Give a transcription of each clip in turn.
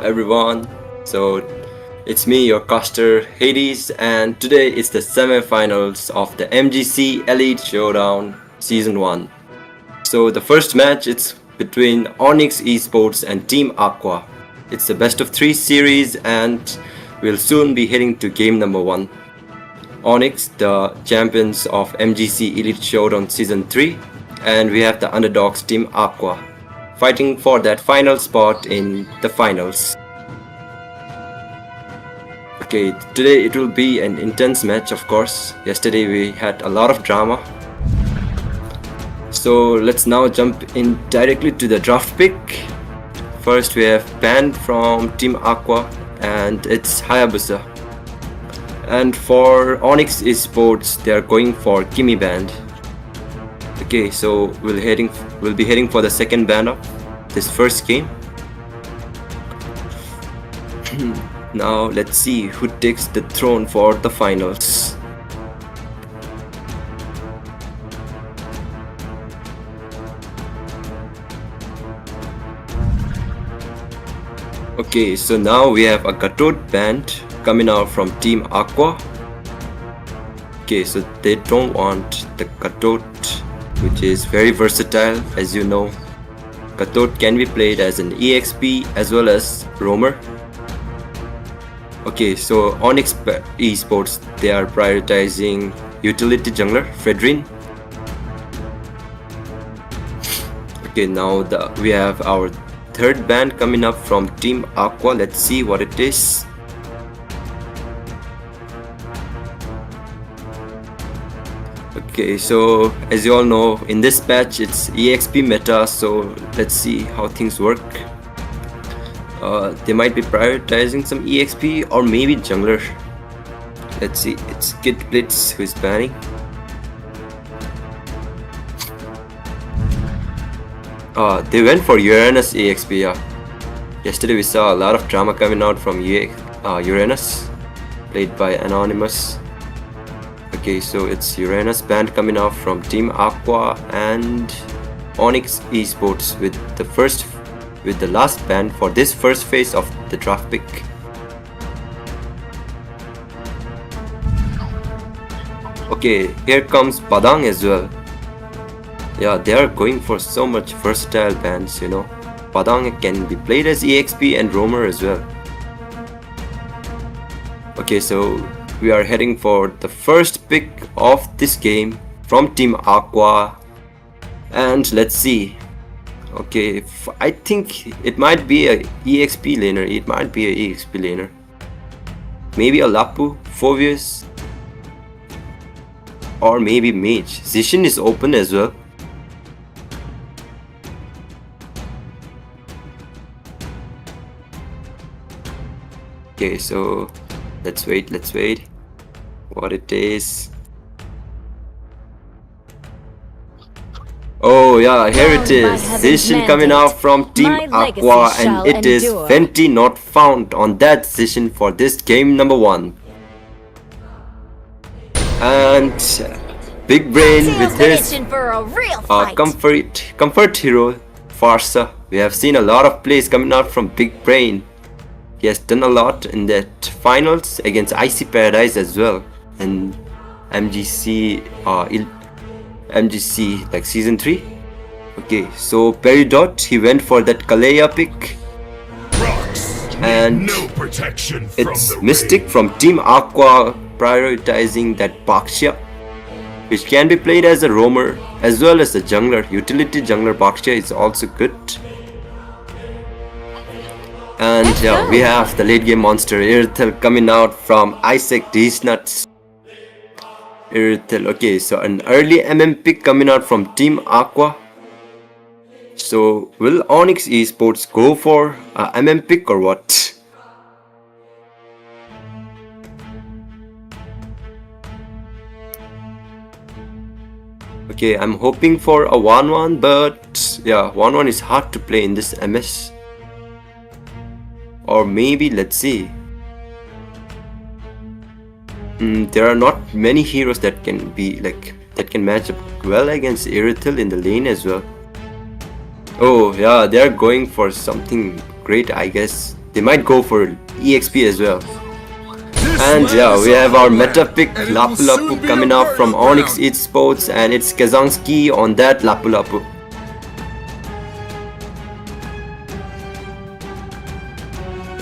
everyone. So it's me, your caster Hades, and today it's the semifinals of the MGC Elite Showdown Season 1. So the first match it's between Onyx Esports and Team Aqua. It's the best of 3 series and we'll soon be heading to game number 1. Onyx, the champions of MGC Elite Showdown Season 3, and we have the underdogs Team Aqua, fighting for that final spot in the finals. Okay, today it will be an intense match, of course. Yesterday we had a lot of drama. So let's now jump in directly to the draft pick. First we have band from Team Aqua and it's Hayabusa. And for Onyx Esports they are going for Kimi band. Okay, so we'll be heading for the second band of this first game. Now let's see who takes the throne for the finals. Okay, so now we have a cathode band coming out from Team Aqua. Okay, so they don't want the cathode, which is very versatile. As you know, cathode can be played as an EXP as well as roamer. Okay, so Onyx Esports, they are prioritizing utility jungler Fredrin. Okay, now we have our third band coming up from Team Aqua. Let's see what it is. Okay, so as you all know, in this patch it's EXP meta, so let's see how things work. They might be prioritizing some EXP or maybe jungler. Let's see, it's Kid Blitz who is banning. They went for Uranus EXP, yeah. Yesterday we saw a lot of drama coming out from Uranus, played by Anonymous. Okay, so it's Uranus band coming out from Team Aqua and Onyx Esports with the last band for this first phase of the draft pick. Okay, here comes Padang as well. Yeah, they are going for so much versatile bands, you know. Padang can be played as EXP and roamer as well. Okay, so we are heading for the first pick of this game from Team Aqua, and let's see. Okay, I think it might be a EXP laner. Maybe a Lapu, Phoveus, or maybe Mage. Zishin is open as well. Okay, so let's wait what it is. Oh yeah, here it is. Zishin coming out from Team Aqua, and it is Fenty not found on that Zishin for this game number 1. And Big Brain with his comfort hero Farsa. We have seen a lot of plays coming out from Big Brain. He has done a lot in that finals against Icy Paradise as well, and MGC like season 3. Okay, so Peridot, he went for that Kalea pick, and it's Mystic from Team Aqua prioritizing that Baxia, which can be played as a roamer as well as a jungler. Utility jungler Baxia is also good. And yeah, we have the late game monster Irithel coming out from Isaac These Nuts. Irithel. Okay, so an early MM pick coming out from Team Aqua. So will Onyx Esports go for a MM pick or what? Okay, I'm hoping for a 1-1, but yeah, 1-1 is hard to play in this MS. Or maybe, let's see. There are not many heroes that can match up well against Irithel in the lane as well. Oh yeah, they are going for something great, I guess. they might go for EXP as well. And yeah, we have our meta pick Lapu Lapu coming out from Onyx Esports, and it's Kazanski on that Lapu Lapu.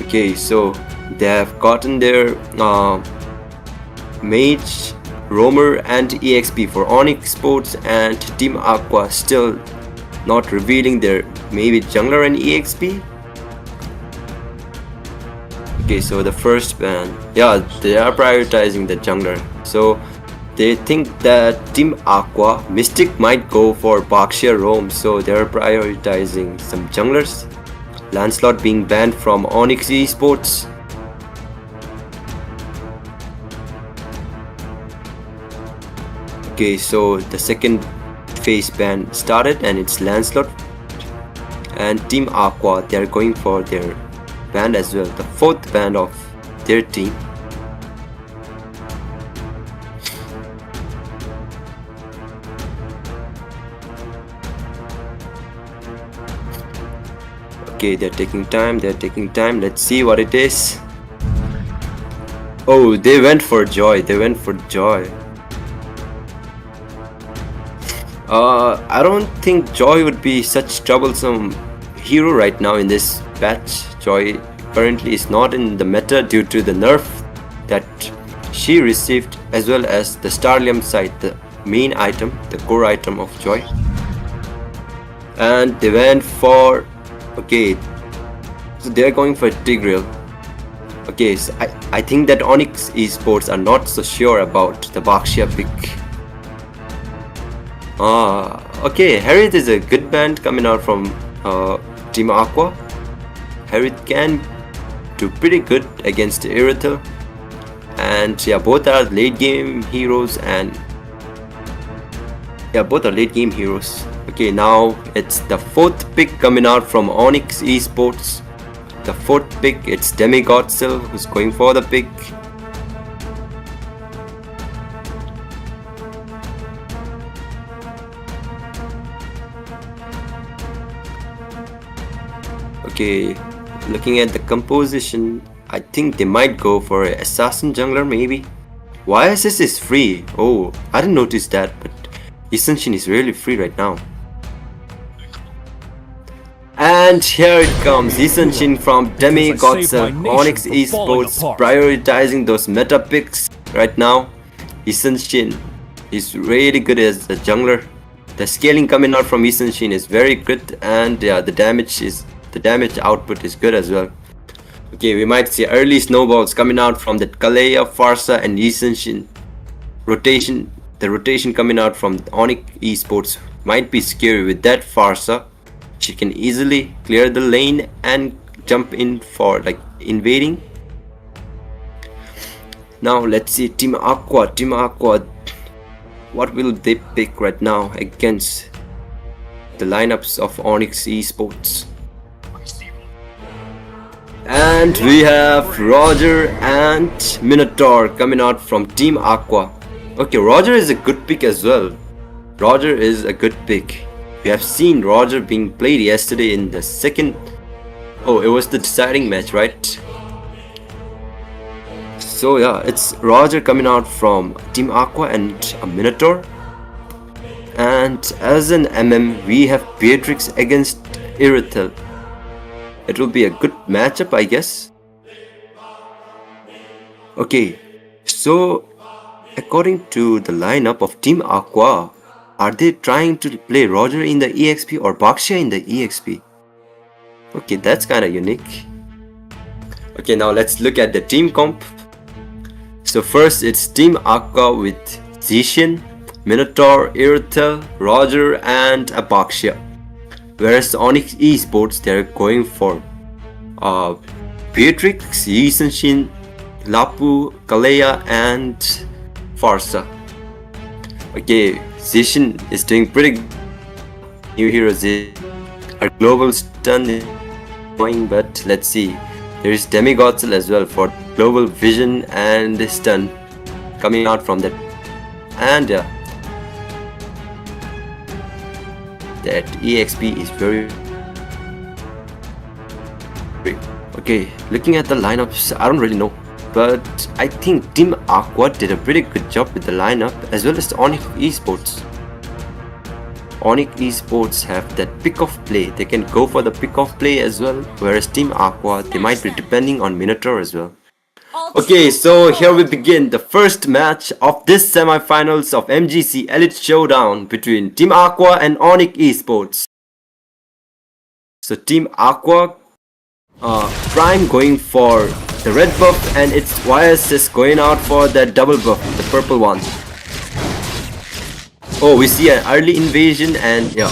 Okay, so they have gotten their Mage, Roamer and EXP for Onyx Sports, and Team Aqua still not revealing their maybe jungler and EXP. Okay, so the first ban, yeah, they are prioritizing the jungler. So they think that Team Aqua Mystic might go for Baxia Roam, so they are prioritizing some junglers. Lancelot being banned from Onyx Esports. Okay, so the second phase ban started and it's Lancelot, and Team Aqua, they are going for their band as well, the fourth band of their team. Okay, they're taking time, let's see what it is. Oh, they went for Joy, I don't think Joy would be such troublesome hero right now in this patch. Joy currently is not in the meta due to the nerf that she received, as well as the Starlium site, the main item, the core item of Joy. And they went for, okay, so they're going for Tigreal. Okay, so I think that Onyx Esports are not so sure about the Baxia pick. Okay, Harriet is a good band coming out from Team Aqua. Harriet can do pretty good against Irithel, and yeah, both are late game heroes, and yeah, both are late game heroes. Okay, now it's the fourth pick coming out from Onyx Esports. The fourth pick, it's Demigodsil who's going for the pick. Okay, looking at the composition, I think they might go for an assassin jungler maybe. YSS is free. Oh, I didn't notice that, but Essential is really free right now. And here it comes, Essential from Demigodsil, Onyx Esports prioritizing those meta picks right now. Essential is really good as a jungler. The scaling coming out from Essential is very good, and yeah, the damage output is good as well. Okay, we might see early snowballs coming out from the Kalea, Farsa and Essential rotation. The rotation coming out from Onyx Esports might be scary with that Farsa. She can easily clear the lane and jump in for like invading. Now let's see Team Aqua. What will they pick right now against the lineups of Onyx Esports? And we have Roger and Minotaur coming out from Team Aqua. Okay, Roger is a good pick as well. Roger is a good pick. We have seen Roger being played yesterday in the second... Oh, it was the deciding match, right? So yeah, it's Roger coming out from Team Aqua and a Minotaur. And as an MM, we have Beatrix against Irithel. It will be a good matchup, I guess. Okay, so according to the lineup of Team Aqua, are they trying to play Roger in the EXP or Baxia in the EXP? Okay, that's kind of unique. Okay, now let's look at the team comp. So first it's Team Aqua with Zishin, Minotaur, Irithel, Roger and a Baxia. Whereas Onyx Esports, they're going for Beatrix, Yisenshin, Lapu, Kalea and Farsa. Okay, Zishin is doing pretty good. New hero Zishin. Our global stun is going, but let's see. There is Demigodsil as well for global vision and stun coming out from that. And that EXP is very... Okay, looking at the lineups, I don't really know. But I think Team Aqua did a pretty good job with the lineup as well as Onyx Esports. Onyx Esports have that pick-off play. They can go for the pick-off play as well. Whereas Team Aqua, they might be depending on Minotaur as well. Okay, so here we begin the first match of this semi-finals of MGC Elite Showdown between Team Aqua and Onyx Esports. So Team Aqua, Prime going for the red buff and its IESF going out for that double buff, the purple one. Oh, we see an early invasion and yeah,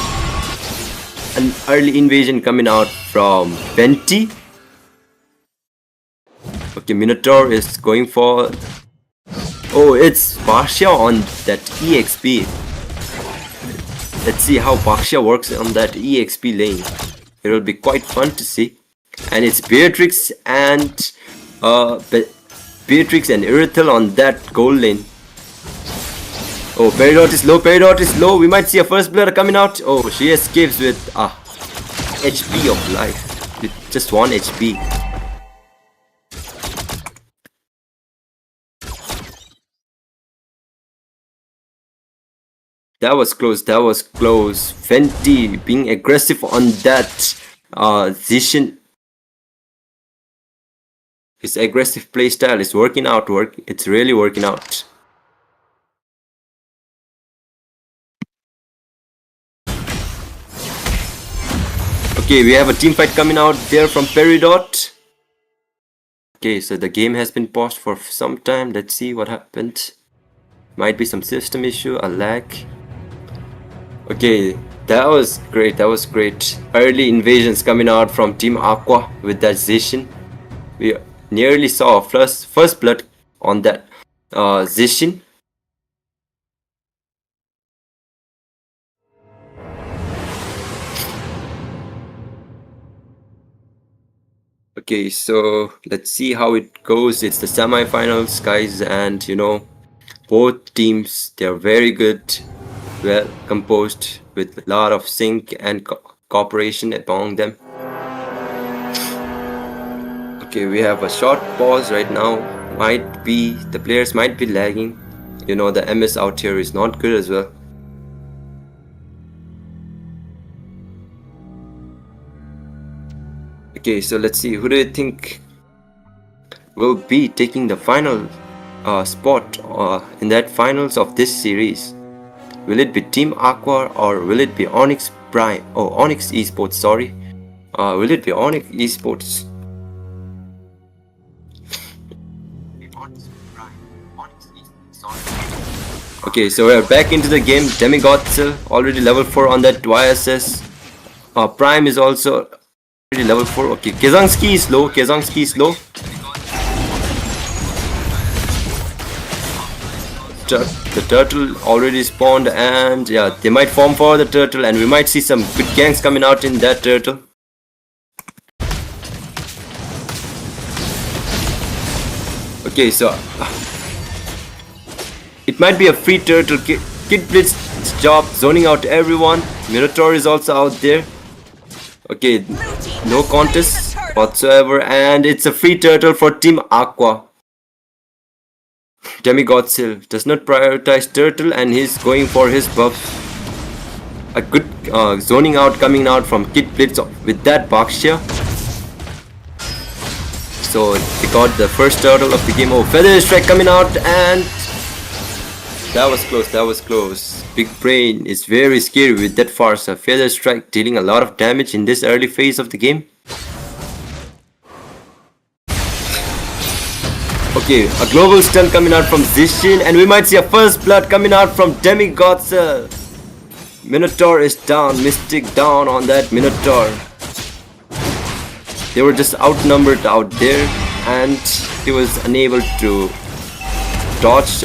an early invasion coming out from Venti. Okay, Minotaur is going for... Oh, it's Baxia on that EXP. Let's see how Baxia works on that EXP lane. It will be quite fun to see. And it's Beatrix and Irithel on that gold lane. Oh, Peridot is low, Peridot is low. We might see a first blood coming out. Oh, she escapes with HP of life. With just 1 HP. That was close, that was close. Fenty being aggressive on that Zishin. His aggressive playstyle is working out. It's really working out. Okay, we have a team fight coming out there from Peridot. Okay, so the game has been paused for some time. Let's see what happened. Might be some system issue, a lag. Okay, that was great, that was great. Early invasions coming out from Team Aqua with that Zishin. We nearly saw a first blood on that Zishin. Okay, so let's see how it goes. It's the semi-finals, guys, and you know, both teams, they're very good, well composed, with a lot of sync and cooperation among them. Okay, we have a short pause right now. The players might be lagging. You know, the MS out here is not good as well. Okay, so let's see, who do you think will be taking the final spot in that finals of this series? Will it be Team Aqua or will it be Onyx Prime? Oh, Onyx Esports, sorry. Will it be Onyx Esports? Okay, so we're back into the game. Demigods already level 4 on that YSS. Prime is also already level 4. Okay, Kezangski is low. Kezangski is low. The turtle already spawned, and yeah, they might form for the turtle, and we might see some good ganks coming out in that turtle. Okay, so it might be a free turtle. Kid Blitz's job zoning out everyone. Minotaur is also out there. Okay, no contest whatsoever, and it's a free turtle for Team Aqua. Demigods does not prioritize turtle, and he's going for his buff. A good zoning out coming out from Kid Blitz with that Baxia. So they got the first turtle of the game. Oh, Feather Strike coming out, and that was close, that was close. Big Brain is very scary with that Farsa. Feather Strike dealing a lot of damage in this early phase of the game. Okay, a global stun coming out from Zishin, and we might see a first blood coming out from Demigods. Minotaur is down, Mystic down on that Minotaur. They were just outnumbered out there, and he was unable to dodge.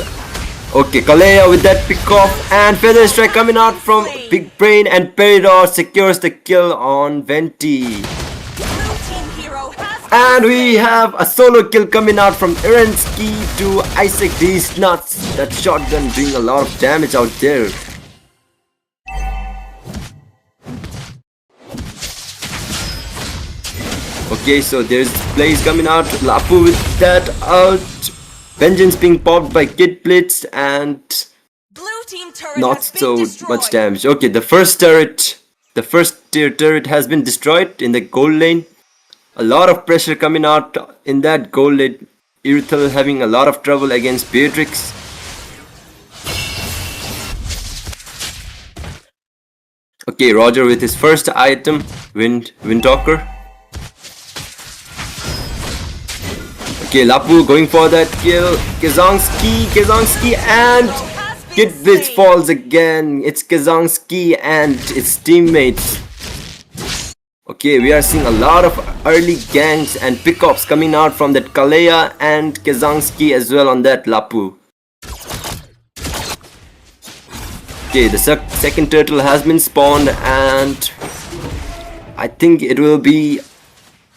Okay, Kalea with that pick off, and Feather Strike coming out from Big Brain, and Peridot secures the kill on Venti. And we have a solo kill coming out from Irensky to Isaac D's nuts. That shotgun doing a lot of damage out there. Okay, so there's plays coming out. Lapu with that out. Vengeance being popped by Kid Blitz and Blue team turret not has been so destroyed. much damage. Okay, the first tier turret has been destroyed in the gold lane. A lot of pressure coming out in that gold lane. Irithel having a lot of trouble against Beatrix. Okay, Roger with his first item, Windtalker. Okay, Lapu going for that kill. Kazanski and Kid Blitz falls again. It's Kazanski and its teammates. Okay, we are seeing a lot of early ganks and pickups coming out from that Kalea and Kazanski as well on that Lapu. Okay, the second turtle has been spawned and I think it will be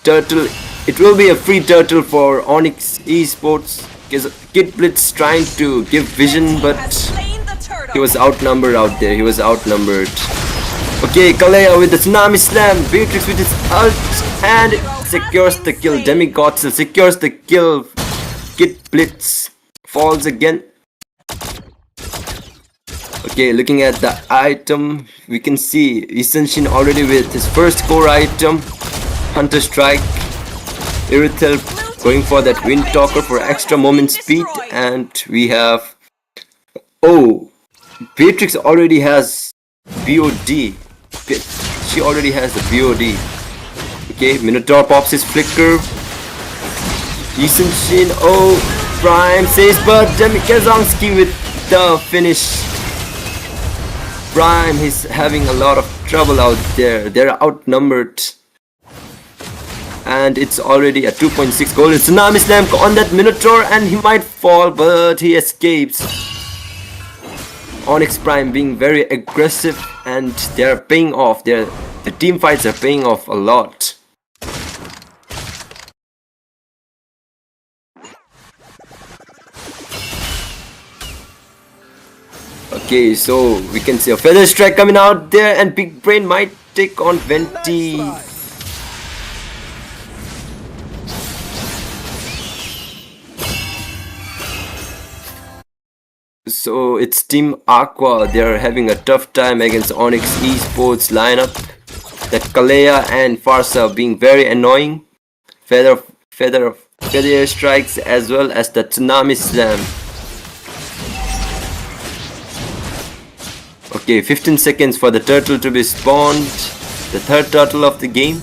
a free turtle for Onyx Esports. Kid Blitz trying to give vision, but he was outnumbered out there. Okay, Kalea with the Tsunami Slam, Beatrix with his ult and secures the kill. Demigod secures the kill. Kid Blitz falls again. Okay, looking at the item, we can see Isenshin already with his first core item, Hunter Strike. Irithel going for that Windtalker for extra movement speed, and we have... Oh, Beatrix already has BOD. She already has the BOD. Okay, Minotaur pops his flicker. Isenshin, oh, Prime says, but Kazanski with the finish. Prime is having a lot of trouble out there. They're outnumbered. And it's already a 2.6 goal. It's Tsunami Slam on that Minotaur and he might fall, but he escapes. Onyx Prime being very aggressive and they're paying off. The team fights are paying off a lot. Okay, so we can see a Feather Strike coming out there and Big Brain might take on Venti. So it's Team Aqua. They're having a tough time against Onyx Esports lineup. That Kalea and Farsa being very annoying. Feather strikes as well as the Tsunami Slam. Okay, 15 seconds for the turtle to be spawned. The third turtle of the game.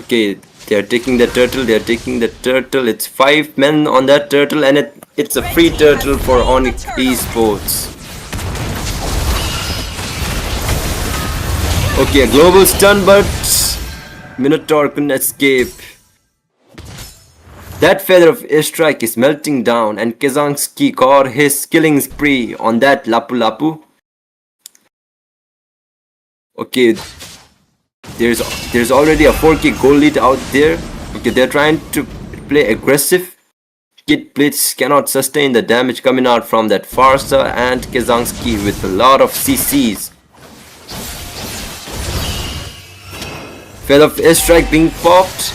Okay, they're taking the turtle. It's 5 men on that turtle and it's a free turtle for Onyx Esports. Okay, a global stun, but Minotaur couldn't escape. That Feather of Airstrike is melting down and Kazanski caught his killing spree on that Lapu Lapu. Okay, there's already a 4k goal lead out there. Okay, they're trying to play aggressive. Kid Blitz cannot sustain the damage coming out from that Farsa and Kazanski with a lot of CCs. Feather of Airstrike being popped.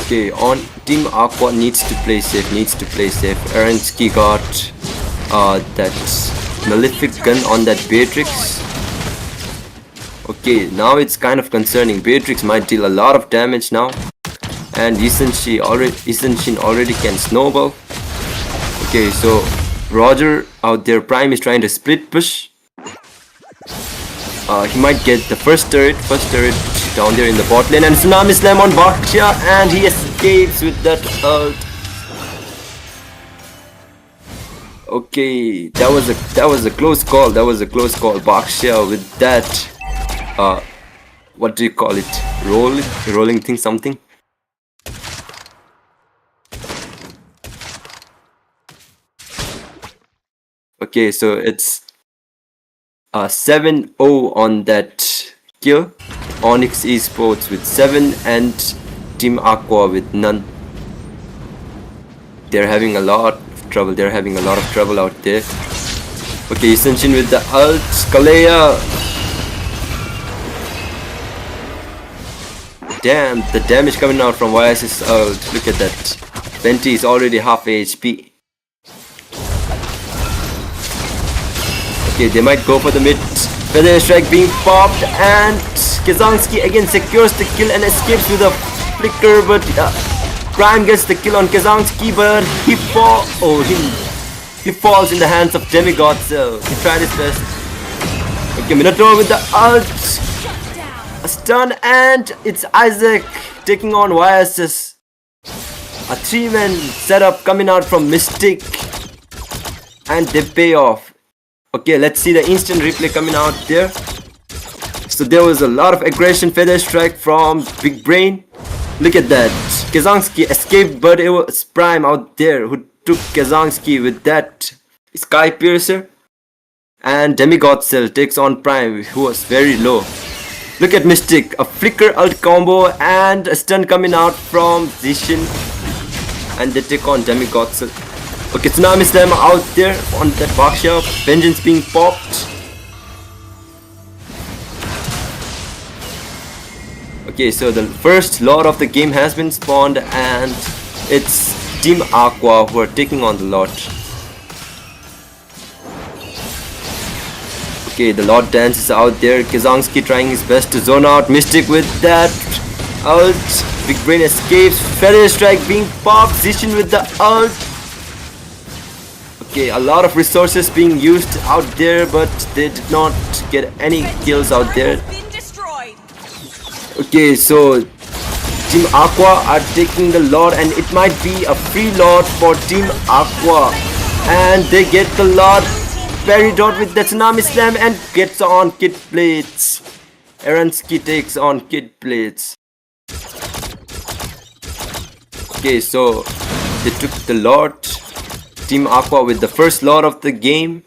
Okay, on Team Aqua needs to play safe. Aransky got that malefic gun on that Beatrix. Okay, now it's kind of concerning. Beatrix might deal a lot of damage now, and Isenshin already can snowball. Okay, so Roger out there, Prime is trying to split push. He might get the first turret down there in the bot lane, and Tsunami Slam on Baksha, and he escapes with that ult. Okay, that was a close call. Baksha with that what do you call it? Rolling thing, something. Okay, so it's 7-0 on that kill. Onyx Esports with 7 and Team Aqua with none. They're having a lot of trouble. They're having a lot of trouble out there. Okay, Ascension with the ult. Kalea. Damn, the damage coming out from IESF's ult. Look at that. Venti is already half HP. Okay, they might go for the mid. Feather Strike being popped, and Kazanski again secures the kill and escapes with a flicker, but Prime gets the kill on Kazanski, but he falls in the hands of Demigod, so he tried his best. Okay, Minotaur with the ult. A stun, and it's Isaac taking on IESF. A 3-man setup coming out from Mystic, and they pay off. Okay, let's see the instant replay coming out there. So there was a lot of aggression, Feather Strike from Big Brain. Look at that. Kazanski escaped, but it was Prime out there who took Kazanski with that Sky Piercer. And Demigod Cell takes on Prime, who was very low. Look at Mystic, a flicker ult combo and a stun coming out from Zishin. And they take on Demigod Cell. Okay, Tsunami Slam out there on that box shop. Vengeance being popped. Okay, so the first Lord of the game has been spawned, and it's Team Aqua who are taking on the Lord. Okay, the Lord Dance is out there. Kazanski trying his best to zone out. Mystic with that ult. Big Brain escapes. Feather Strike being popped. Zishin with the ult. Okay, a lot of resources being used out there, but they did not get any kills out there. Okay, so Team Aqua are taking the Lord, and it might be a free Lord for Team Aqua. And they get the Lord parried out with the Tsunami Slam and gets on Kid Plates. Eransky takes on Kid Plates. Okay, so they took the Lord. Team Aqua with the first Lord of the game.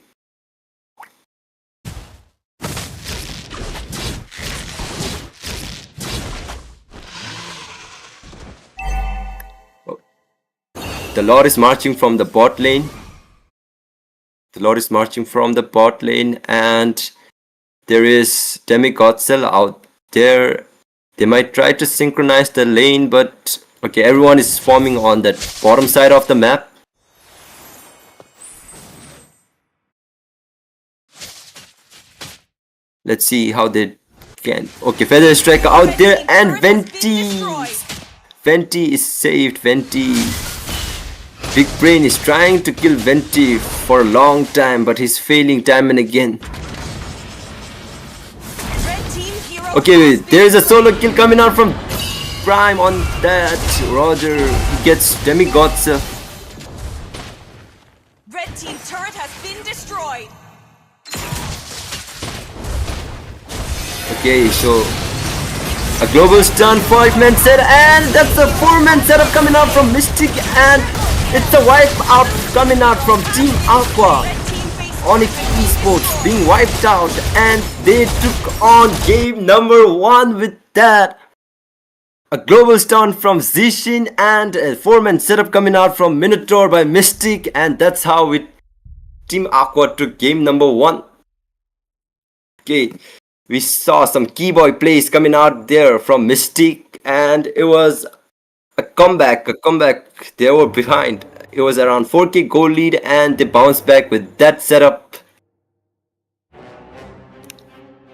The Lord is marching from the bot lane. The Lord is marching from the bot lane, and there is Demigod Cell out there. They might try to synchronize the lane, but okay, everyone is forming on that bottom side of the map. Let's see how they can. Okay, Feather Strike out there, and Venti is saved. Venti. Big Brain is trying to kill Venti for a long time, but he's failing time and again. Okay, there's a solo kill coming out from Prime on that. Roger, he gets Demigods. Red team turret has been destroyed. Okay, so a global stun 5-man set, and that's a 4-man setup coming out from Mystic, and it's a wipe out coming out from Team Aqua. Onyx Esports being wiped out, and they took on game number 1 with that. A global stun from Zishin and a 4-man setup coming out from Minotaur by Mystic, and that's how Team Aqua took game number 1. Okay, we saw some keyboy plays coming out there from Mystic, and it was a comeback. They were behind. It was around 4k goal lead, and they bounced back with that setup.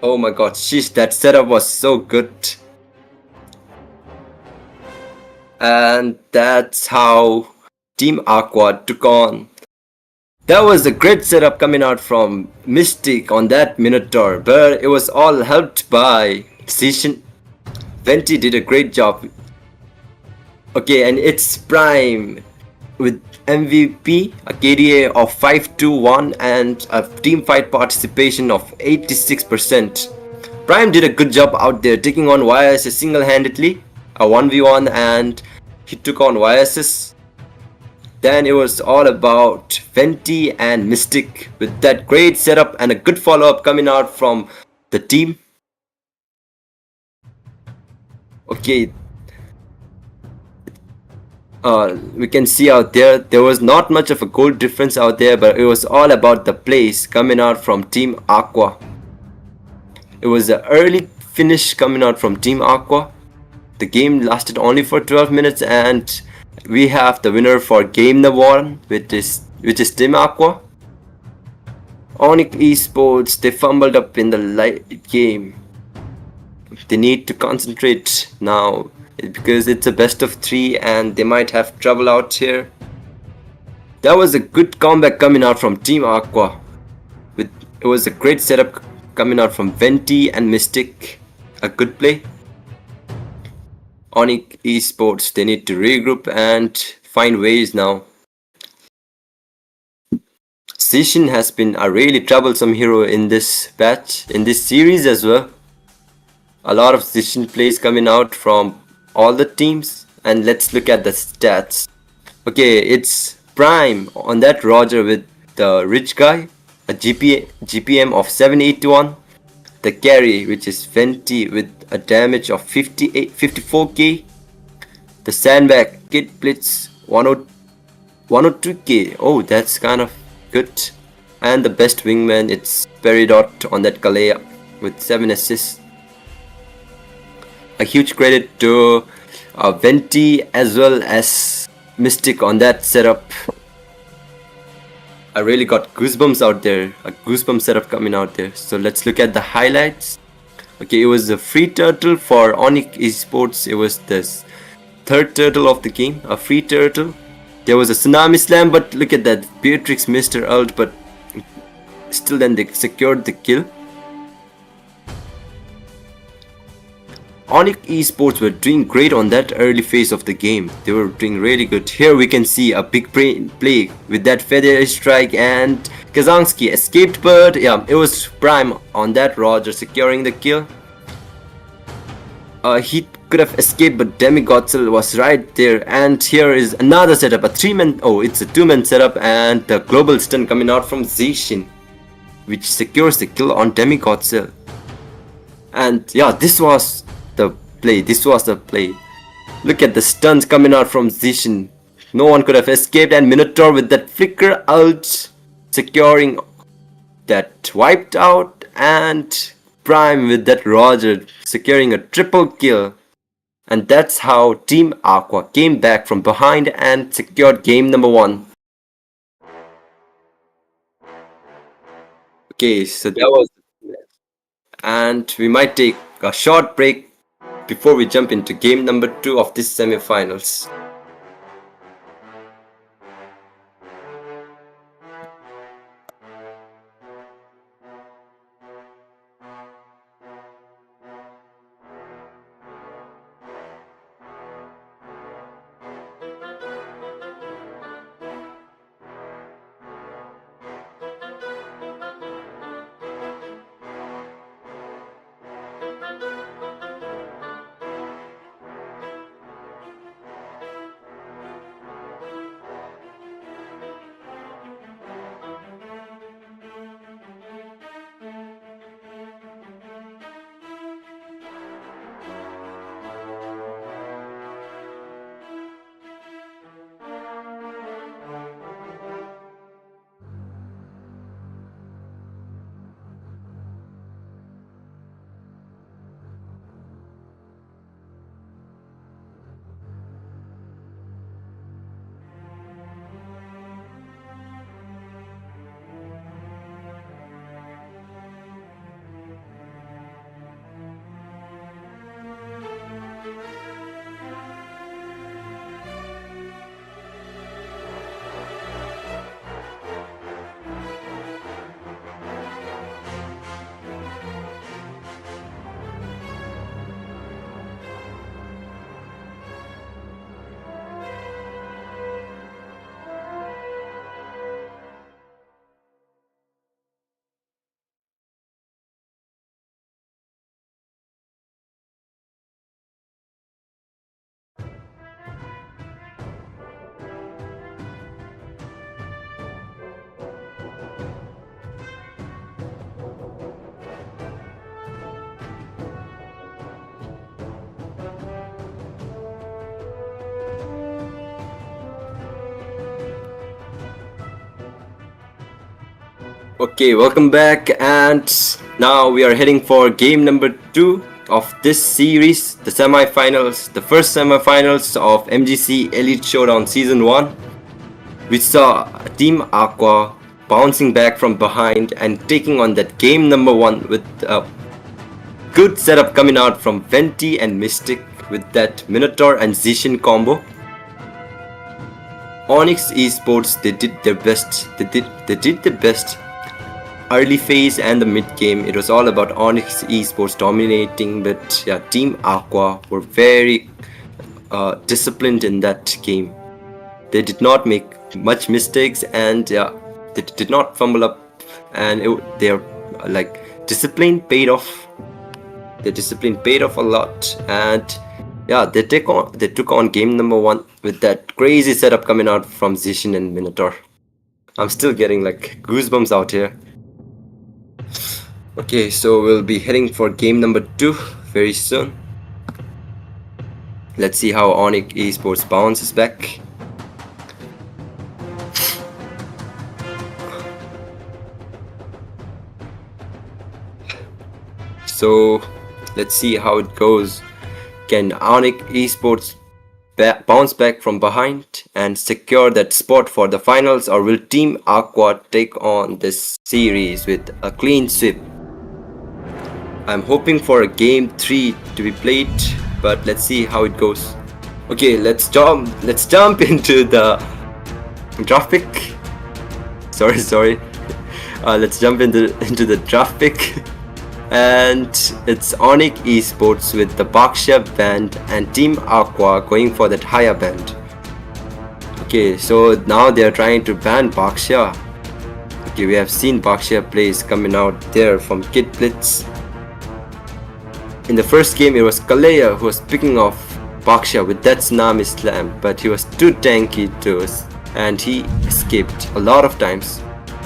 Oh my god, sheesh, that setup was so good. And that's how Team Aqua took on. That was a great setup coming out from Mystic on that Minotaur, but it was all helped by Zishin. Venti did a great job. Okay, and it's Prime with MVP, a KDA of 5-2-1 and a team fight participation of 86%. Prime did a good job out there, taking on IESF single-handedly, a 1v1, and he took on IESF. Then it was all about Venti and Mystic with that great setup and a good follow-up coming out from the team. Okay, we can see out there was not much of a goal difference out there, but it was all about the plays coming out from Team Aqua. It was an early finish coming out from Team Aqua. The game lasted only for 12 minutes, and we have the winner for game number 1, which is Team Aqua. Onyx Esports, they fumbled up in the late game. They need to concentrate now because it's a best of 3 and they might have trouble out here. That was a good comeback coming out from Team Aqua. It was a great setup coming out from Venti and Mystic. A good play. Onyx Esports, they need to regroup and find ways now. Zishin has been a really troublesome hero in this batch, in this series as well. A lot of Zishin plays coming out from all the teams, and let's look at the stats. Okay, it's Prime on that Roger with the rich guy, a GPM of 781. The carry, which is Venti with a damage of 54k. The sandbag Kid Blitz 102k. Oh, that's kind of good. And the best wingman, it's Peridot on that Kalea with 7 assists. A huge credit to Venti as well as Mystic on that setup. I really got goosebumps out there, a goosebump setup coming out there. So let's look at the highlights. Okay, it was a free turtle for Onyx Esports. It was this third turtle of the game, a free turtle. There was a tsunami slam, but look at that, Beatrix missed her ult, but still then they secured the kill. Onyx Esports were doing great on that early phase of the game. They were doing really good. Here we can see a big play with that feather strike, and Kazanski escaped, but yeah, it was Prime on that Roger securing the kill. He could have escaped, but Demigotzel was right there. And here is another setup, it's a 2-man setup, and the global stun coming out from Zishin, which secures the kill on Demigotzel. And yeah, this was the play. Look at the stuns coming out from Zishin. No one could have escaped, and Minotaur with that flicker ult securing that wiped out, and Prime with that Roger securing a triple kill. And that's how Team Aqua came back from behind and secured game number 1. Okay, so that was, and we might take a short break before we jump into game number 2 of this semifinals. Okay, welcome back, and now we are heading for game number 2 of this series, the semifinals, the first semifinals of MGC Elite Showdown Season 1. We saw Team Aqua bouncing back from behind and taking on that game number 1 with a good setup coming out from Venti and Mystic with that Minotaur and Zishin combo. Onyx Esports, they did their best. They did their best. Early phase and the mid game, it was all about Onyx Esports dominating, but yeah, Team Aqua were very disciplined in that game. They did not make much mistakes, and yeah, they did not fumble up, and their discipline paid off. Their discipline paid off a lot, and yeah, they took on game number 1 with that crazy setup coming out from Zishin and Minotaur. I'm still getting like goosebumps out here. Okay, so we'll be heading for game number 2 very soon. Let's see how Onyx Esports bounces back. So let's see how it goes. Can Onyx Esports bounce back from behind and secure that spot for the finals, or will Team Aqua take on this series with a clean sweep? I'm hoping for a game 3 to be played, but let's see how it goes. Okay, let's jump into the draft pick. Sorry. Let's jump into the draft pick. And it's Onyx Esports with the Baksha band and Team Aqua going for that higher band. Okay, so now they are trying to ban Baksha. Okay, we have seen Baksha plays coming out there from Kid Blitz. In the first game, it was Kalea who was picking off Baksha with that Tsunami Slam, but he was too tanky to us and he escaped a lot of times.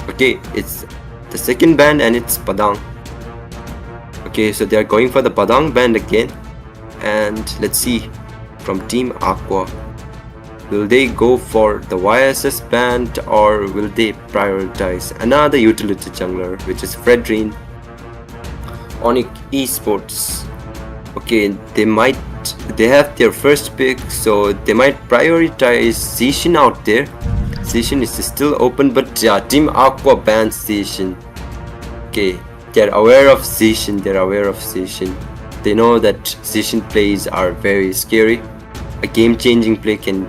Okay, it's the second band and it's Padang. Okay, so they are going for the Padang band again, and let's see from Team Aqua. Will they go for the IESF band, or will they prioritize another utility jungler, which is Fredrine? Onyx Esports. Okay, they have their first pick, so they might prioritize Zishin out there. Zishin is still open, but yeah, Team Aqua bans Zishin. Okay, they're aware of Zishin. They know that Zishin plays are very scary. A game-changing play can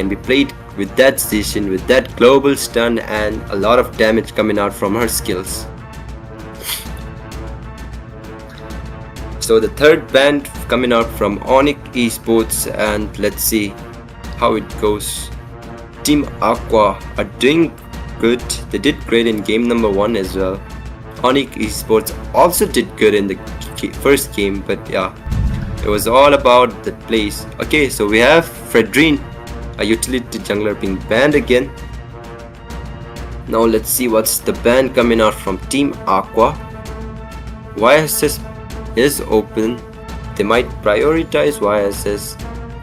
be played with that Zishin, with that global stun and a lot of damage coming out from her skills. So the third band coming out from Onyx Esports, and let's see how it goes. Team Aqua are doing good. They did great in game number 1 as well. Onyx Esports also did good in the first game, but yeah, it was all about the plays. Okay, so we have Fredrine, a utility jungler, being banned again. Now let's see what's the ban coming out from Team Aqua. YSS is open. They might prioritize YSS.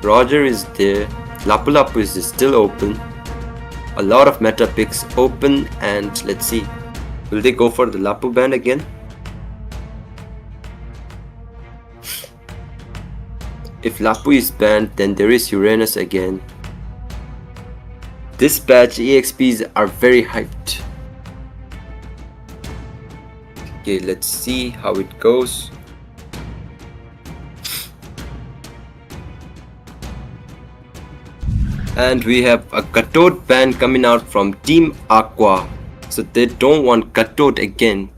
Roger is there. Lapu Lapu is still open. A lot of meta picks open, and let's see, will they go for the Lapu band again? If Lapu is banned, then there is Uranus again. This batch EXPs are very hyped. Okay, let's see how it goes. And we have a Katot ban coming out from Team Aqua. So they don't want Katot again.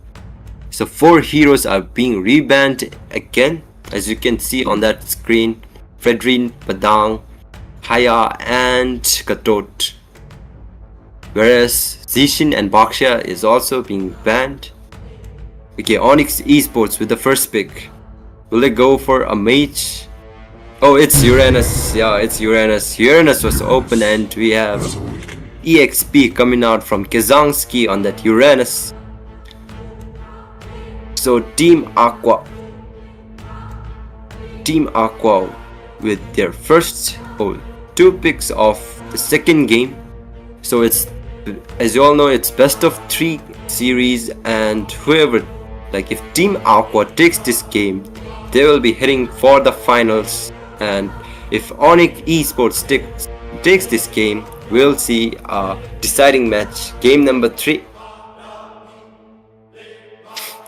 So 4 heroes are being rebanned again. As you can see on that screen, Fredrine, Padang, Haya and Katot. Whereas Zishin and Baksha is also being banned. Okay, Onyx Esports with the first pick. Will they go for a mage? Oh, it's Uranus. Yeah, it's Uranus. Uranus was open, and we have EXP coming out from Kazanski on that Uranus. So Team Aqua with their first 2 picks of the second game. So it's as you all know, it's best of 3 series, and whoever, like if Team Aqua takes this game, they will be heading for the finals, and if Onyx Esports takes this game, we'll see a deciding match, game number 3.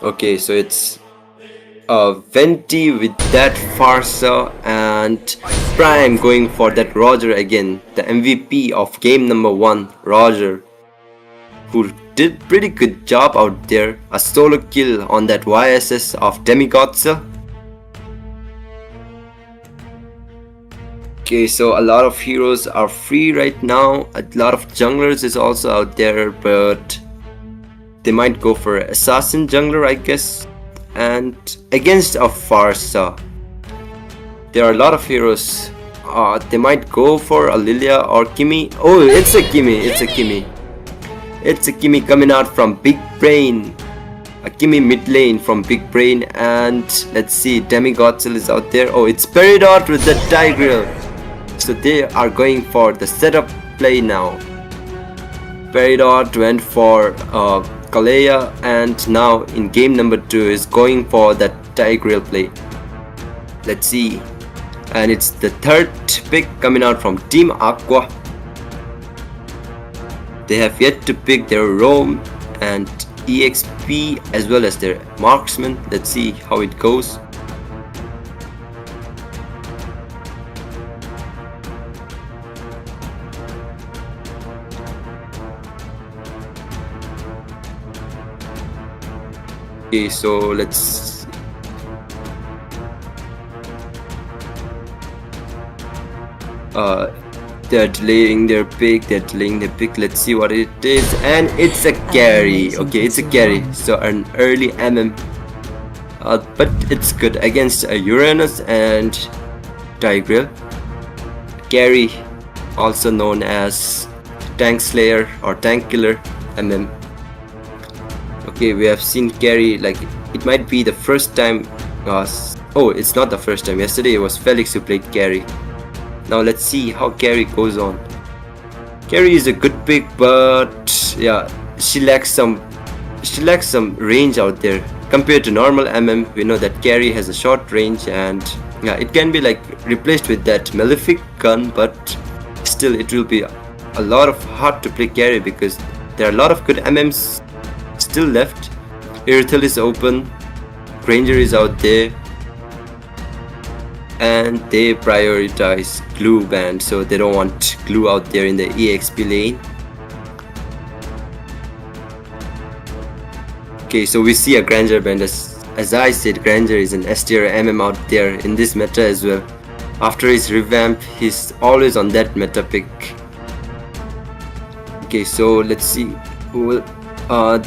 Okay, so it's Venti with that Farsa and Prime going for that Roger again, the MVP of game number 1, Roger, who did pretty good job out there, a solo kill on that YSS of Demigodza. Okay, so a lot of heroes are free right now, a lot of junglers is also out there, but they might go for assassin jungler, I guess. And against a Farsa, there are a lot of heroes. They might go for a Lilia or Kimi. Oh, it's a Kimi, it's a Kimi. It's a Kimi coming out from Big Brain. A Kimi mid lane from Big Brain, and let's see, Demigodzel is out there. Oh, it's Peridot with the Tigreal. So they are going for the setup play now. Peridot went for Kalea, and now in game number 2 is going for that Tigreal play. Let's see, and it's the 3rd pick coming out from Team Aqua. They have yet to pick their roam and EXP as well as their marksman. Let's see how it goes. Okay, so let's they're delaying their pick, let's see what it is, and it's a carry. Okay, it's a carry, so an early MM, but it's good against a Uranus and Tigreal. Carry, also known as Tank Slayer or Tank Killer MM. Okay, we have seen carry, like it might be the first time. Oh, it's not the first time. Yesterday it was Felix who played carry. Now let's see how carry goes on. Carry is a good pick, but yeah, she lacks some range out there compared to normal MM. We know that carry has a short range, and yeah, it can be like replaced with that Malefic gun, but still it will be a lot of hard to play carry because there are a lot of good MMs still left. Irithel is open, Granger is out there, and they prioritize glue ban, so they don't want glue out there in the EXP lane. Okay, so we see a Granger band. As I said, Granger is an S tier MM out there in this meta as well. After his revamp, he's always on that meta pick. Okay, so let's see who will.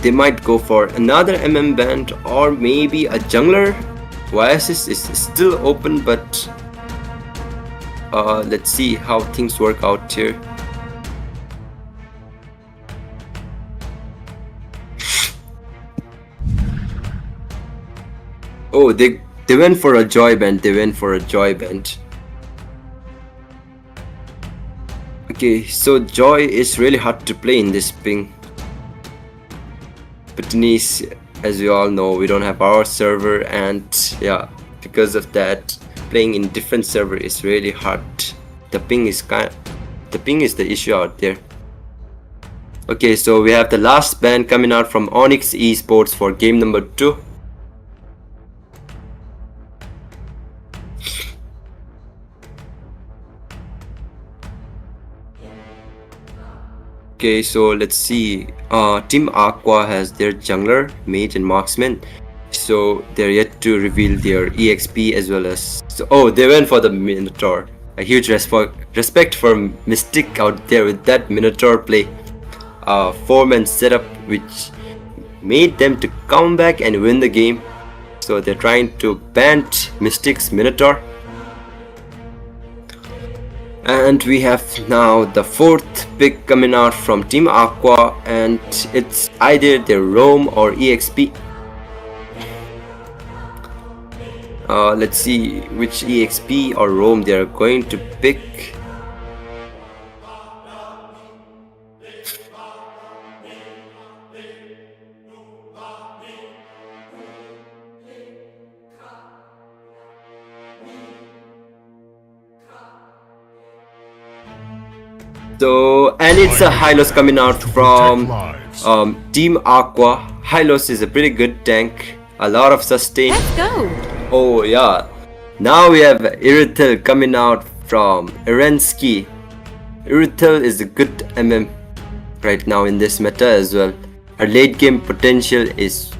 They might go for another MM band or maybe a jungler. YSS is still open, but let's see how things work out here. Oh, they went for a joy band. Okay, so joy is really hard to play in this ping. But Denise, as you all know, we don't have our server, and yeah, because of that, playing in different server is really hard. The ping is the issue out there. Okay, so we have the last ban coming out from Onyx Esports for game number 2. Okay, so let's see. Team Aqua has their jungler, mage and marksman, so they're yet to reveal their EXP as well as. So, oh, they went for the Minotaur. A huge respect for Mystic out there with that Minotaur play. 4-man setup which made them to come back and win the game. So they're trying to ban Mystic's Minotaur. And we have now the 4th pick coming out from Team Aqua, and it's either their roam or EXP. Let's see which EXP or roam they are going to pick. So, and it's a Hylos coming out from Team Aqua. Hylos is a pretty good tank. A lot of sustain. Let's go. Oh yeah. Now we have Irithel coming out from Erensky. Irithel is a good MM right now in this meta as well. Her late game potential is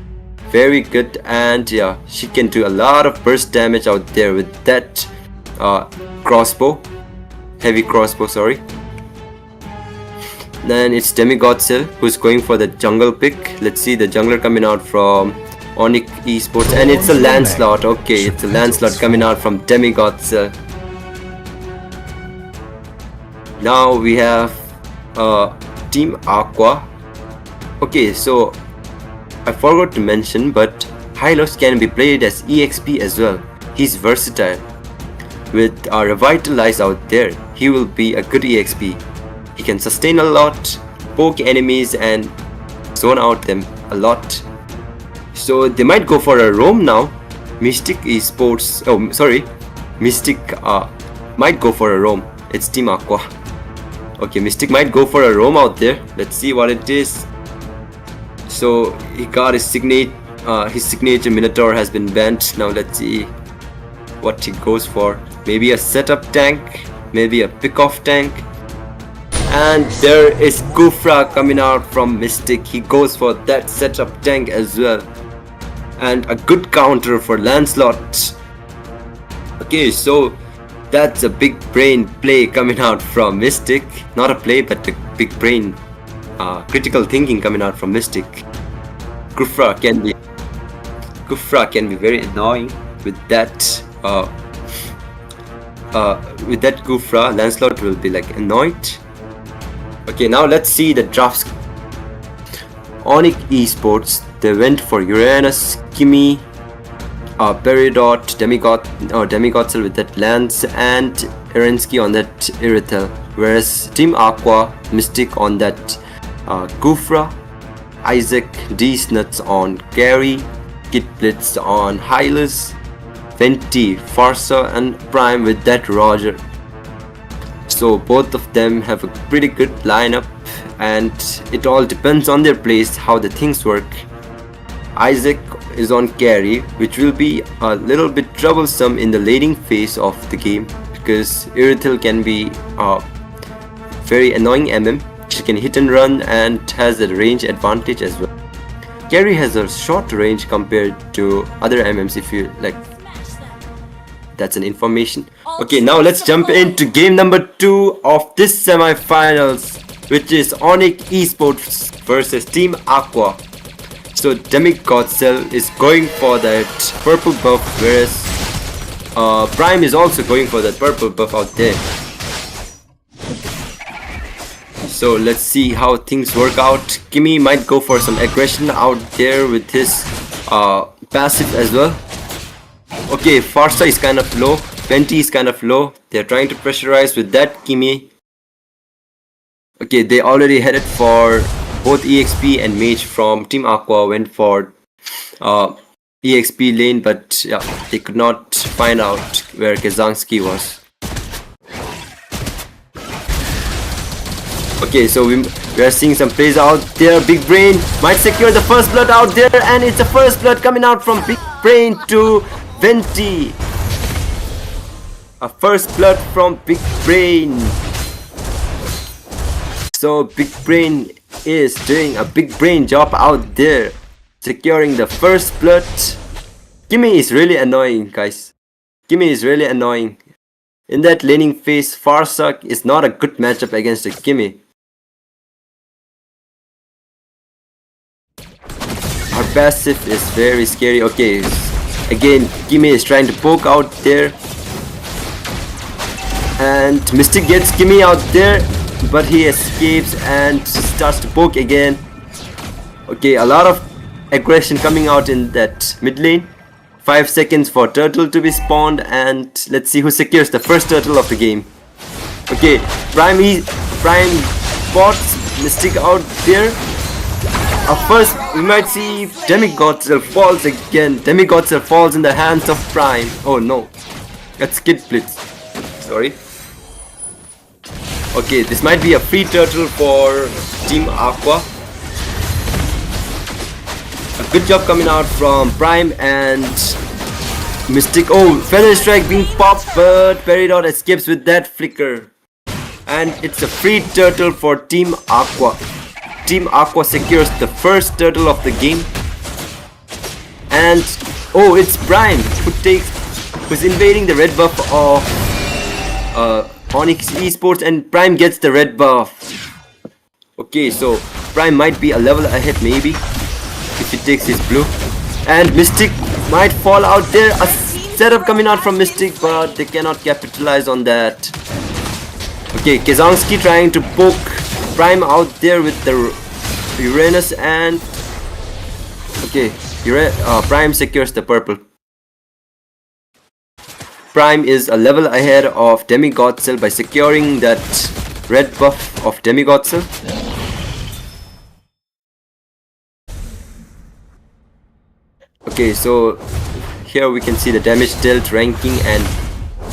very good, and yeah, she can do a lot of burst damage out there with that crossbow, heavy crossbow, sorry. Then it's Demigod Cell who's going for the jungle pick. Let's see the jungler coming out from Onyx Esports, and it's a Lancelot. Okay, it's a Lancelot coming out from Demigod Cell. Now we have Team Aqua. Okay, so I forgot to mention, but Hylos can be played as EXP as well. He's versatile. With Revitalize out there, he will be a good EXP. He can sustain a lot, poke enemies and zone out them a lot. So they might go for a roam now. Mystic Esports, oh sorry, Mystic might go for a roam. It's Team Aqua. Okay, Mystic might go for a roam out there. Let's see what it is. So he got his signature Minotaur has been banned. Now let's see what he goes for. Maybe a setup tank, maybe a pick-off tank. And there is Kufra coming out from Mystic. He goes for that setup tank as well. And a good counter for Lancelot. Okay, so that's a big brain play coming out from Mystic. Not a play, but a big brain critical thinking coming out from Mystic. Kufra can be very annoying with that. With that Kufra, Lancelot will be like annoyed. Okay, now let's see the drafts. Onyx Esports, they went for Uranus, Kimi, Peridot, Demigod Cell with that Lance, and Erensky on that Irithel. Whereas Team Aqua, Mystic on that Kufra, Isaac, D's Nuts on Gary, Kid Blitz on Hylos, Venti, Farsa, and Prime with that Roger. So both of them have a pretty good lineup, and it all depends on their plays how the things work. Isaac is on carry, which will be a little bit troublesome in the laning phase of the game because Irithel can be a very annoying MM. She can hit and run and has a range advantage as well. Carry has a short range compared to other MMs, if you like. That's an information. Okay, now let's jump into game number 2 of this semi-finals, which is Onyx Esports versus Team Aqua. So Demigod Cell is going for that purple buff, whereas Prime is also going for that purple buff out there. So let's see how things work out. Kimi might go for some aggression out there with his passive as well. Okay, Farsa is kind of low, Venti is kind of low. They're trying to pressurize with that Kimi. Okay, they already headed for both EXP and Mage from Team Aqua went for EXP lane, but yeah, they could not find out where Kazanski was. Okay, so we are seeing some plays out there. Big Brain might secure the first blood out there, and it's the first blood coming out from Big Brain to Venti. A first blood from Big Brain. So Big Brain is doing a big brain job out there, securing the first blood. Kimi is really annoying, guys. Kimi is really annoying. In that laning phase, Farsak is not a good matchup against a Kimi. Our passive is very scary. Okay, again, Kimi is trying to poke out there. And Mystic gets Kimi out there, but he escapes and starts to poke again. Okay, a lot of aggression coming out in that mid lane. 5 seconds for turtle to be spawned, and let's see who secures the first turtle of the game. Okay, Prime spots Mystic out there. First, we might see Demigod Cell falls again. Demigod Cell falls in the hands of Prime. Oh no, that's Kid Blitz. Sorry. Okay, this might be a free turtle for Team Aqua. A good job coming out from Prime and Mystic. Oh, Feather Strike being popped, but Peridot escapes with that flicker. And it's a free turtle for Team Aqua. Team Aqua secures the first turtle of the game. And oh, it's Prime who's invading the red buff of Onyx Esports, and Prime gets the red buff. Okay, so Prime might be a level ahead maybe if he takes his blue. And Mystic might fall out there. A setup coming out from Mystic, but they cannot capitalize on that. Okay, Kezanski trying to poke Prime out there with the Uranus, and okay, Prime secures the purple. Prime is a level ahead of Demigod Cell by securing that red buff of Demigod Cell. Okay, so here we can see the damage dealt ranking, and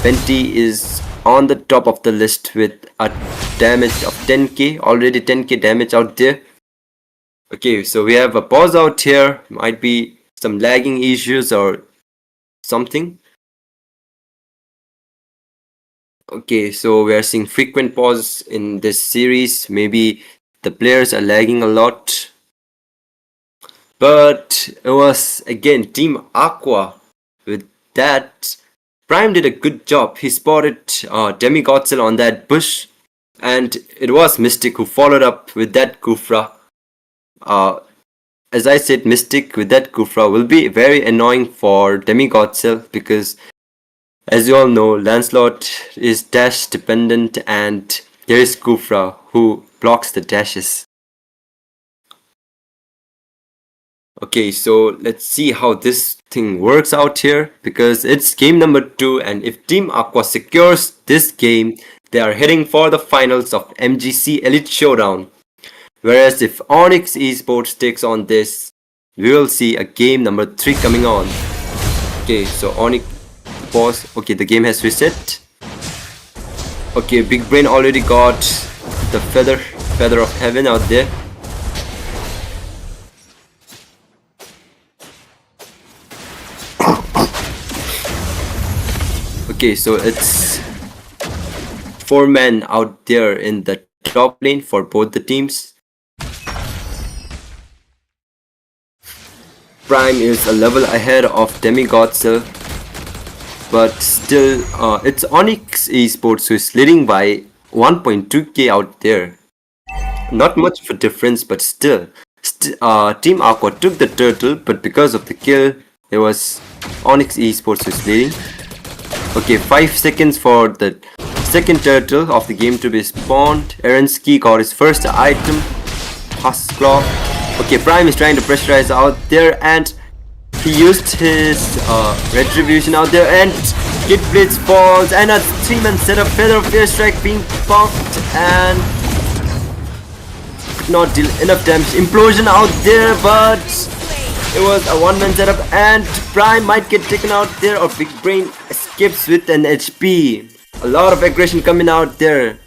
Venti is on the top of the list with a damage of 10k, already 10k damage out there. Okay, so we have a pause out here, might be some lagging issues or something. Okay, so we are seeing frequent pauses in this series. Maybe the players are lagging a lot. But it was again Team Aqua with that. Prime did a good job. He spotted Demigod Cell on that bush. And it was Mystic who followed up with that Kufra. As I said, Mystic with that Kufra will be very annoying for Demigod Cell, because as you all know, Lancelot is dash dependent and there is Kufra who blocks the dashes. Okay, so let's see how this thing works out here, because it's game number 2, and if Team Aqua secures this game, they are heading for the finals of MGC Elite Showdown. Whereas if Onyx Esports takes on this, we will see a game number 3 coming on. Okay, so Onyx pause. Okay, the game has reset. Okay, Big Brain already got the feather of heaven out there. Okay, so it's 4 men out there in the top lane for both the teams. Prime is a level ahead of Demigod Cell, but still it's Onyx Esports who is leading by 1.2k out there. Not much of a difference, but still Team Aqua took the turtle, but because of the kill, it was Onyx Esports who is leading. Okay, 5 seconds for the second turtle of the game to be spawned. Erensky got his first item, Huskclaw. Okay, Prime is trying to pressurize out there, and he used his retribution out there, and Kid Blitz falls, and a 3-man setup, Feather of Air Strike being popped, and could not deal enough damage. Implosion out there, but it was a 1-man setup, and Prime might get taken out there, or Big Brain escapes with an HP. A lot of aggression coming out there.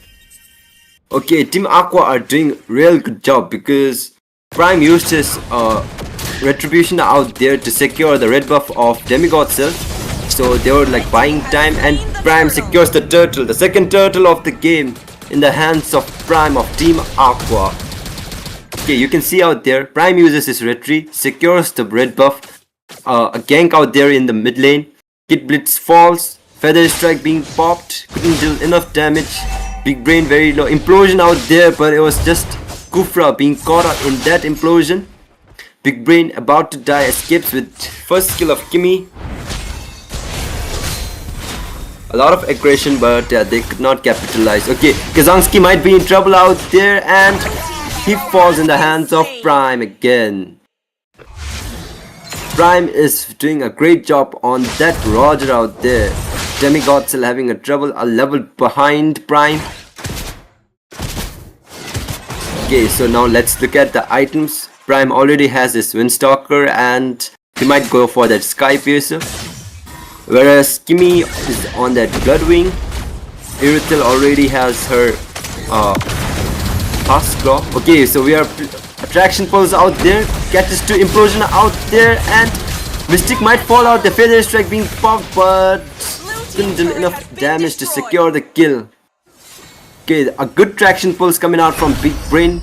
Okay, Team Aqua are doing real good job, because Prime used his retribution out there to secure the red buff of Demigod Cell. So they were like buying time, and Prime secures the turtle, the second turtle of the game, in the hands of Prime of Team Aqua. Okay, you can see out there, Prime uses his retreat, secures the red buff, a gank out there in the mid lane. Kid Blitz falls, Feather Strike being popped, couldn't deal enough damage. Big Brain very low, implosion out there, but it was just Kufra being caught up in that implosion. Big Brain about to die, escapes with first kill of Kimmy. A lot of aggression, but they could not capitalize. Okay, Kazanski might be in trouble out there, and he falls in the hands of Prime again. Prime is doing a great job on that Roger out there. Demigod still having a trouble, a level behind Prime. Okay, so now let's look at the items. Prime already has his Windstalker, and he might go for that Sky Piercer. Whereas Kimmy is on that Bloodwing. Irithel already has her fast claw. Okay, so we are attraction pulse out there, catches to implosion out there, and Mystic might fall out. The feather strike being popped, but didn't do enough damage to secure the kill. Okay, a good traction pulse coming out from Big Brain.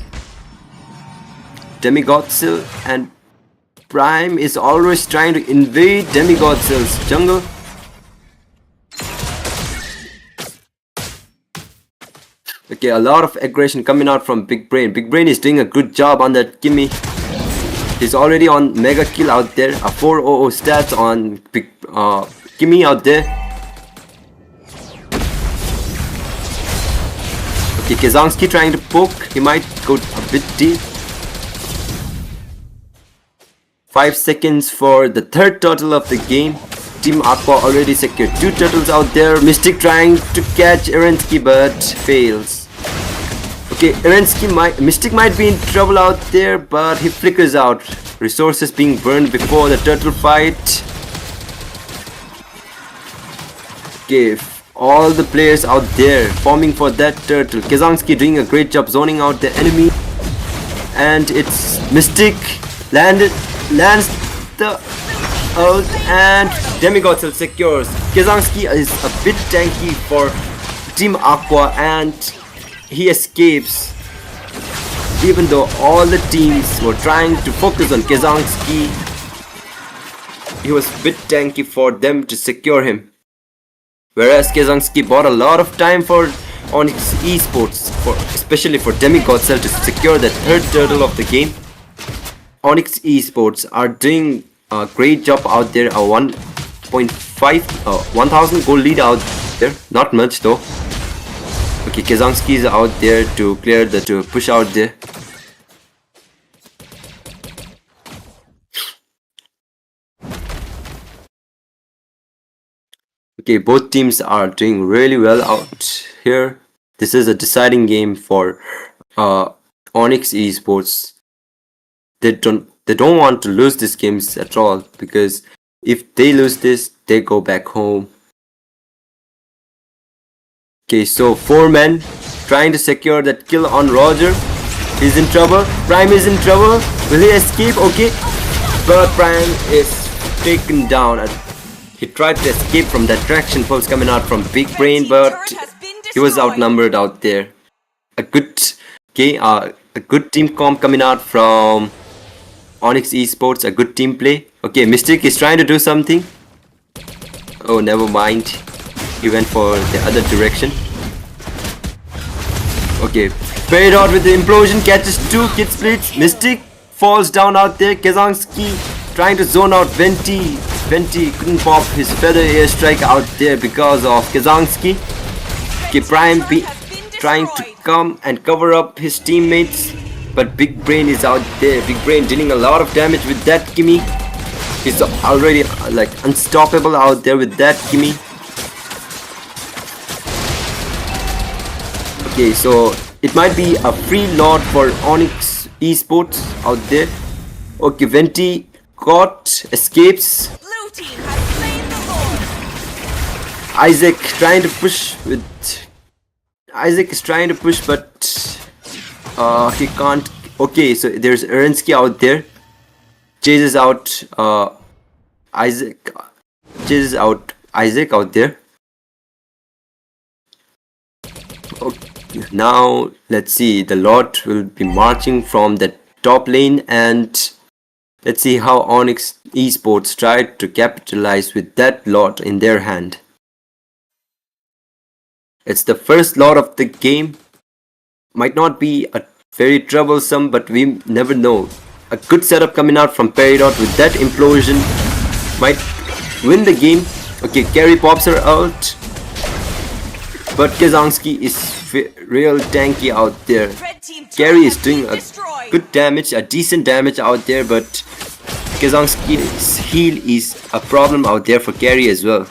Demigodsil and Prime is always trying to invade Demigodsil's jungle. Okay, a lot of aggression coming out from Big Brain. Big Brain is doing a good job on that gimme. He's already on mega kill out there. A 400 stats on Big gimme out there. Okay, Kezongski trying to poke. He might go a bit deep. 5 seconds for the third turtle of the game. Team Aqua already secured 2 turtles out there. Mystic trying to catch Erensky but fails. Okay, Mystic might be in trouble out there, but he flickers out. Resources being burned before the turtle fight. Okay, all the players out there forming for that turtle. Kezongski doing a great job zoning out the enemy. And it's Mystic lands the ult and Demigodsil secures. Kezongski is a bit tanky for Team Aqua and he escapes. Even though all the teams were trying to focus on Kezongski, he was a bit tanky for them to secure him. Whereas Kezongski bought a lot of time for Onyx Esports, especially for Demigodsil to secure the third turtle of the game. Onyx Esports are doing a great job out there. A 1000 gold lead out there. Not much though. Okay, Kezongski is out there to clear to push out there. Okay, both teams are doing really well out here. This is a deciding game for Onyx Esports. They don't want to lose these games at all, because if they lose this, they go back home. Okay, so 4 men trying to secure that kill on Roger. He's in trouble. Prime is in trouble. Will he escape? Okay, but Prime is taken down. He tried to escape from that traction pulse coming out from Big Brain, but he was outnumbered out there. A good team comp coming out from Onyx Esports, a good team play. Okay, Mystic is trying to do something. Oh, never mind. He went for the other direction. Okay, Peridot with the implosion catches 2 kid splits. Mystic falls down out there. Kezongski trying to zone out Venti. Venti couldn't pop his feather airstrike out there because of Kezongski. Okay, Prime trying to come and cover up his teammates. But Big Brain is out there. Big Brain dealing a lot of damage with that gimme. He's already like unstoppable out there with that gimme. Okay, so it might be a free lot for Onyx Esports out there. Okay, Venti escapes. Blue team has slain the Lord. Isaac trying to push with. Isaac is trying to push, but he can't. Okay, so there's Erensky out there. Chases out Isaac. Chases out Isaac out there. Okay, now let's see. The lot will be marching from the top lane, and let's see how Onyx Esports tried to capitalize with that lot in their hand. It's the first lot of the game. Might not be a very troublesome, but we never know. A good setup coming out from Peridot with that implosion might win the game. Okay, Carry pops her out, but Kezongski is real tanky out there. Carry is doing a good damage, a decent damage out there, but Kezongski's heal is a problem out there for Carry as well.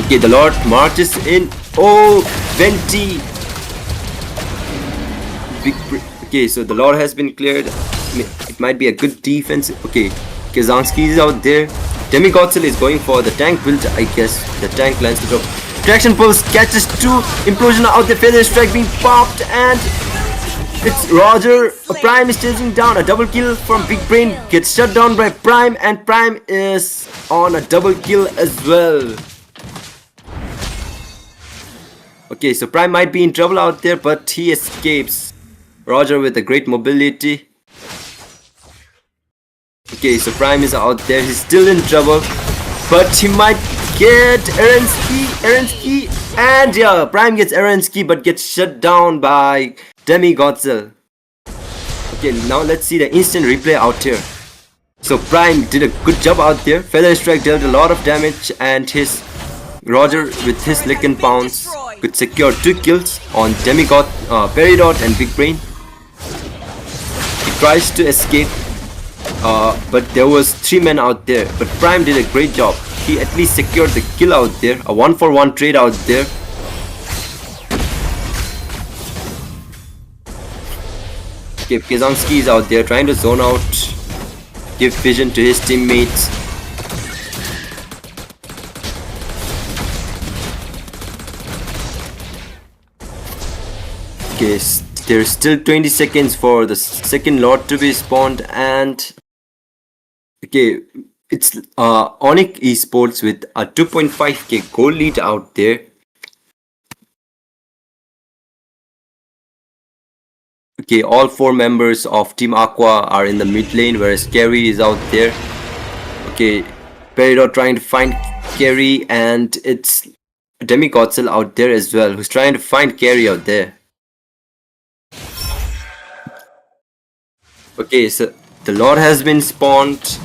Okay, the Lord marches in. Oh, Venti. Okay, so the Lord has been cleared. It might be a good defense. Okay, Kezongski is out there. Demigodsil is going for the tank build, I guess. The tank lands the drop. Traction pulse catches 2. Implosion out the feather strike being popped, and it's Roger. Prime is chasing down a double kill from Big Brain. Gets shut down by Prime, and Prime is on a double kill as well. Okay, so Prime might be in trouble out there, but he escapes. Roger with a great mobility. Okay, so Prime is out there. He's still in trouble, but he might get Erensky, and yeah, Prime gets Erensky, but gets shut down by Demi-Godzilla. Okay, now let's see the instant replay out here. So Prime did a good job out there. Feather Strike dealt a lot of damage, and his Roger with his lick and pounce could secure 2 kills on Demigod, Peridot and Big Brain. He tries to escape, but there was 3 men out there. But Prime did a great job. He at least secured the kill out there, a 1-for-1 trade out there. Okay, Kazanski is out there trying to zone out, give vision to his teammates. Okay, there's still 20 seconds for the second Lord to be spawned, and okay, it's Onyx Esports with a 2.5k goal lead out there. Okay, all 4 members of Team Aqua are in the mid lane, whereas Carry is out there. Okay, Peridot trying to find Carry, and it's Demi-Godzilla out there as well, who's trying to find Carry out there. Okay, so the Lord has been spawned.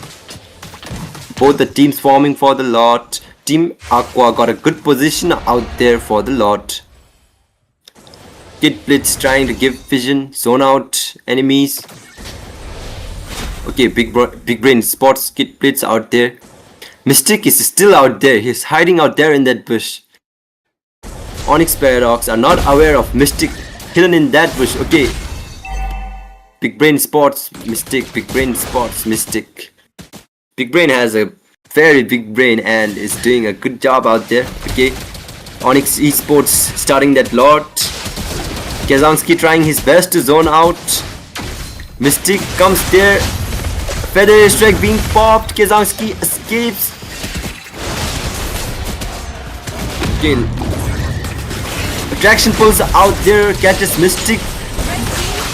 Both the teams forming for the Lord. Team Aqua got a good position out there for the Lord. Kid Blitz trying to give vision, zone out enemies. Okay, Big Brain spots Kid Blitz out there. Mystic is still out there. He's hiding out there in that bush. Onyx Paradox are not aware of Mystic hidden in that bush. Okay. Big Brain spots Mystic. Big Brain spots Mystic. Big Brain has a very big brain and is doing a good job out there. Okay. Onyx Esports starting that Lord. Kazanski trying his best to zone out. Mystic comes there. Feather Strike being popped. Kazanski escapes. Okay. Attraction pulls out there. Catches Mystic.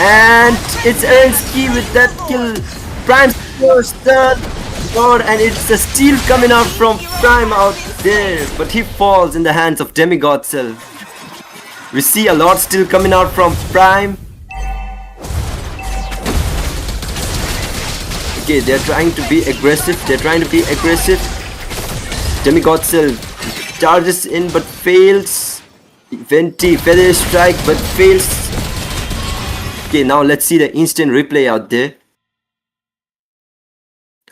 And it's Erensky with that kill. Prime scores the Lord, and it's a steal coming out from Prime out there. But he falls in the hands of Demi-Godzilla. We see a lot still coming out from Prime. Okay, they're trying to be aggressive. Demi-Godzilla charges in but fails. Venti Feather Strike but fails. Okay, now let's see the instant replay out there.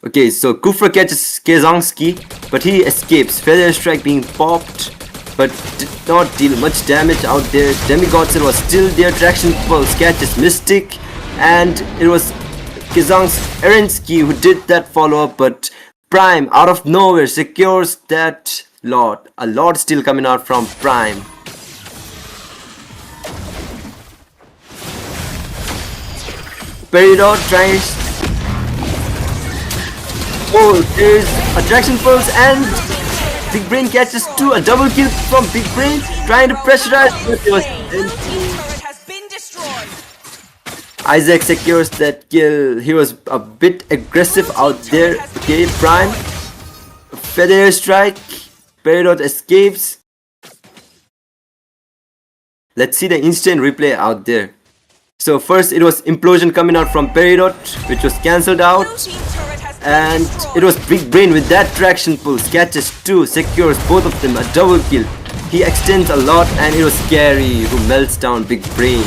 Okay, so Kufra catches Kazanski, but he escapes. Feather Strike being popped, but did not deal much damage out there. Demi-Godzilla was still there. Traction Pulse catches Mystic, and it was Erensky who did that follow-up, but Prime out of nowhere secures that Lord. A Lord still coming out from Prime. Peridot tries. Oh, there's Attraction Pulse, and Big Brain catches 2. A double kill from Big Brain, trying to pressurize, but it was Isaac secures that kill. He was a bit aggressive out there. Okay, Prime. Feather Strike. Peridot escapes. Let's see the instant replay out there. So first it was Implosion coming out from Peridot, which was cancelled out. And it was Big Brain with that Traction Pulse. Catches 2, secures both of them, a double kill. He extends a lot, and it was Scary who melts down Big Brain.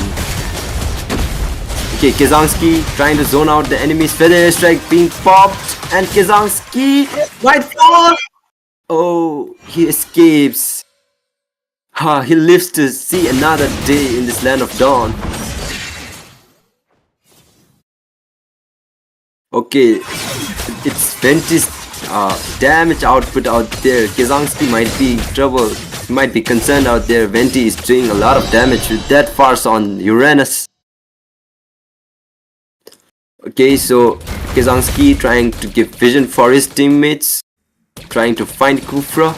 Okay, Kazanski trying to zone out the enemies. Feather Strike being popped, and Kazanski might fall. Oh, he escapes. He lives to see another day in this land of dawn. Okay, it's Venti's damage output out there. Kazanski might be in trouble. You might be concerned out there. Venti is doing a lot of damage with that farce on Uranus. Okay, so Kazanski trying to give vision for his teammates, trying to find Kufra.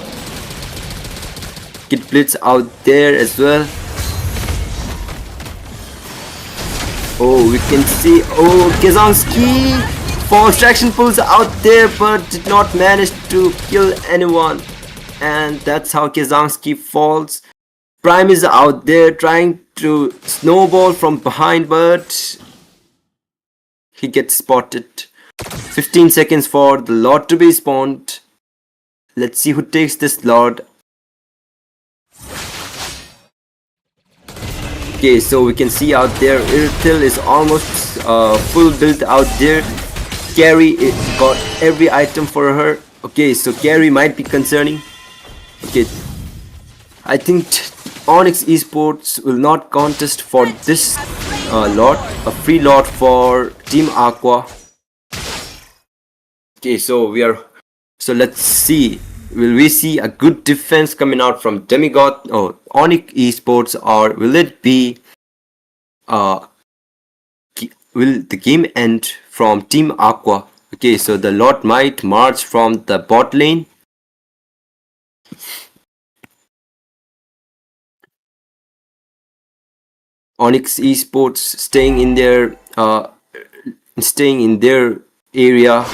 Kid Blitz out there as well. Oh, we can see, oh, Kazanski, false traction pulls out there but did not manage to kill anyone. And that's how Kazanski falls. Prime is out there trying to snowball from behind, but he gets spotted. 15 seconds for the Lord to be spawned. Let's see who takes this Lord. Okay, so we can see out there Irtil is almost full build out there. Carry got every item for her. Okay, so Carry might be concerning. Okay, I think Onyx Esports will not contest for this lot, a free lot for Team Aqua. Okay, so let's see. Will we see a good defense coming out from Demigod or Onyx Esports, or will it be will the game end from Team Aqua? Okay, so the lot might march from the bot lane. Onyx Esports staying in their area,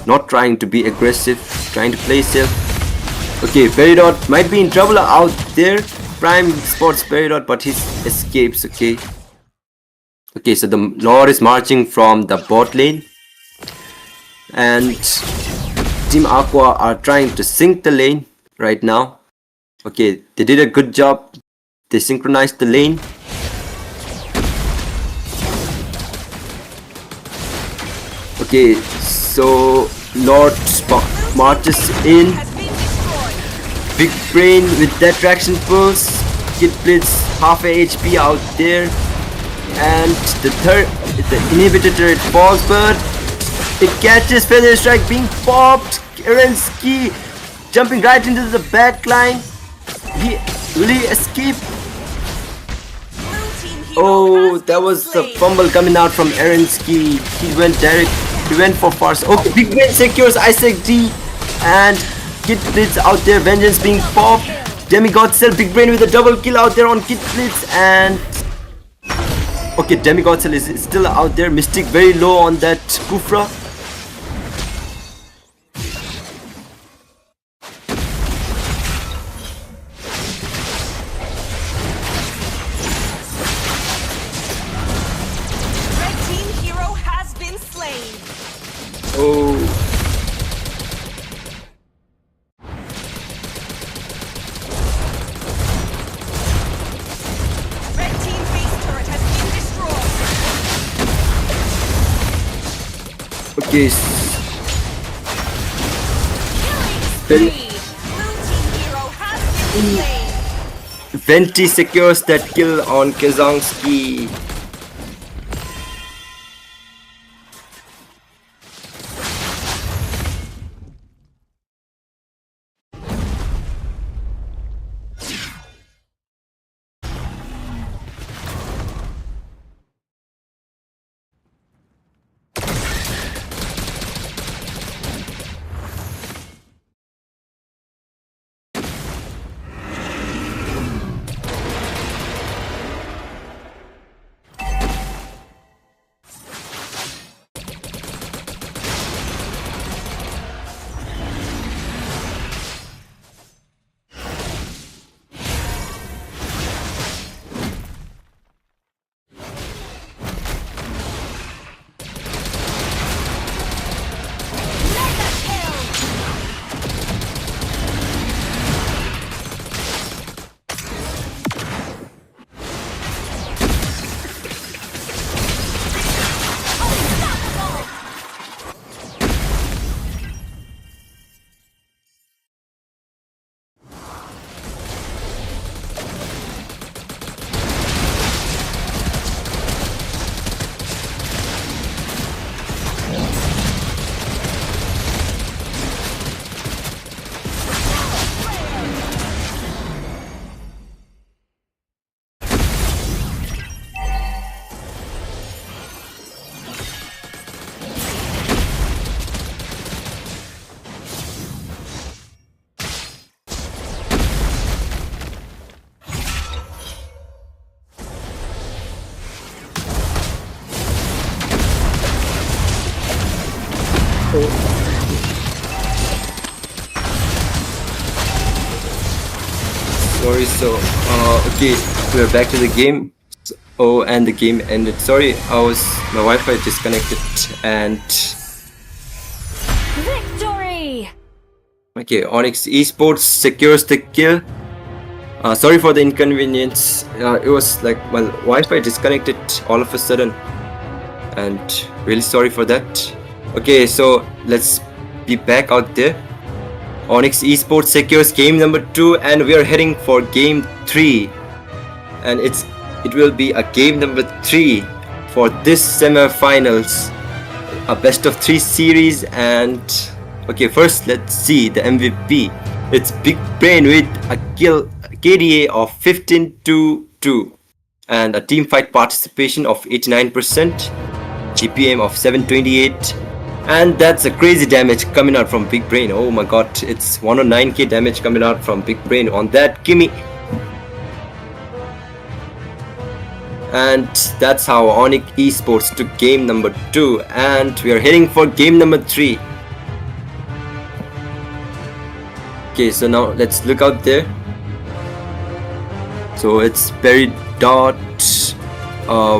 not trying to be aggressive, trying to play safe. Okay, Peridot might be in trouble out there. Prime spots Peridot, but he escapes. Okay, so the Lord is marching from the bot lane, and Team Aqua are trying to sync the lane right now. Okay, they did a good job. They synchronized the lane. Okay, so Lord marches in. Big Brain with that traction pulse. Kid Blitz half a HP out there. And the inhibitor turret falls, but it catches. Feather Strike being popped. Kerensky jumping right into the back line. Will he escape? Oh, that was the fumble coming out from Erensky. He went for farce. Okay, Big Brain secures Isaac D, and Kid Blitz out there. Vengeance being popped. Demigod Cell, Big Brain with a double kill out there on Kid Blitz, and okay, Demigod Cell is still out there. Mystic very low on that Kufra. Oh. Red team base turret has been destroyed. Okay. Killing spree. Blue team hero has been slain. Venti secures that kill on Kazanski. Sorry, so okay, we're back to the game. Oh, and the game ended. Sorry, my Wi-Fi disconnected and Victory! okay, Onyx Esports secures the kill. Sorry for the inconvenience. It was like my Wi-Fi disconnected all of a sudden, and really sorry for that. Okay, so let's be back out there. Onyx Esports secures game number 2, and we are heading for game 3, and it will be a game number 3 for this semi-finals, a best of 3 series. And okay, first let's see the MVP. It's Big Brain with a KDA of 15-2 and a team fight participation of 89%, GPM of 728. And that's a crazy damage coming out from Big Brain. Oh my god, it's 109k damage coming out from Big Brain on that gimme. And that's how Onyx Esports took game number 2, and we are heading for game number 3. Okay, so now let's look out there. So it's Berry Dot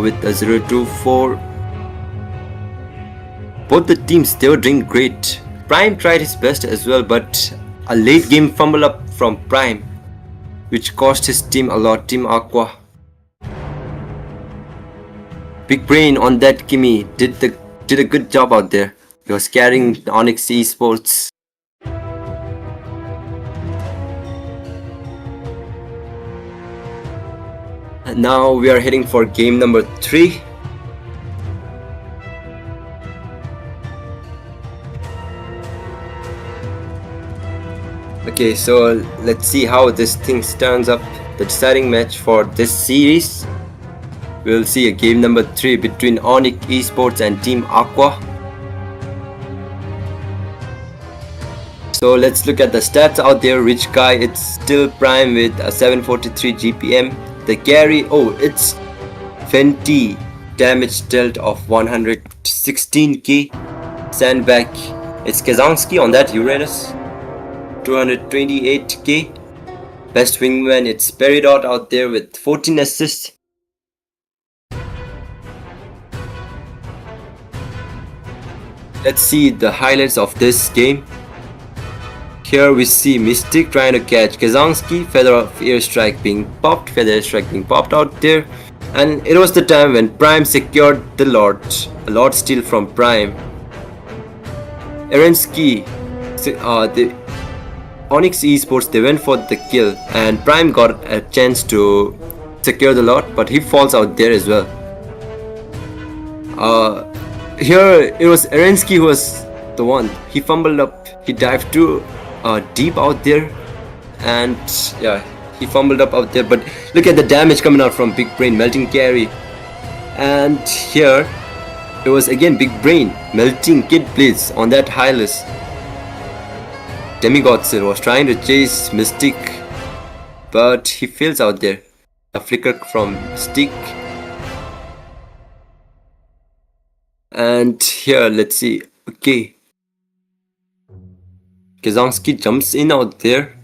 with a 024. Both the teams, they were doing great. Prime tried his best as well, but a late game fumble up from Prime, which cost his team a lot, Team Aqua. Big Brain on that gimme did a good job out there. He was carrying Onyx Esports. And now we are heading for game number 3. Okay, so let's see how this thing turns up. The deciding match for this series. We'll see a game number 3 between Onyx Esports and Team Aqua. So let's look at the stats out there. Rich guy, it's still Prime with a 743 GPM. The carry, oh, it's Fenty, damage dealt of 116k. Sandbag, it's Kazanski on that Uranus, 228k. Best wingman, it's Peridot out there with 14 assists. Let's see the highlights of this game. Here we see Mystic trying to catch Kazanski, Feather of Airstrike being popped, Feather Airstrike being popped out there. And it was the time when Prime secured the Lord, a Lord steal from Prime. Erensky, the Onyx Esports, they went for the kill, and Prime got a chance to secure the Lord, but he falls out there as well. Here it was Erensky who was the one. He fumbled up, he dived too deep out there, and yeah, he fumbled up out there. But look at the damage coming out from Big Brain, melting carry. And here it was again Big Brain melting Kid Blitz on that Hylas. Demigodsil was trying to chase Mystic, but he fails out there. A flicker from Stick. And here, let's see. Okay, Kazanski jumps in out there,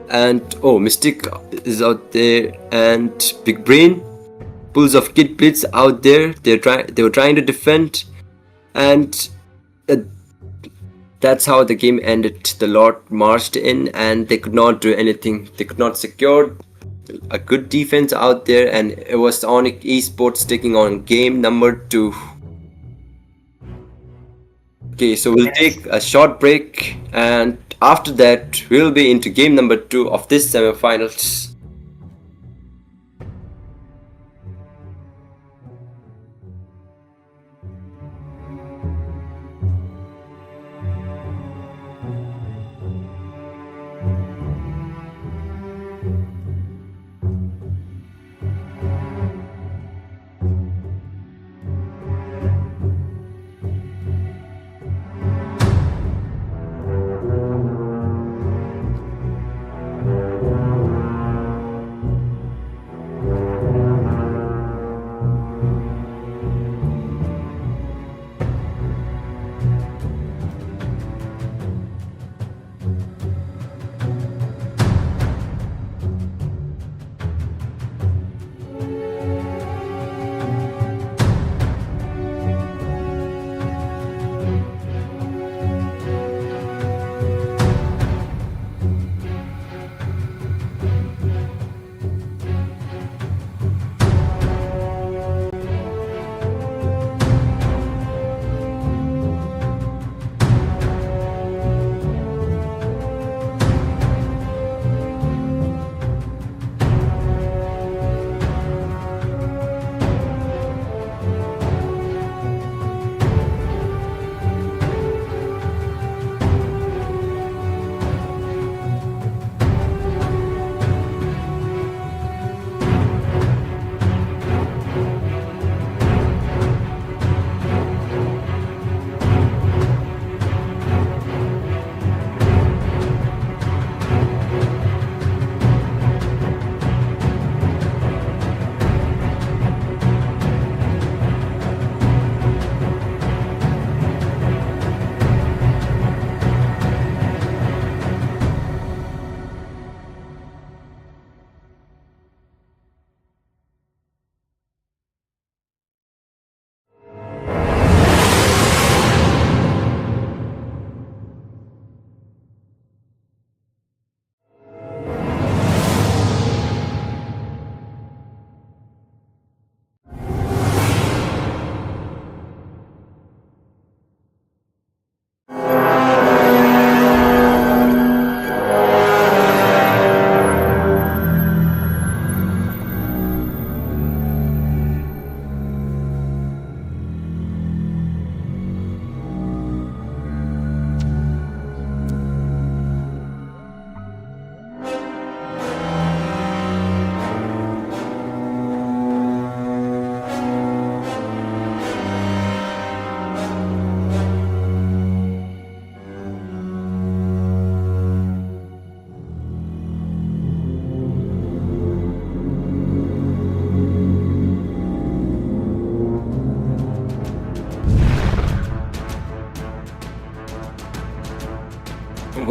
and oh, Mystic is out there, and Big Brain pulls off Kid Blitz out there. They were trying to defend, and that's how the game ended. The Lord marched in, and they could not do anything. They could not secure a good defense out there, and it was Onyx Esports taking on game number 2. Okay, so we'll take a short break, and after that we'll be into game number 2 of this semi-finals.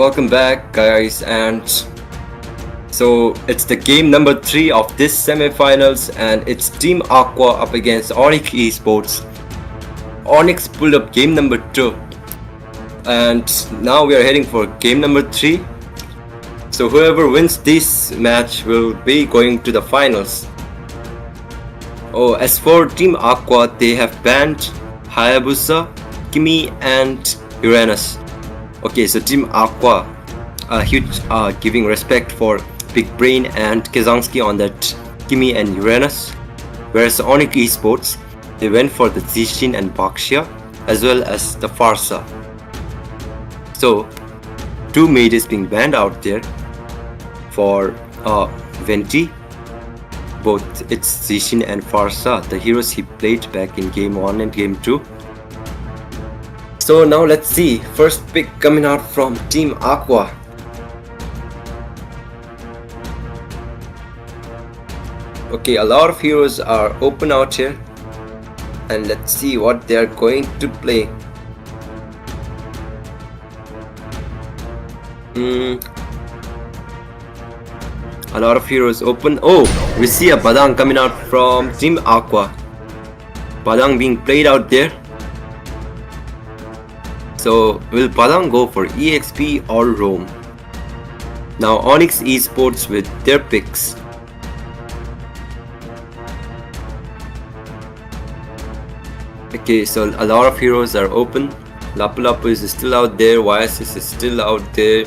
welcome back guys, and so it's the game number 3 of this semi-finals, and it's Team Aqua up against Onyx Esports. Onyx pulled up game number 2 and now we are heading for game number 3. So whoever wins this match will be going to the finals. Oh, as for Team Aqua, they have banned Hayabusa, Kimi and Uranus. Okay, so Team Aqua, huge giving respect for Big Brain and Kazansky on that Kimi and Uranus. Whereas Onyx Esports, they went for the Zishin and Baxia as well as the Farsa. So 2 mages being banned out there for Venti. Both it's Zishin and Farsa, the heroes he played back in game 1 and game 2. So now let's see, first pick coming out from Team Aqua. Okay, a lot of heroes are open out here, and let's see what they are going to play. A lot of heroes open. Oh, we see a Badang coming out from Team Aqua. Badang being played out there. So will Badang go for EXP or Roam? Now Onyx Esports with their picks. Okay, so a lot of heroes are open. Lapu Lapu is still out there, YSS is still out there.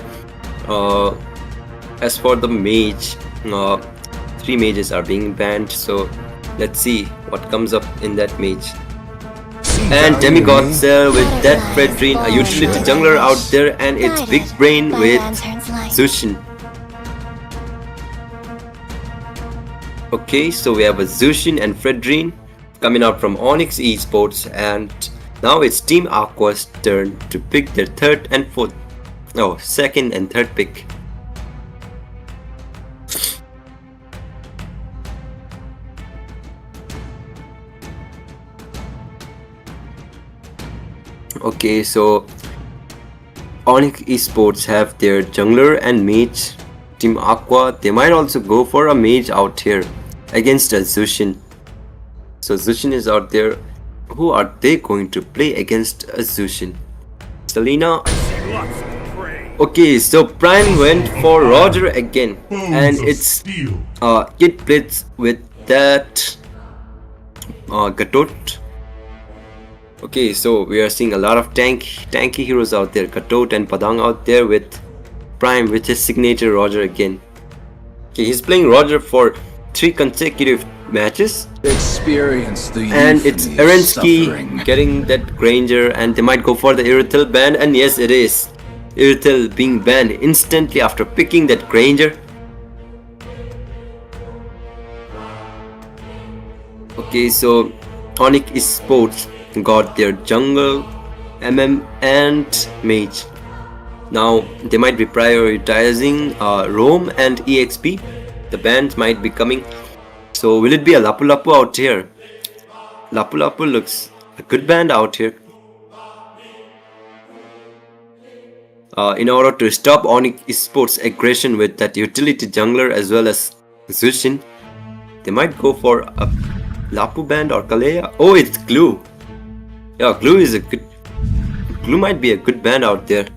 As for the mage, 3 mages are being banned, so let's see what comes up in that mage. And Demigod Cell with that Fredrin, a utility jungler out there, and it's Big Brain with Zushin. Okay, so we have a Zushin and Fredrin coming out from Onyx Esports, and now it's Team Aqua's turn to pick their second and third pick. Okay, so Onyx Esports have their jungler and mage. Team Aqua, they might also go for a mage out here against a Zushin. So Zushin is out there. Who are they going to play against a Zushin? Selena. Okay, so Prime went for Roger again, and it's Kid Blitz with that Gatot. Okay, so we are seeing a lot of tanky heroes out there. Gatot and Padang out there with Prime with his signature Roger again. Okay, he's playing Roger for 3 consecutive matches. Experience the and it's Erensky getting that Granger, and they might go for the Irithel ban, and yes it is. Irithel being banned instantly after picking that Granger. Okay, so Onyx Esports got their jungle, MM and mage. Now they might be prioritizing Roam and EXP. The bans might be coming. So will it be a Lapu Lapu out here? Lapu Lapu looks a good band out here. In order to stop Onyx Esports aggression with that utility jungler as well as Zushin, they might go for a Lapu band or Kalea. Oh, it's Glue. Yeah, Glue might be a good band out there.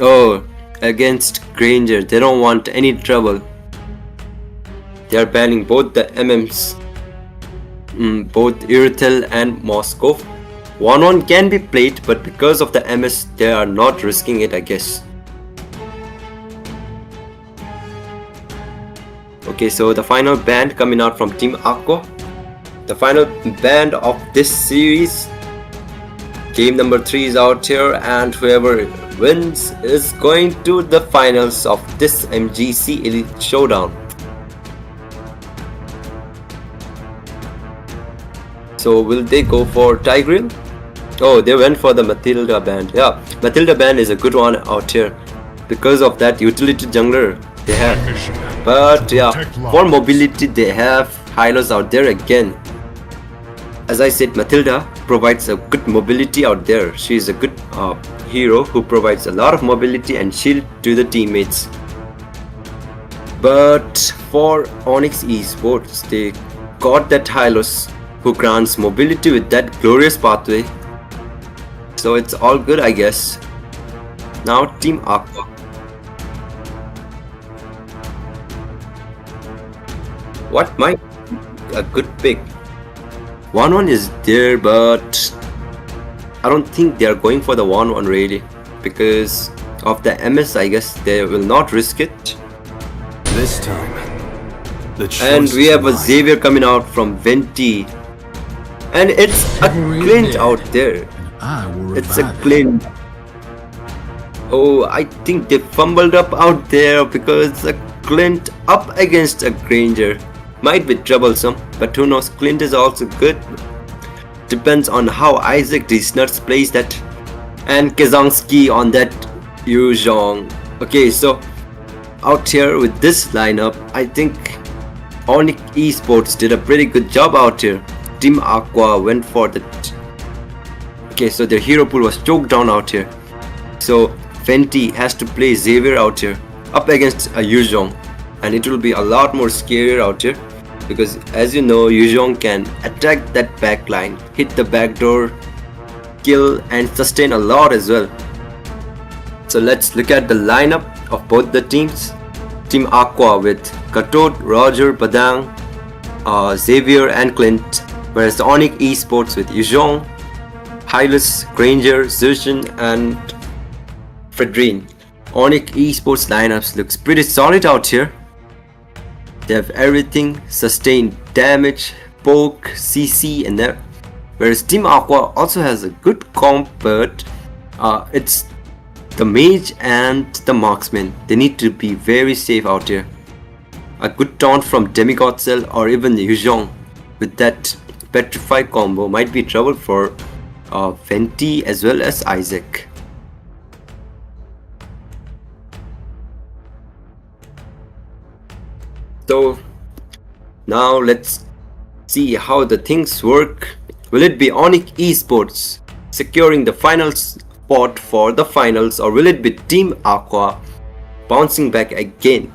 Oh, against Granger, they don't want any trouble. They are banning both the MMs, both Irithel and Moscow. 1-1 can be played, but because of the MS, they are not risking it, I guess. Okay, so the final band coming out from Team Aqua. The final band of this series. Game number 3 is out here, and whoever wins is going to the finals of this MGC Elite Showdown. So will they go for Tigreal? Oh, they went for the Matilda band. Yeah, Matilda band is a good one out here because of that utility jungler they have. But yeah, for mobility they have Hylos out there again. As I said, Matilda provides a good mobility out there. She is a good hero who provides a lot of mobility and shield to the teammates. But for Onyx Esports, they got that Hylos who grants mobility with that glorious pathway. So it's all good, I guess. Now Team Aqua. What might be a good pick? 1-1 is there, but I don't think they are going for the 1-1 really, because of the MS. I guess they will not risk it. This time, and we have a Xavier coming out from Venti, and it's a Clint out there. It's a Clint. Oh, I think they fumbled up out there because a Clint up against a Granger might be troublesome, but who knows, Clint is also good. Depends on how Isaac Disnuts plays that. And Kazanski on that Yuzhong. Okay, so out here with this lineup, I think Onyx Esports did a pretty good job out here. Team Aqua went for the... Okay, so their hero pool was choked down out here. So Fenty has to play Xavier out here up against a Yuzhong, and it will be a lot more scarier out here, because as you know, Yuzhong can attack that backline, hit the backdoor, kill and sustain a lot as well. So let's look at the lineup of both the teams. Team Aqua with Katot, Roger, Padang, Xavier and Clint, whereas the Onyx Esports with Yuzhong, Hylas, Granger, Zushin and Fredrine. Onyx Esports lineups looks pretty solid out here. They have everything: sustained damage, poke, CC and that. Whereas Team Aqua also has a good comp, but it's the mage and the marksman. They need to be very safe out here. A good taunt from Demigod Cell or even Yuzhong with that petrified combo might be trouble for Fenty as well as Isaac. So now let's see how the things work. Will it be Onyx Esports securing the final spot for the finals, or will it be Team Aqua bouncing back again?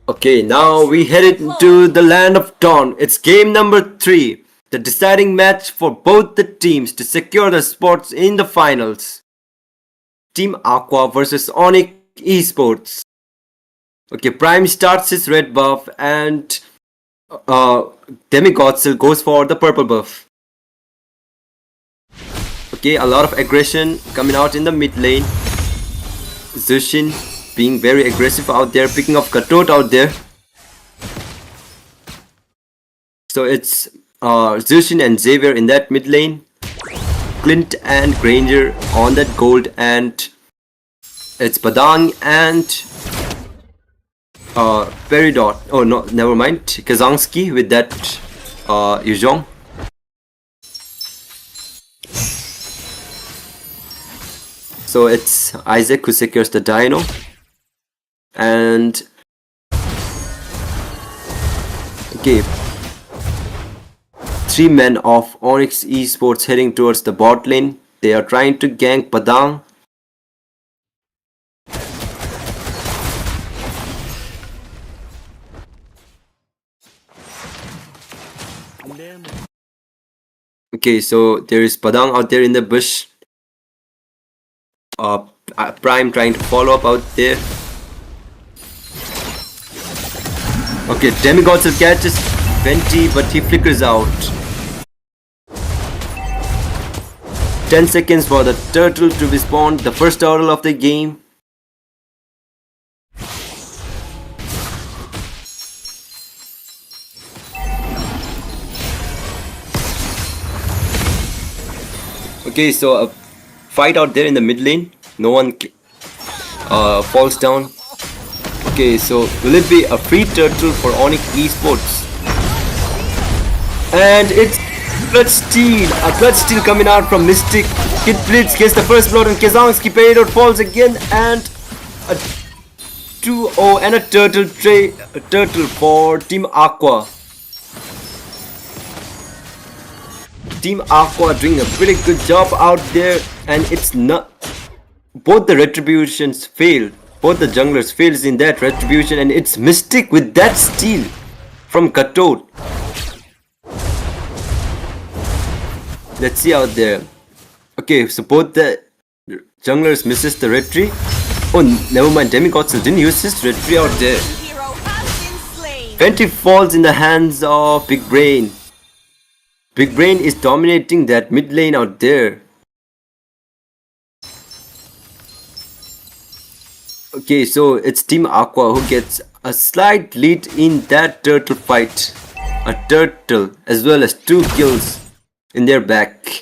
Okay, now we headed into the land of dawn. It's game number 3, the deciding match for both the teams to secure the spots in the finals. Team Aqua versus Onyx Esports. Okay, Prime starts his red buff and Demigod still goes for the purple buff. Okay, a lot of aggression coming out in the mid lane. Zushin being very aggressive out there, picking up Katot out there. So it's Zushin and Xavier in that mid lane. Clint and Granger on that gold, and it's Padang and Peridot. Oh no, never mind. Kazanski with that Yuzhong. So it's Isaac who secures the Dino. And okay, 3 men of Onyx Esports heading towards the bot lane. They are trying to gank Padang. Okay, so there is Padang out there in the bush. Prime trying to follow up out there. Okay, Demigod still catches Venti, but he flickers out. 10 seconds for the turtle to respawn, the first turtle of the game. Okay, so a fight out there in the mid lane. No one falls down. Okay, so will it be a free turtle for Onyx Esports? And it's Blood Steel. A Blood Steel coming out from Mystic. Kid Blitz gets the first blood and Kazanski Peridot falls again, and a 2. Oh, and a turtle for Team Aqua. Team Aqua doing a pretty good job out there, and it's not. Both the retributions failed. Both the junglers fails in that retribution, and it's Mystic with that steal from Katot. Let's see out there. Okay, so both the junglers misses the retry. Oh, never mind. Demigod didn't use his retry out there. Hero has been slain. Fenty falls in the hands of Big Brain. Big Brain is dominating that mid lane out there. Okay, so it's Team Aqua who gets a slight lead in that turtle fight. A turtle as well as 2 kills in their back.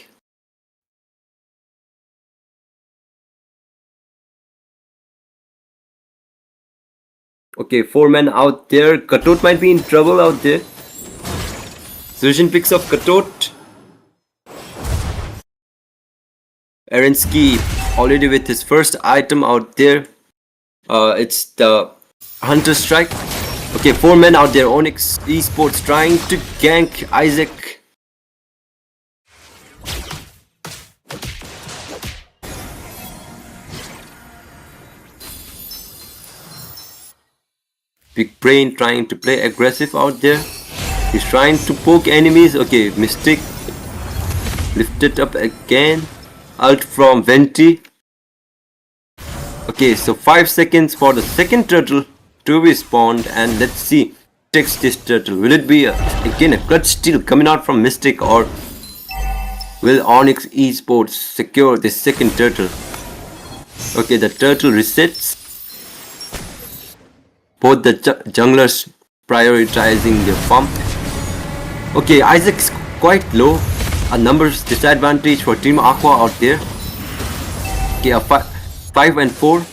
Okay, 4 men out there. Katot might be in trouble out there. Zujin picks up Katot. Arensky already with his first item out there. It's the Hunter Strike. Okay, 4 men out there. Onyx Esports trying to gank Isaac. Big Brain trying to play aggressive out there. He's trying to poke enemies. Okay, Mystic lifted up again. Ult from Venti. Okay, so 5 seconds for the second turtle to be spawned, and let's see. Takes this turtle. Will it be again a clutch steal coming out from Mystic, or will Onyx Esports secure this second turtle? Okay, the turtle resets. Both the junglers prioritizing their farm. Okay, Isaac's quite low. A numbers disadvantage for Team Aqua out there. Okay, a 5 and 4.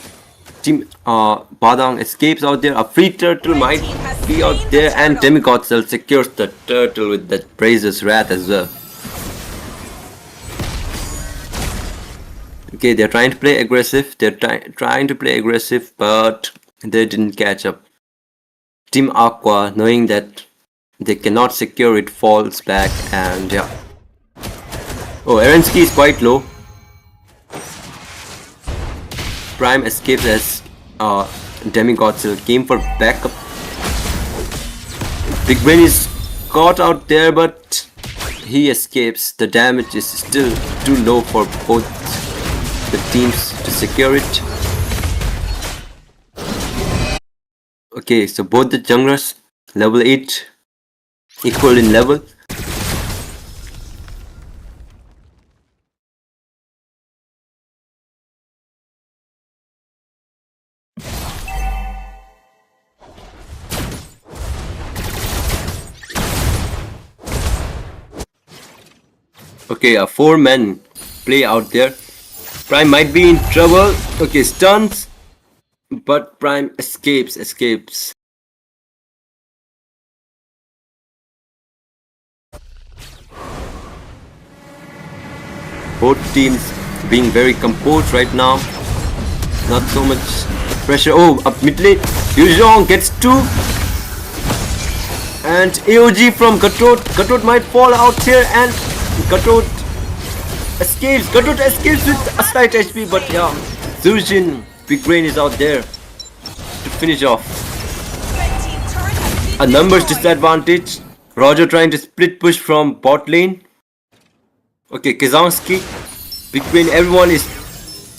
Team Badang escapes out there. A free turtle might be out there, and Demigod Cell secures the turtle with that Praise's Wrath as well. Okay, they're trying to play aggressive. They're trying to play aggressive, but they didn't catch up. Team Aqua, knowing that they cannot secure it, falls back, and yeah. Oh, Arensky is quite low. Prime escapes as Demigod Cell came for backup. Big Brain is caught out there, but he escapes. The damage is still too low for both the teams to secure it. Okay, so both the junglers level 8, equal in level. Okay, a 4 men play out there. Prime might be in trouble. Okay, stuns. But Prime escapes. Both teams being very composed right now. Not so much pressure. Oh, up mid lane. Yuzhong gets 2. And AOG from Katot. Katot might fall out here, and Katot escapes. Katot escapes with a slight HP, but yeah. Zujin, Big Brain is out there to finish off. A numbers disadvantage. Roger trying to split push from bot lane. Okay, Kazansky, Big Brain, everyone is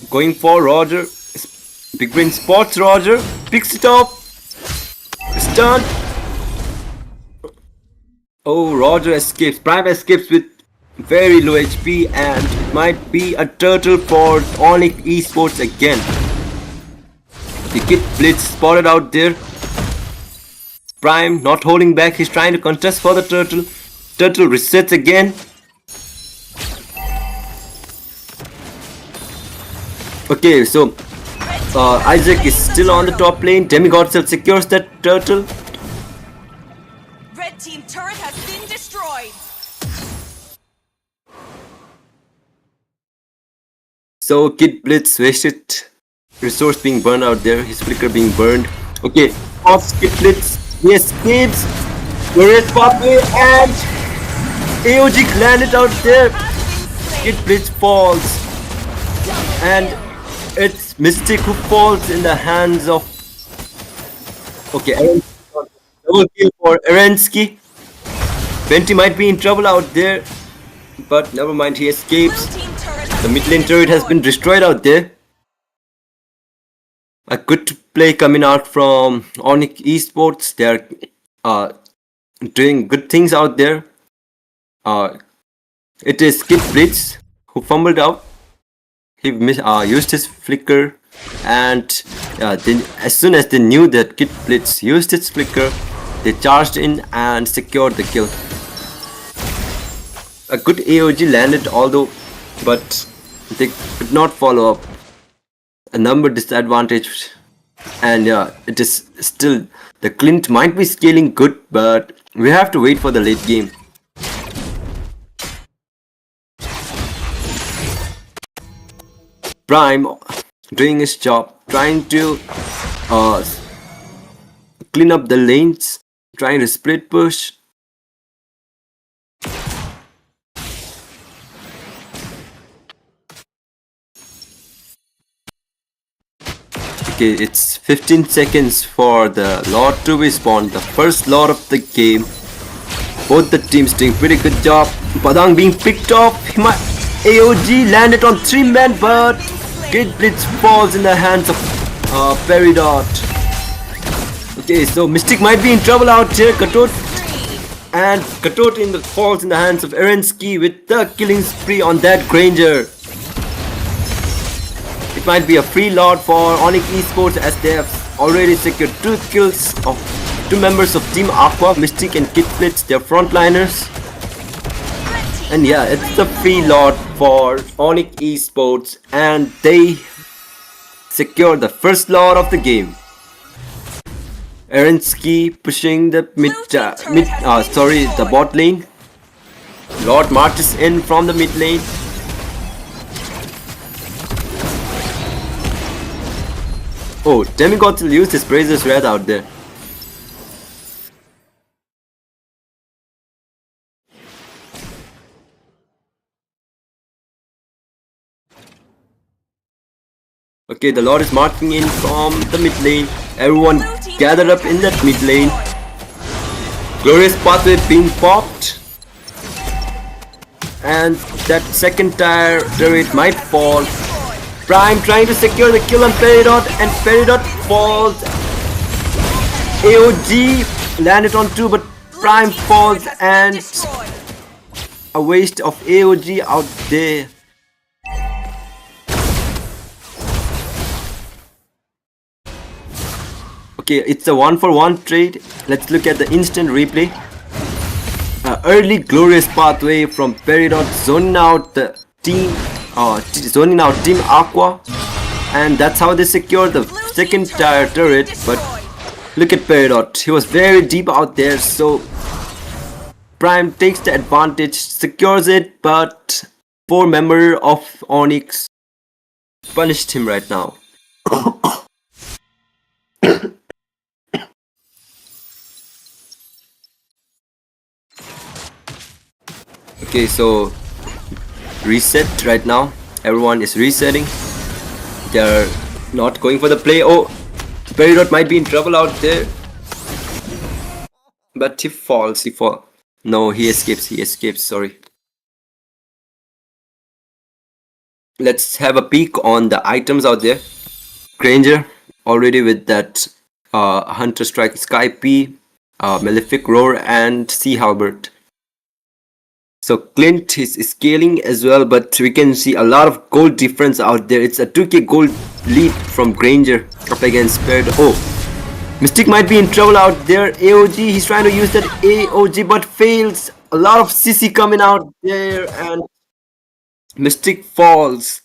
going for Roger. Big Brain spots Roger, picks it up, stun. Oh, Roger escapes. Prime escapes with very low HP, and it might be a turtle for Onyx Esports again. The Kid Blitz spotted out there. Prime not holding back. He's trying to contest for the turtle. Turtle resets again. Okay, so Isaac is still on the top lane. Demigod Cell secures that turtle. Red team turret has been destroyed. So Kid Blitz wasted resource being burned out there. His flicker being burned. Okay, off skip blitz. He escapes. Glorious pathway and AOG landed out there. Skip blitz falls. And it's Mystic who falls in the hands of. Okay, double kill for Erensky. Venti might be in trouble out there, but never mind, he escapes. The mid lane turret has been destroyed out there. A good play coming out from Onyx Esports. They're doing good things out there. It is Kid Blitz who fumbled out. He used his flicker, and as soon as they knew that Kid Blitz used its flicker, they charged in and secured the kill. A good AOG landed, although, but they could not follow up. A number disadvantage, and yeah, it is still, the Clint might be scaling good, but we have to wait for the late game. Prime doing his job, trying to clean up the lanes, trying to split push. Okay, it's 15 seconds for the Lord to be spawned, the first Lord of the game. Both the teams doing pretty good job. Padang being picked off. AOG landed on 3-man, but Great Blitz falls in the hands of Peridot. Okay, so Mystic might be in trouble out here. Katot falls in the hands of Erensky with the killing spree on that Granger. It might be a free Lord for Onyx Esports as they have already secured 2 kills of 2 members of Team Aqua, Mystic and Kid Blitz, their frontliners. And yeah, it's a free Lord for Onyx Esports, and they secure the first Lord of the game. Erensky pushing the the bot lane. Lord marches in from the mid lane. Oh, Demigod will use his Brazer's Wrath out there. Okay, the Lord is marching in from the mid lane. Everyone gathered up in that mid lane. Glorious pathway being popped. And that second tier turret might fall. Prime trying to secure the kill on Peridot, and Peridot falls. AOG landed on 2, but Prime falls, and a waste of AOG out there. Okay, it's a 1-for-1 trade. Let's look at the instant replay. Early glorious pathway from Peridot zoning out the team. Zoning out Team Aqua, and that's how they secure the second tier turret. But look at Peridot, he was very deep out there, so Prime takes the advantage, secures it, but 4 member of Onyx punished him right now. Okay, so reset right now. Everyone is resetting. They're not going for the play. Oh, Peridot might be in trouble out there. But he falls. No, he escapes. Sorry. Let's have a peek on the items out there. Granger already with that Hunter Strike Sky P, Malefic Roar, and Sea Halberd. So Clint is scaling as well, but we can see a lot of gold difference out there. It's a 2k gold lead from Granger up against Peridot. Oh, Mystic might be in trouble out there. AOG, he's trying to use that AOG but fails. A lot of CC coming out there, and Mystic falls.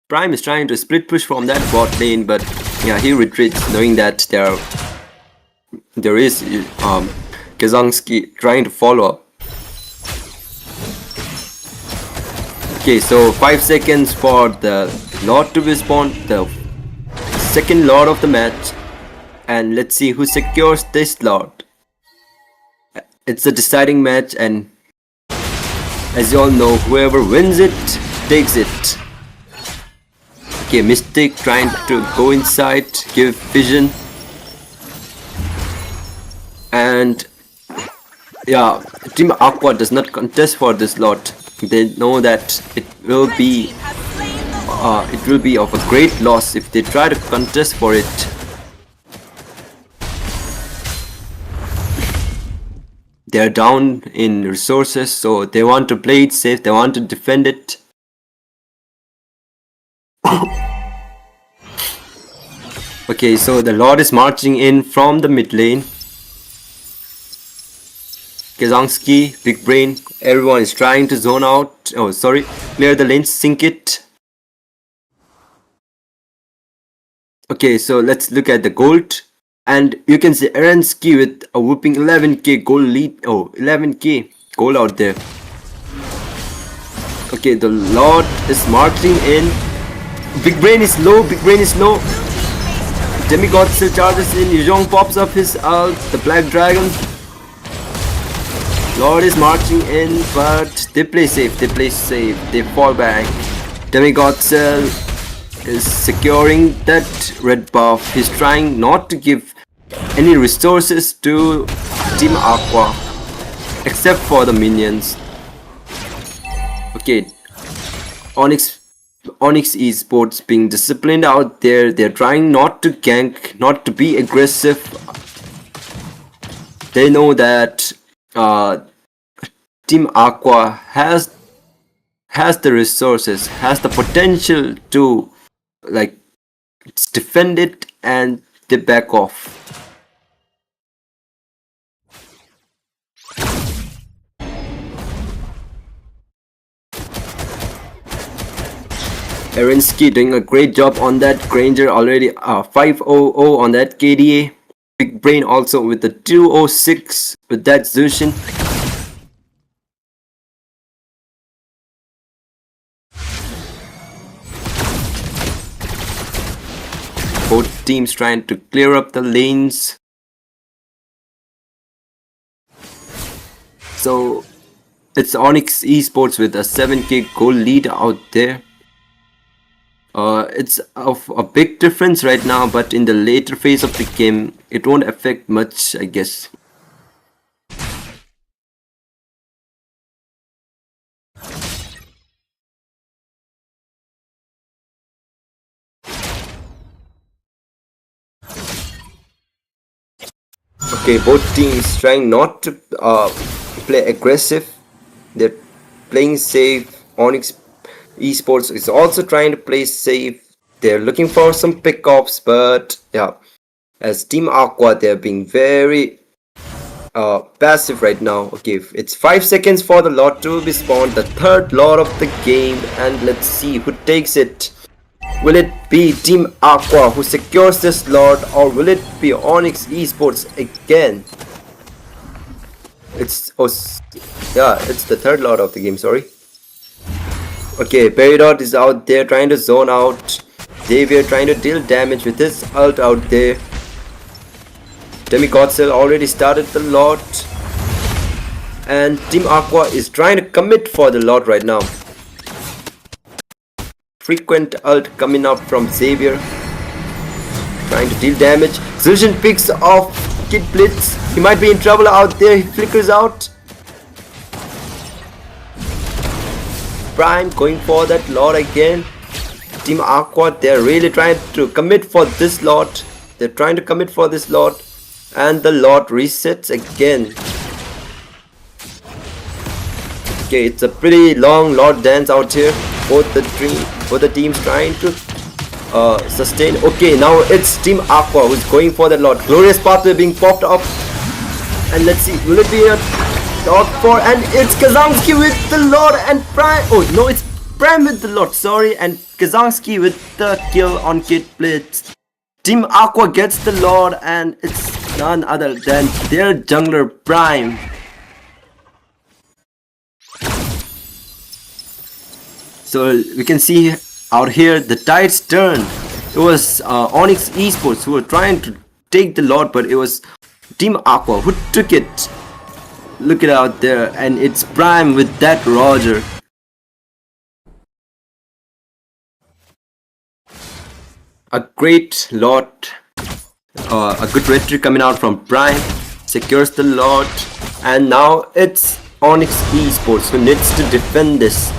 Prime is trying to split push from that bot lane, but yeah, he retreats knowing that there is Kazanski trying to follow up. Okay, so 5 seconds for the Lord to respawn, the second Lord of the match, and let's see who secures this Lord. It's a deciding match, and as you all know, whoever wins it takes it. Okay, Mystic trying to go inside, give vision, and yeah, Team Aqua does not contest for this lot. They know that it will be of a great loss if they try to contest for it. They are down in resources, so they want to play it safe, they want to defend it. Okay, so the Lord is marching in from the mid lane. Kazanski, Big Brain, everyone is trying to zone out. Oh, sorry, clear the lane, sink it. Okay, so let's look at the gold. And you can see Eransky with a whooping 11k gold lead. Oh, 11k gold out there. Okay, the Lord is marching in. Big Brain is low, Big Brain is low. Demigod still charges in. Yuzhong pops up his ult, the Black Dragon. Lord is marching in, but they play safe, they fall back. Demigod Cell is securing that red buff. He's trying not to give any resources to Team Aqua, except for the minions. Okay, Onyx Esports being disciplined out there. They're trying not to gank, not to be aggressive. They know that Team Aqua has the resources, has the potential to like defend it, and they back off. Eransky doing a great job on that. Granger already 500 on that KDA. Big Brain also with the 206 with that Zushin. Both teams trying to clear up the lanes. So it's Onyx Esports with a 7k gold lead out there. It's of a big difference right now, but in the later phase of the game, it won't affect much, I guess. Okay, both teams trying not to play aggressive. They're playing safe. Onyx Esports is also trying to play safe. They're looking for some pickups, but yeah, as Team Aqua, they're being very passive right now. Okay, it's 5 seconds for the Lord to be spawned, the third Lord of the game, and let's see who takes it. Will it be Team Aqua who secures this Lord, or will it be Onyx Esports again? It's the third Lord of the game, sorry. Okay, Peridot is out there trying to zone out. Xavier trying to deal damage with his ult out there. Demigod Cell already started the Lord. And Team Aqua is trying to commit for the Lord right now. Frequent ult coming up from Xavier. Trying to deal damage. Zushin picks off Kid Blitz. He might be in trouble out there. He flickers out. Prime going for that Lord again. Team Aqua, they're really trying to commit for this Lord. They're trying to commit for this Lord. And the Lord resets again. Okay, it's a pretty long Lord dance out here. Both the teams trying to sustain. Okay, now it's Team Aqua who's going for the Lord. Glorious Pathway being popped up. And let's see, will it be a Dog 4? And it's Kazanski with the Lord and Prime. Oh no, it's Prime with the Lord, sorry. And Kazanski with the kill on Kid Blitz. Team Aqua gets the Lord, and it's none other than their jungler Prime. So we can see out here the tides turned. It was Onyx Esports who were trying to take the lot, but it was Team Aqua who took it. Look it out there, and it's Prime with that Roger. A great lot, a good victory coming out from Prime, secures the lot, and now it's Onyx Esports who needs to defend this.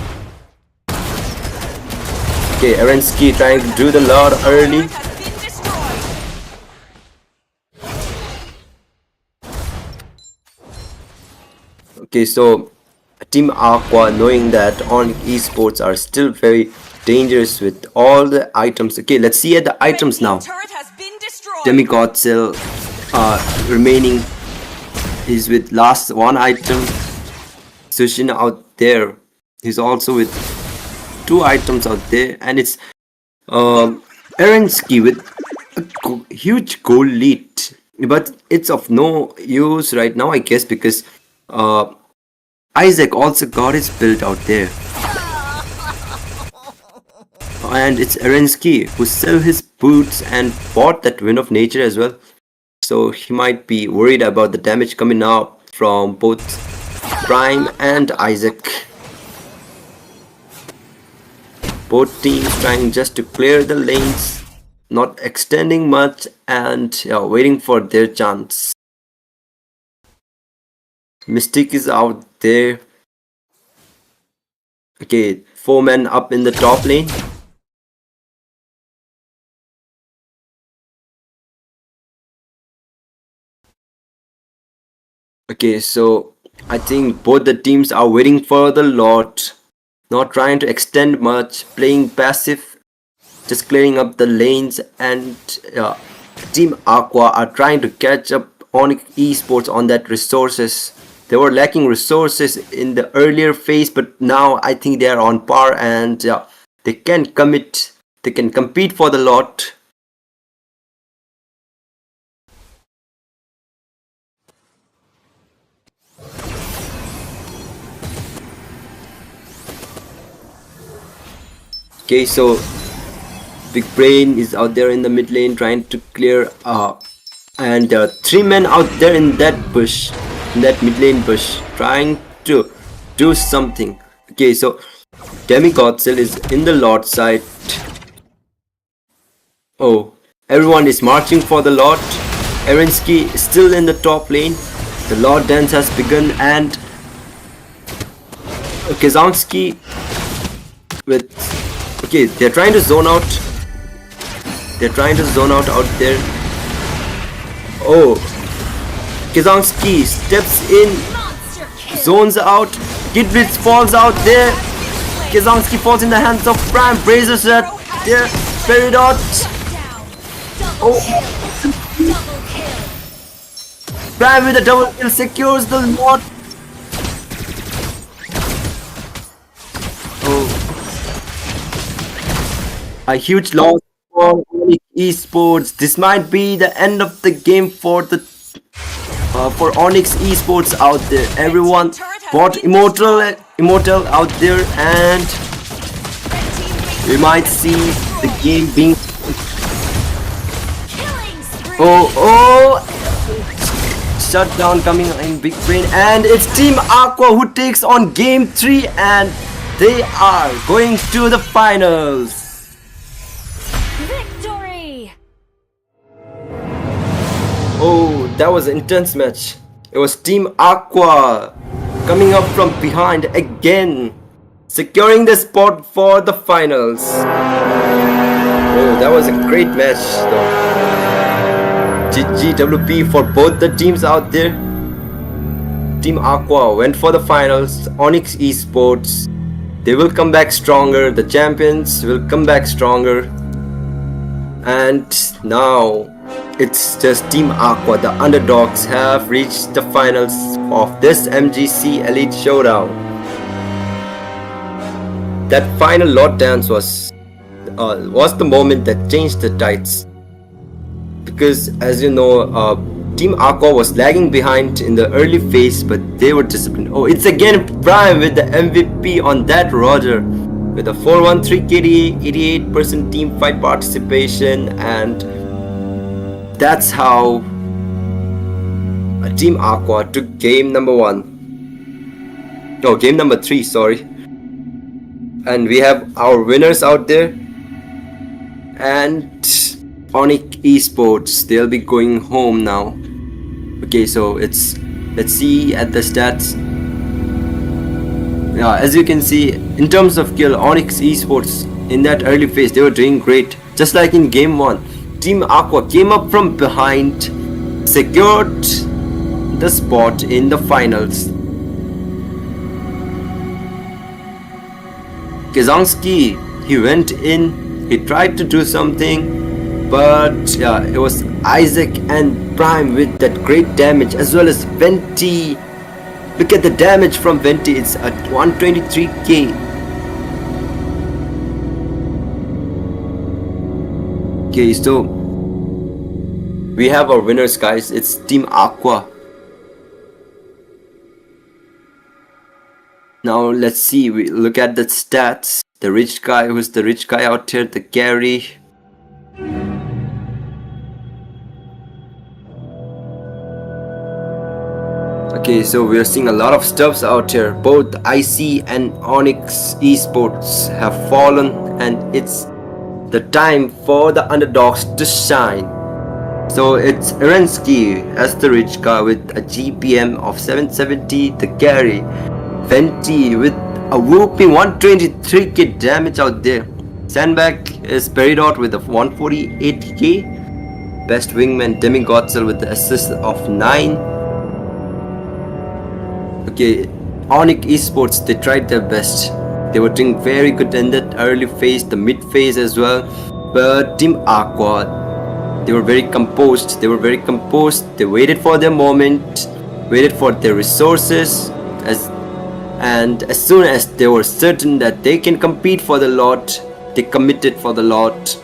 Okay, Arensky trying to do the lot early. Okay, so Team Aqua, knowing that Onyx Esports are still very dangerous with all the items. Okay, let's see at the items now. Demigod Cell remaining is with last one item. Sushin out there, he's also with 2 items out there, and it's Arensky with a huge gold lead, but it's of no use right now, I guess, because Isaac also got his build out there. And it's Arensky who sell his boots and bought that Wind of Nature as well. So he might be worried about the damage coming up from both Prime and Isaac. Both teams trying just to clear the lanes, not extending much, and waiting for their chance. Mystic is out there. Okay, 4 men up in the top lane. Okay, so I think both the teams are waiting for the lot, not trying to extend much, playing passive, just clearing up the lanes, and Team Aqua are trying to catch up Onyx Esports on that resources. They were lacking resources in the earlier phase, but now I think they are on par, and they can commit, they can compete for the lot. Okay, so Big Brain is out there in the mid lane trying to clear, and there are 3 men out there in that bush, in that mid lane bush, trying to do something. Okay, so Demigod Cell is in the Lord side. Oh, everyone is marching for the Lord. Arensky is still in the top lane. The Lord dance has begun, and Kazanski with... Okay, they're trying to zone out. They're trying to zone out there. Oh, Kazanski steps in, zones out. Gidblitz falls out there. Kazanski falls in the hands of Prime. Brazers at there. Peridot. Oh, Prime with a double kill secures the mod. A huge loss for Onyx Esports. This might be the end of the game for the for Onyx Esports out there. Everyone bought Immortal out there, and we might see the game being... Shutdown coming in Big Brain, and it's Team Aqua who takes on Game 3, and they are going to the finals. Victory! Oh, that was an intense match. It was Team Aqua coming up from behind again, securing the spot for the finals. Oh, that was a great match though. GGWP for both the teams out there. Team Aqua went for the finals. Onyx Esports, they will come back stronger. The champions will come back stronger. And now it's just Team Aqua, the underdogs, have reached the finals of this MGC Elite Showdown. That final lot dance was the moment that changed the tides. Because as you know, Team Aqua was lagging behind in the early phase, but they were disciplined. Oh, it's again Prime with the MVP on that Roger. with a 413 KD, 88% team fight participation, and that's how Team Aqua took game number 1. No, game number 3, sorry. And we have our winners out there. And Onyx Esports, they'll be going home now. Okay, so let's see at the stats. Yeah, as you can see, in terms of kill, Onyx Esports in that early phase, they were doing great. Just like in game 1, Team Aqua came up from behind, secured the spot in the finals. Kazanski, he went in, he tried to do something, but yeah, it was Isaac and Prime with that great damage, as well as Venti. Look at the damage from Venti, it's at 123k. Okay, so we have our winners, guys. It's Team Aqua. Now let's see, we look at the stats. The rich guy, who's the rich guy out here, the carry. Okay, so we are seeing a lot of stuffs out here. Both Icy and Onyx Esports have fallen, and it's the time for the underdogs to shine. So it's Erensky as the rich guy with a GPM of 770, the carry. Venti with a whooping 123k damage out there. Sandbag is Peridot with a 148k. Best wingman Demigodzel with the assist of 9. Okay, Onyx Esports, they tried their best. They were doing very good in that early phase, the mid phase as well. But Team Aqua, they were very composed. They waited for their moment, waited for their resources, and as soon as they were certain that they can compete for the lot, they committed for the lot,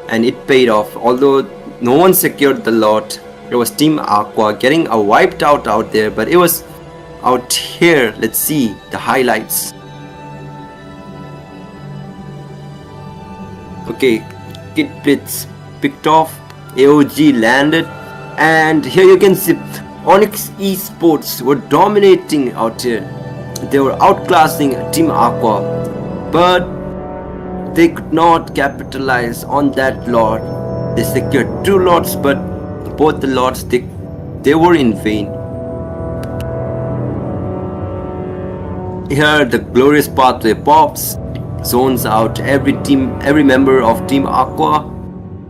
and it paid off. Although no one secured the lot, it was Team Aqua getting a wiped out there, but it was out here. Let's see the highlights. Okay, Kid Blitz picked off, AOG landed, and here you can see Onyx Esports were dominating out here. They were outclassing Team Aqua, but they could not capitalize on that lot. They secured 2 lots, but both the lots they were in vain. Here the glorious pathway pops, zones out every member of Team Aqua.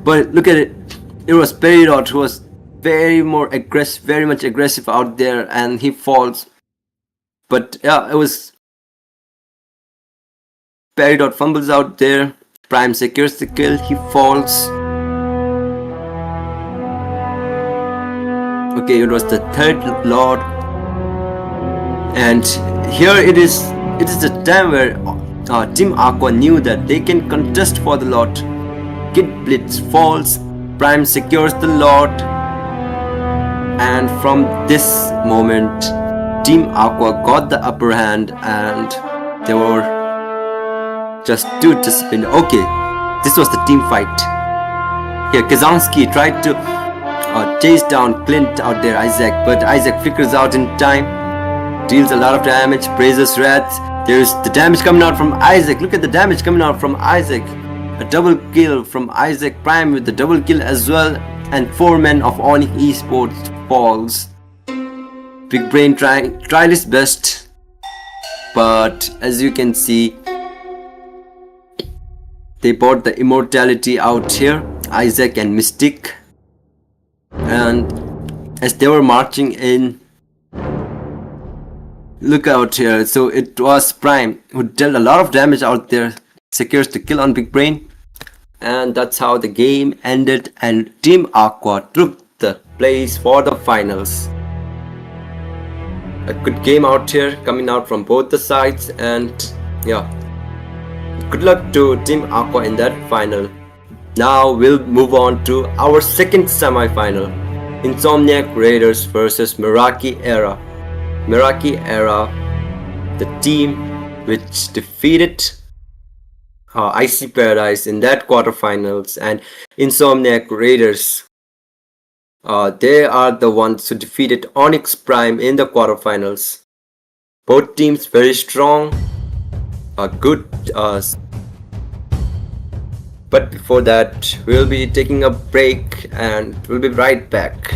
But look at it, it was Peridot who was very much aggressive out there, and he falls. But yeah, it was Peridot fumbles out there. Prime secures the kill, he falls. Okay, it was the 3rd Lord, and here it is the time where Team Aqua knew that they can contest for the lot. Kid Blitz falls, Prime secures the lot, and from this moment Team Aqua got the upper hand, and they were just too disciplined. Okay, this was the team fight. Here Kazanski tried to chase down Clint out there, Isaac, but Isaac flickers out in time, deals a lot of damage, praises Wrath. There's the damage coming out from Isaac. Look at the damage coming out from Isaac. A double kill from Isaac. Prime with the double kill as well, and 4 men of Onyx Esports falls. Big Brain tried his best, but as you can see, they bought the immortality out here, Isaac and Mystic. And as they were marching in, look out here, so it was Prime who dealt a lot of damage out there, secures the kill on Big Brain, and that's how the game ended, and Team Aqua took the place for the finals. A good game out here, coming out from both the sides, and yeah, good luck to Team Aqua in that final. Now we'll move on to our second semi-final, Insomniac Raiders versus Meraki Era. Meraki Era, the team which defeated Icy Paradise in that quarterfinals, and Insomniac Raiders. They are the ones who defeated Onyx Prime in the quarterfinals. Both teams very strong, good. But before that, we'll be taking a break and we'll be right back.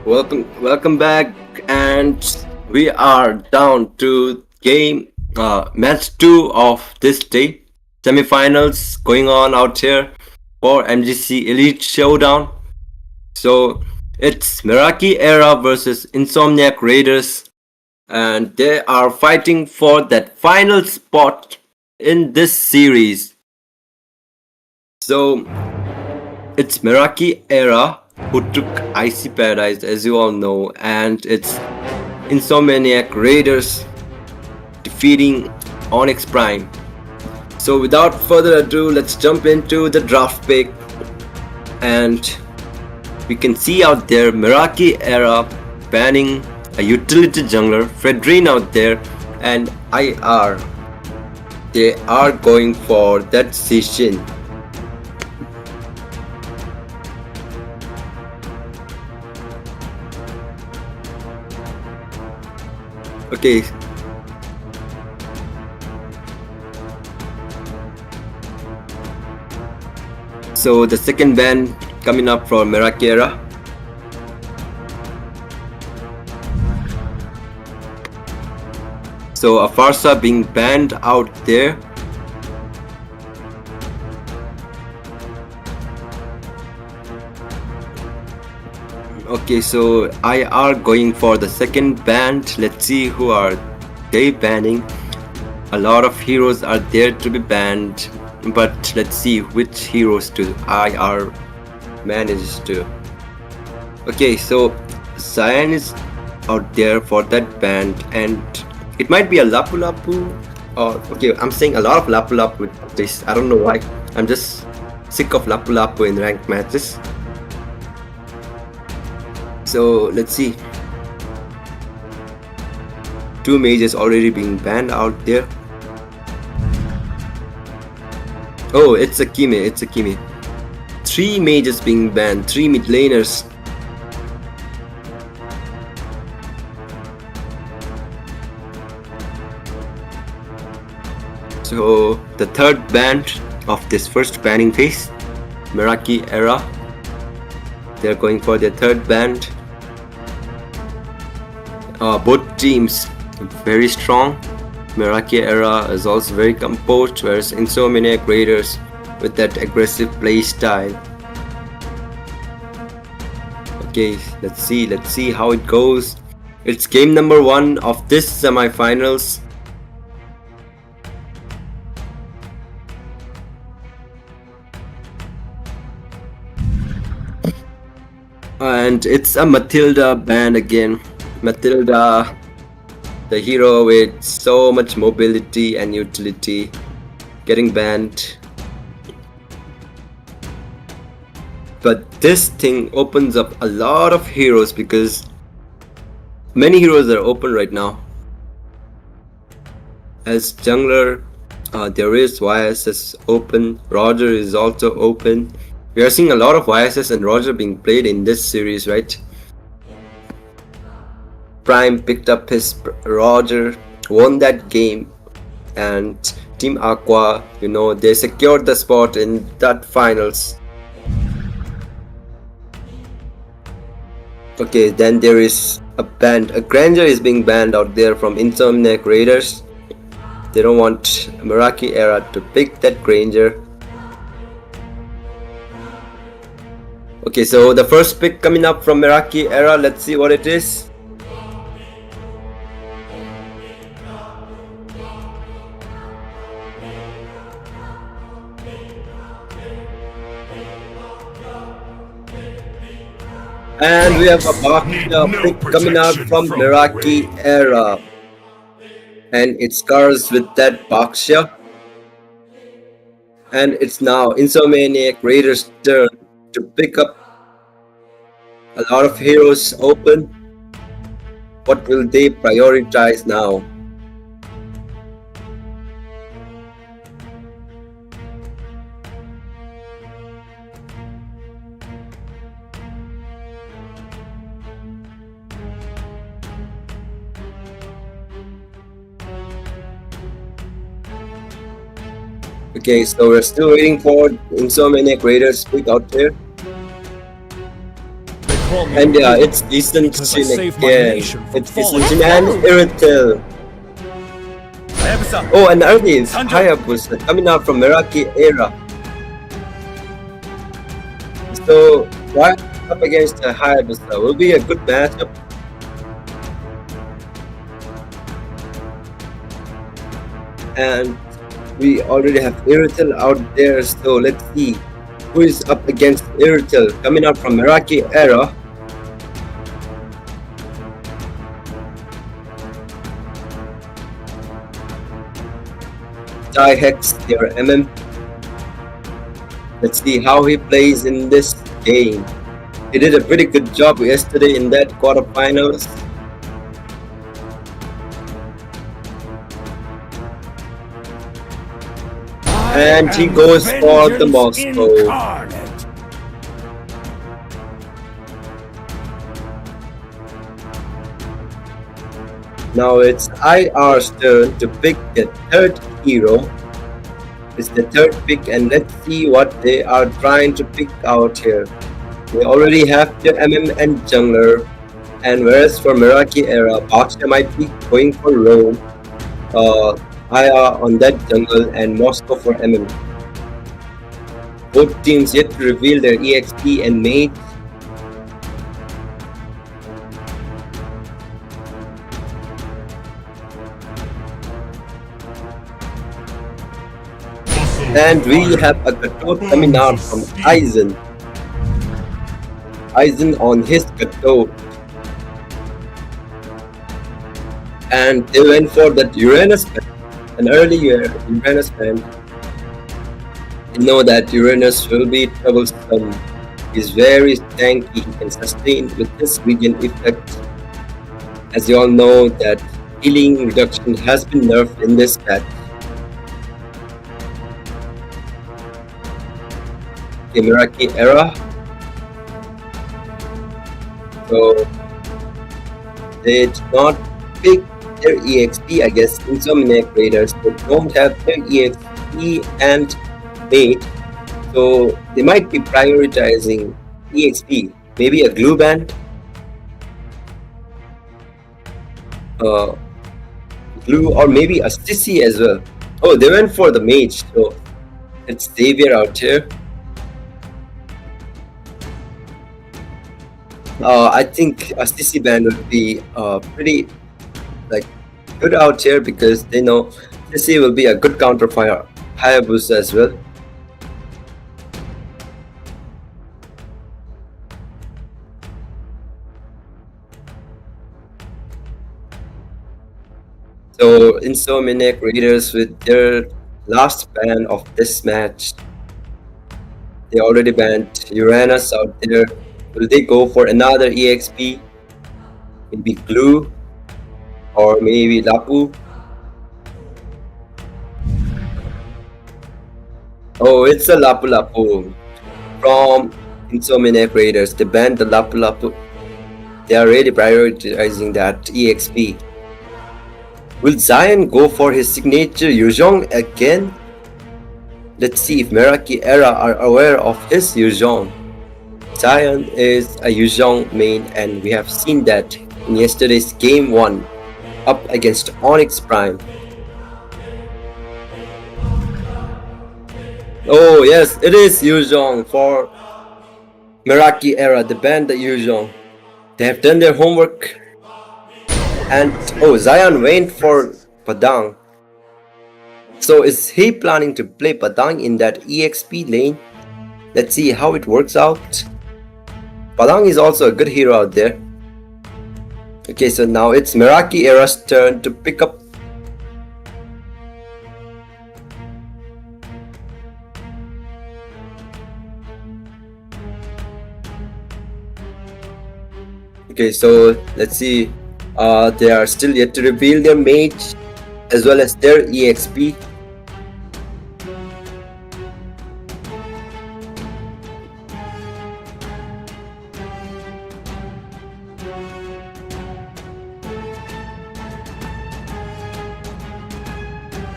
welcome back, and we are down to match 2 of this day. Semifinals going on out here for MGC Elite Showdown. So it's Meraki Era versus Insomniac Raiders, and they are fighting for that final spot in this series. So it's Meraki Era who took Icy Paradise, as you all know, and it's Insomniac Raiders defeating Onyx Prime. So without further ado, let's jump into the draft pick, and we can see out there Meraki Era banning a utility jungler, Fredrine out there, and IR. They are going for that Session. Okay. So the second ban coming up from Meraki Era. So a Farsa being banned out there. Okay, so IR going for the second ban. Let's see who are they banning. A lot of heroes are there to be banned, but let's see which heroes do IR manage to. Okay, so Cyan is out there for that ban, and it might be a Lapu Lapu, or okay, I'm saying a lot of Lapu Lapu with this. I don't know why. I'm just sick of Lapu Lapu in ranked matches. So let's see. 2 mages already being banned out there. Oh, it's a Kimi. 3 mages being banned, 3 mid laners. So the third ban of this first banning phase, Meraki Era. They're going for their third ban. Both teams very strong. Meraki Era is also very composed, whereas Insomniac Raiders with that aggressive play style. Okay, let's see how it goes. It's game number 1 of this semifinals. And it's a Matilda ban again. Matilda, the hero with so much mobility and utility, getting banned. But this thing opens up a lot of heroes because many heroes are open right now. As jungler, there is YSS open, Roger is also open. We are seeing a lot of YSS and Roger being played in this series, right? Prime picked up his Roger, won that game, and Team Aqua, you know, they secured the spot in that finals. Okay, then there is a Granger is being banned out there from Insomniac Raiders. They don't want Meraki Era to pick that Granger. Okay, so the first pick coming up from Meraki Era, let's see what it is. And we have a Baksha pick coming out from Meraki Era. And it scars with that Baksha. And it's now Insomniac Raiders' turn to pick up a lot of heroes open. What will they prioritize now? Okay, so we're still waiting for Insomniac Raiders pick out there. call me And yeah, hero it's decent because I Shin saved my again. nation from It's falling. decent Shin and Irrital. Oh, and early is Hayabusa coming out from Meraki Era. So, right up against Hayabusa will be a good matchup. And we already have Irrital out there, so let's see who is up against Irrital coming out from Meraki Era. Hex, their MM. Let's see how he plays in this game. He did a pretty good job yesterday in that quarterfinals. And he goes for the Moscow. Now it's IR's turn to pick the third hero. It's the third pick, and let's see what they are trying to pick out here. They already have the MM and jungler, and whereas for Meraki Era, Baksha might be going for roam, IR on that jungle, and Moscow for MM. Both teams yet to reveal their EXP and mate. And we have a Gatot coming out from Aizen. Aizen on his Gatot. And they went for that Uranus band. An early Uranus band. You know that Uranus will be troublesome. He's very tanky. He can sustain with this regen effect. As you all know that healing reduction has been nerfed in this patch. Meraki Era. So they did not pick their EXP, I guess. Insomniac Raiders, they don't have their EXP and mate, so they might be prioritizing EXP. Maybe a glue band, glue, or maybe a Sissy as well. Oh, they went for the mage, so it's Xavier out here. I think a CC band would be pretty good out here because they know CC will be a good counter for Hayabusa as well. So Insomniac Raiders with their last ban of this match, they already banned Uranus out there. Will they go for another EXP? Maybe Glue or maybe Lapu? Oh, it's a Lapu Lapu from Insomniac Raiders. They banned the Lapu Lapu. They are really prioritizing that EXP. Will Zion go for his signature Yuzhong again? Let's see if Meraki Era are aware of his Yuzhong. Zion is a Yuzhong main, and we have seen that in yesterday's game 1 up against Onyx Prime. Oh yes, it is Yuzhong for Meraki Era. They banned the Yuzhong. They have done their homework. And oh, Zion went for Padang. So is he planning to play Padang in that EXP lane? Let's see how it works out. Padang is also a good hero out there. Okay, so now it's Meraki Era's turn to pick up. Okay, so let's see. They are still yet to reveal their mage as well as their EXP.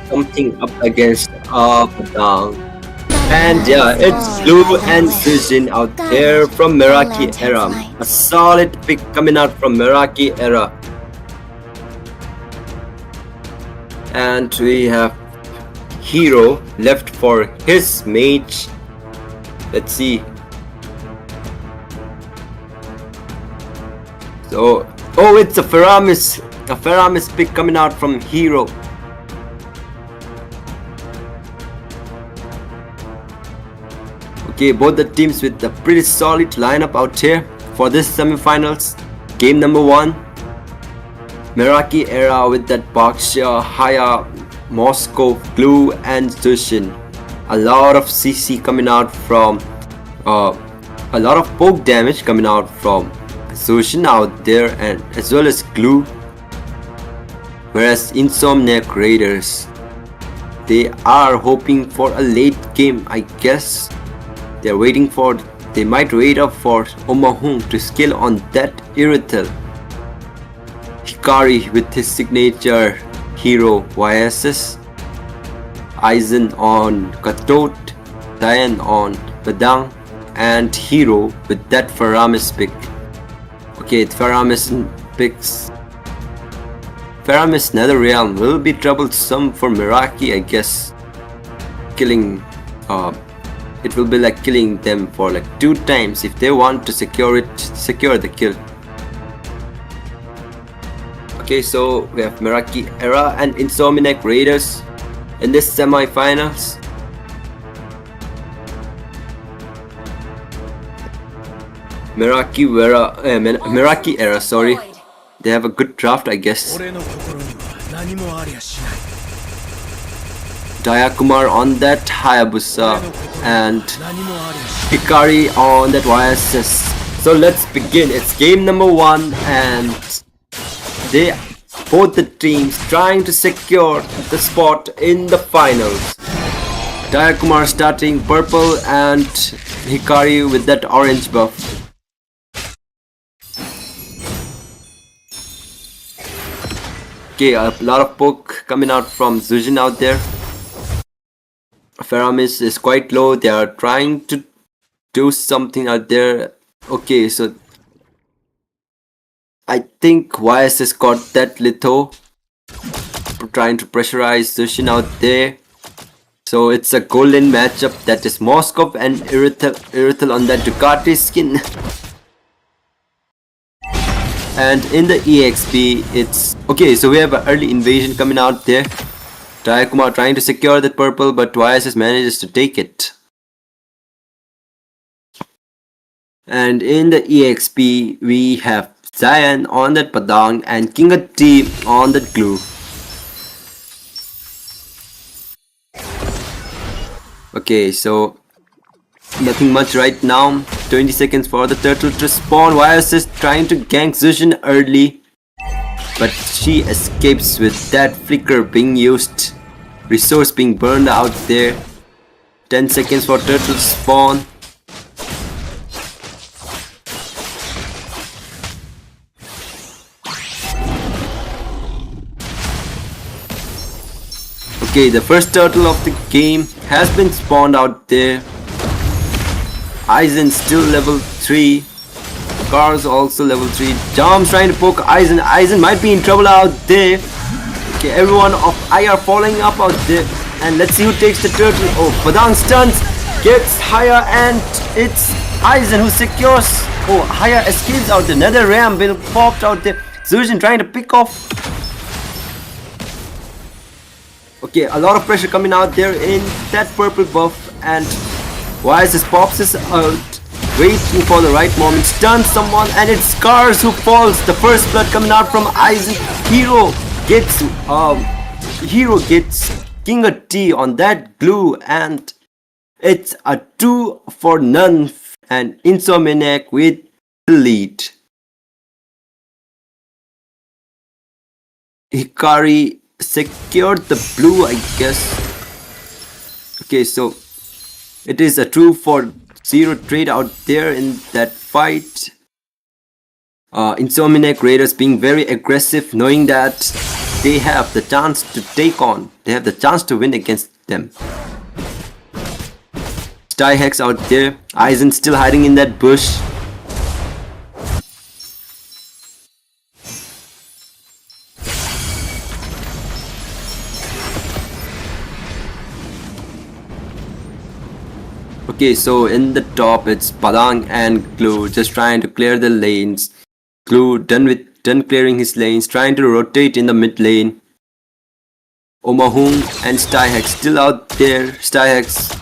Something up against Padang. And yeah, it's Blue and Sujin out there from Meraki Era. A solid pick coming out from Meraki Era. And we have Hero left for his mage. Let's see. So, oh, it's a Faramis pick coming out from Hero. Okay, both the teams with a pretty solid lineup out here for this semifinals. Game number 1. Meraki Era with that Baksha, Haya, Moscow, Blue and Zushin. A lot of CC coming out from a lot of poke damage coming out from Zushin out there, and as well as Glue. Whereas Insomniac Raiders, they are hoping for a late game, I guess. They might wait up for Omahung to skill on that Irithel. Hikari with his signature hero YSS. Aizen on Katot, Diane on Badang, and Hero with that Faramis pick. Okay, Faramis picks. Faramis Nether Realm will be troublesome for Meraki, I guess. Killing it will be like killing them for like 2 times if they want to secure the kill. Okay, so we have Meraki Era and Insomniac Raiders in this semi-finals. Meraki Era, sorry. They have a good draft, I guess. Dayakumar on that Hayabusa and Hikari on that YSS. So let's begin. It's game number 1 and both the teams trying to secure the spot in the finals. Dayakumar starting purple and Hikari with that orange buff. Okay, a lot of poke coming out from Zujin out there. Faramis is quite low. They are trying to do something out there. Okay, so I think YSS got that Litho, trying to pressurize Zushin out there. So it's a golden matchup, that is Moskov and Irithel on that Ducati skin. And in the EXP, it's okay. So we have an early invasion coming out there. Dayakumar trying to secure that purple, but YSS manages to take it. And in the EXP, we have Zion on that Padang and Kinga T on that Glue. Okay, so nothing much right now. 20 seconds for the turtle to spawn. YSS trying to gank Zushin early, but she escapes with that flicker being used. Resource being burned out there. 10 seconds for turtle to spawn. Okay, the first turtle of the game has been spawned out there. Aizen still level 3. Cars also level 3. Jam's trying to poke Aizen. Aizen might be in trouble out there. Okay, everyone of IR following up out there. And let's see who takes the turtle. Oh, Padang stuns. Gets higher and it's Aizen who secures. Oh, higher escapes out there. Another ram will popped out there. Zujin trying to pick off. Okay, a lot of pressure coming out there in that purple buff, and YSS pops us out, waiting for the right moment, stuns someone, and it's Scars who falls. The first blood coming out from Aizen. Hero gets Kinga T on that Glue, and it's a 2-for-none, and Insomniac with the lead. Hikari secured the blue, I guess. Okay, so it is a 2-for-0 trade out there in that fight. Insomniac Raiders being very aggressive, knowing that they have the chance to take on, they have the chance to win against them. Styhex out there. Aizen still hiding in that bush. Okay, so in the top it's Padang and Glue just trying to clear the lanes. Glue done clearing his lanes, trying to rotate in the mid lane. Omahung and Styhex still out there. Styhex.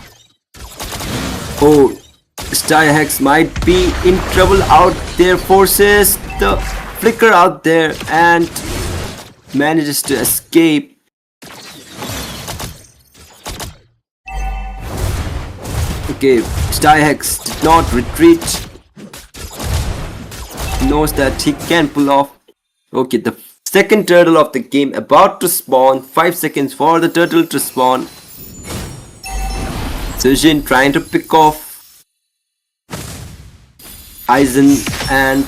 Oh, Styhex might be in trouble out there. Forces the flicker out there and manages to escape. Okay, Styhex did not retreat. Knows that he can pull off. Okay, the second turtle of the game about to spawn. 5 seconds for the turtle to spawn. Sujin trying to pick off Aizen and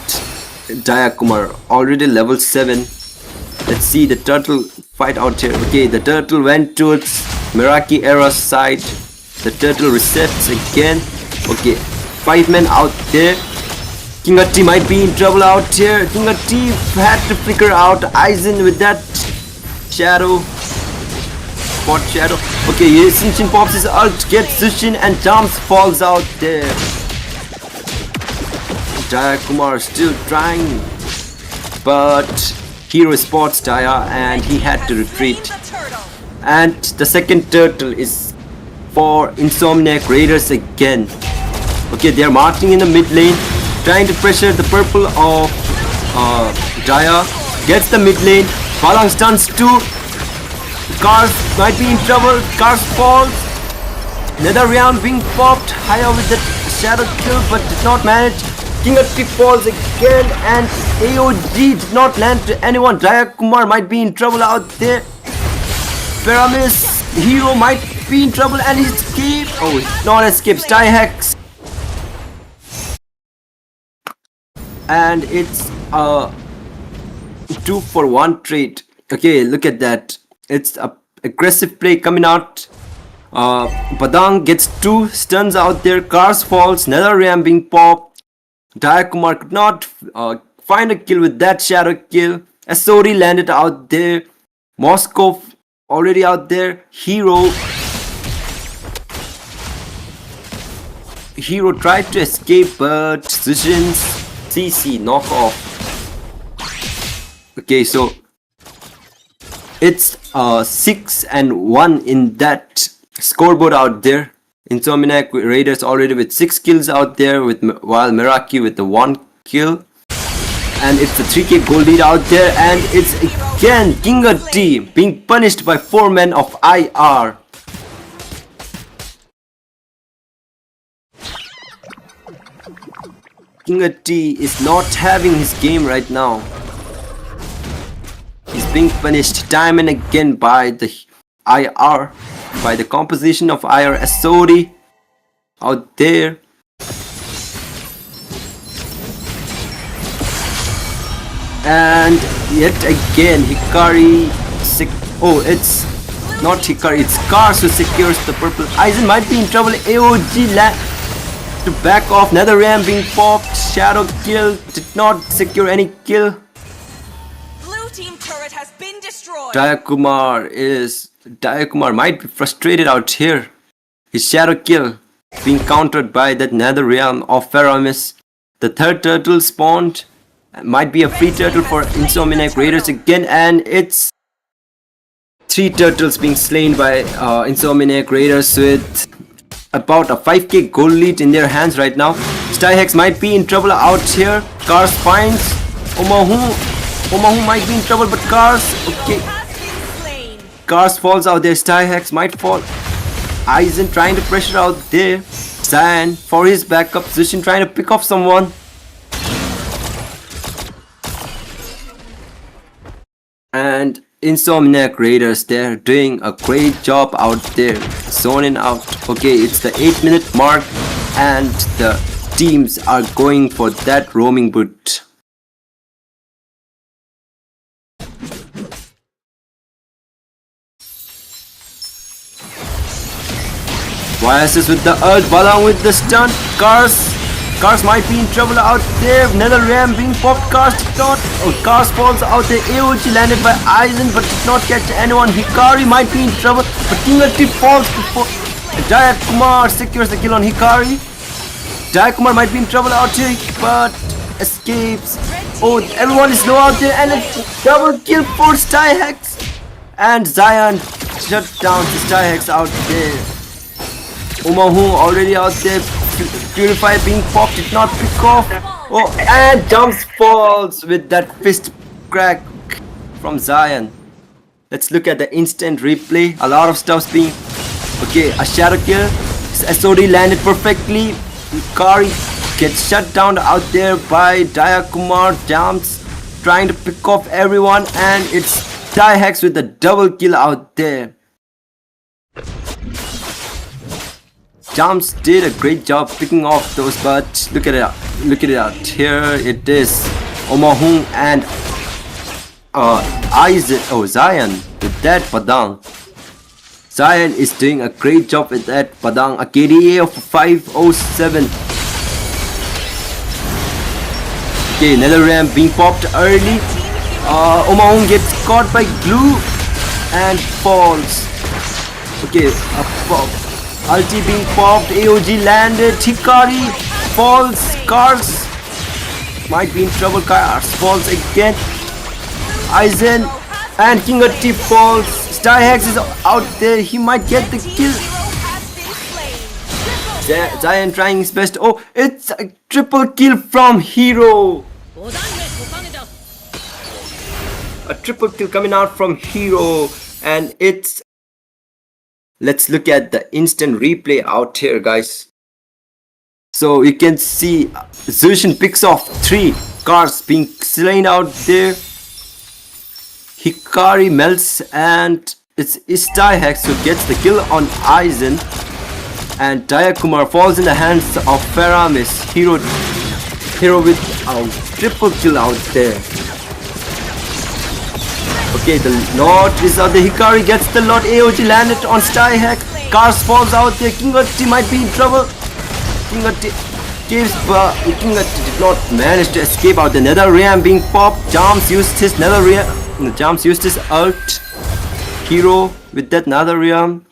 Jayakumar. Already level 7. Let's see the turtle fight out here. Okay, the turtle went towards Meraki Era's side. The turtle resets again. Okay, 5 men out there. King Ati might be in trouble out here. King Ati had to figure out Aizen with that shadow. Spot shadow. Okay, Sushin pops his ult, gets Sushin and jumps, falls out there. Jayakumar still trying, but hero spots Jaya and he had to retreat. And the second turtle is for Insomniac Raiders again. Okay, they are marching in the mid lane, trying to pressure the purple of Jaya. Gets the mid lane. Falang stuns too. Cars might be in trouble. Cars falls. Another round being popped higher with that shadow kill, but did not manage. King Ati falls again, and AOG did not land to anyone. Jayakumar might be in trouble out there. Pyramis hero might be in trouble and he escaped. Oh, not escape. Styhex. And it's a 2-for-1 trade. Okay, look at that. It's a aggressive play coming out. Badang gets 2 stuns out there. Cars falls. Nether ram being popped. Jayakumar could not find a kill with that shadow kill. Asori landed out there. Moscow already out there. Hero tried to escape, but Sushin's CC knock off. Okay, so it's 6-1 in that scoreboard out there. Insomniac Raiders already with 6 kills out there, while Meraki with the 1 kill. And it's a 3k goal lead out there, and it's again King Ati being punished by 4 men of IR. King Ati is not having his game right now. He's being punished time and again by the IR, by the composition of IR. Asori out there. And yet again Hikari. Oh, it's not Hikari, it's Cars who secures the purple. Aizen might be in trouble. AOG to back off. Nether ram being popped. Shadow kill. Did not secure any kill. Blue team turret has been destroyed. Jayakumar might be frustrated out here. His shadow kill being countered by that Nether realm of Pyramis. The third turtle spawned. Might be a free turtle for Insomniac Raiders again, and it's 3 turtles being slain by Insomniac Raiders with about a 5k gold lead in their hands right now. Styhex might be in trouble out here. Cars finds Omahu might be in trouble, but Cars, okay. Cars falls out there. Styhex might fall. Aizen trying to pressure out there. Cyan for his backup position, trying to pick off someone. And Insomniac Raiders, they're doing a great job out there, zoning out. Okay, it's the 8-minute mark and the teams are going for that roaming boot. YSS with the Earth, along with the stunt. Cars might be in trouble out there. Another ram being popped. Cars did not. Oh, Cars falls out there. AOG landed by Aizen but did not catch anyone. Hikari might be in trouble, but Kingerty falls before Jaya Kumar secures the kill on Hikari. Jaya Kumar might be in trouble out here, but escapes. Oh, everyone is low out there, and a double kill for Styhex. And Zion shut down the Styhex out there. Omahu already out there. Purify being popped, did not pick off. Oh, and jumps falls with that fist crack from Zion. Let's look at the instant replay. A lot of stuff's being. Okay, a shadow kill. SOD landed perfectly. Kari gets shut down out there by Dayakumar. Jumps trying to pick off everyone, and it's Tyhex with the double kill out there. Jumps did a great job picking off those, but look at it out. Here it is. Omahung and Zion with that Padang. Zion is doing a great job with that Padang. A KDA of 507. Okay, another ram being popped early. Omahung gets caught by glue and falls. Okay, ulti being popped. AOG landed. Hikari falls. Cars might be in trouble. Cars falls again. Aizen and Kingerty falls. Styhex is out there. He might get the kill. Zion trying his best. Oh, it's a triple kill from Hero. A triple kill coming out from Hero, and it's. Let's look at the instant replay out here, guys. So you can see Zushin picks off 3 cars being slain out there. Hikari melts, and it's Styhex who gets the kill on Aizen. And Dayakumar falls in the hands of Faramis. Hero with a triple kill out there. Okay, the lot is out there. Hikari gets the lot. AOG landed on Styhex. Cars falls out there. Kingerty might be in trouble. Kingerty gives, but Kingerty did not manage to escape out. Another ram being popped. Jams used his ult. Hero with that another ram.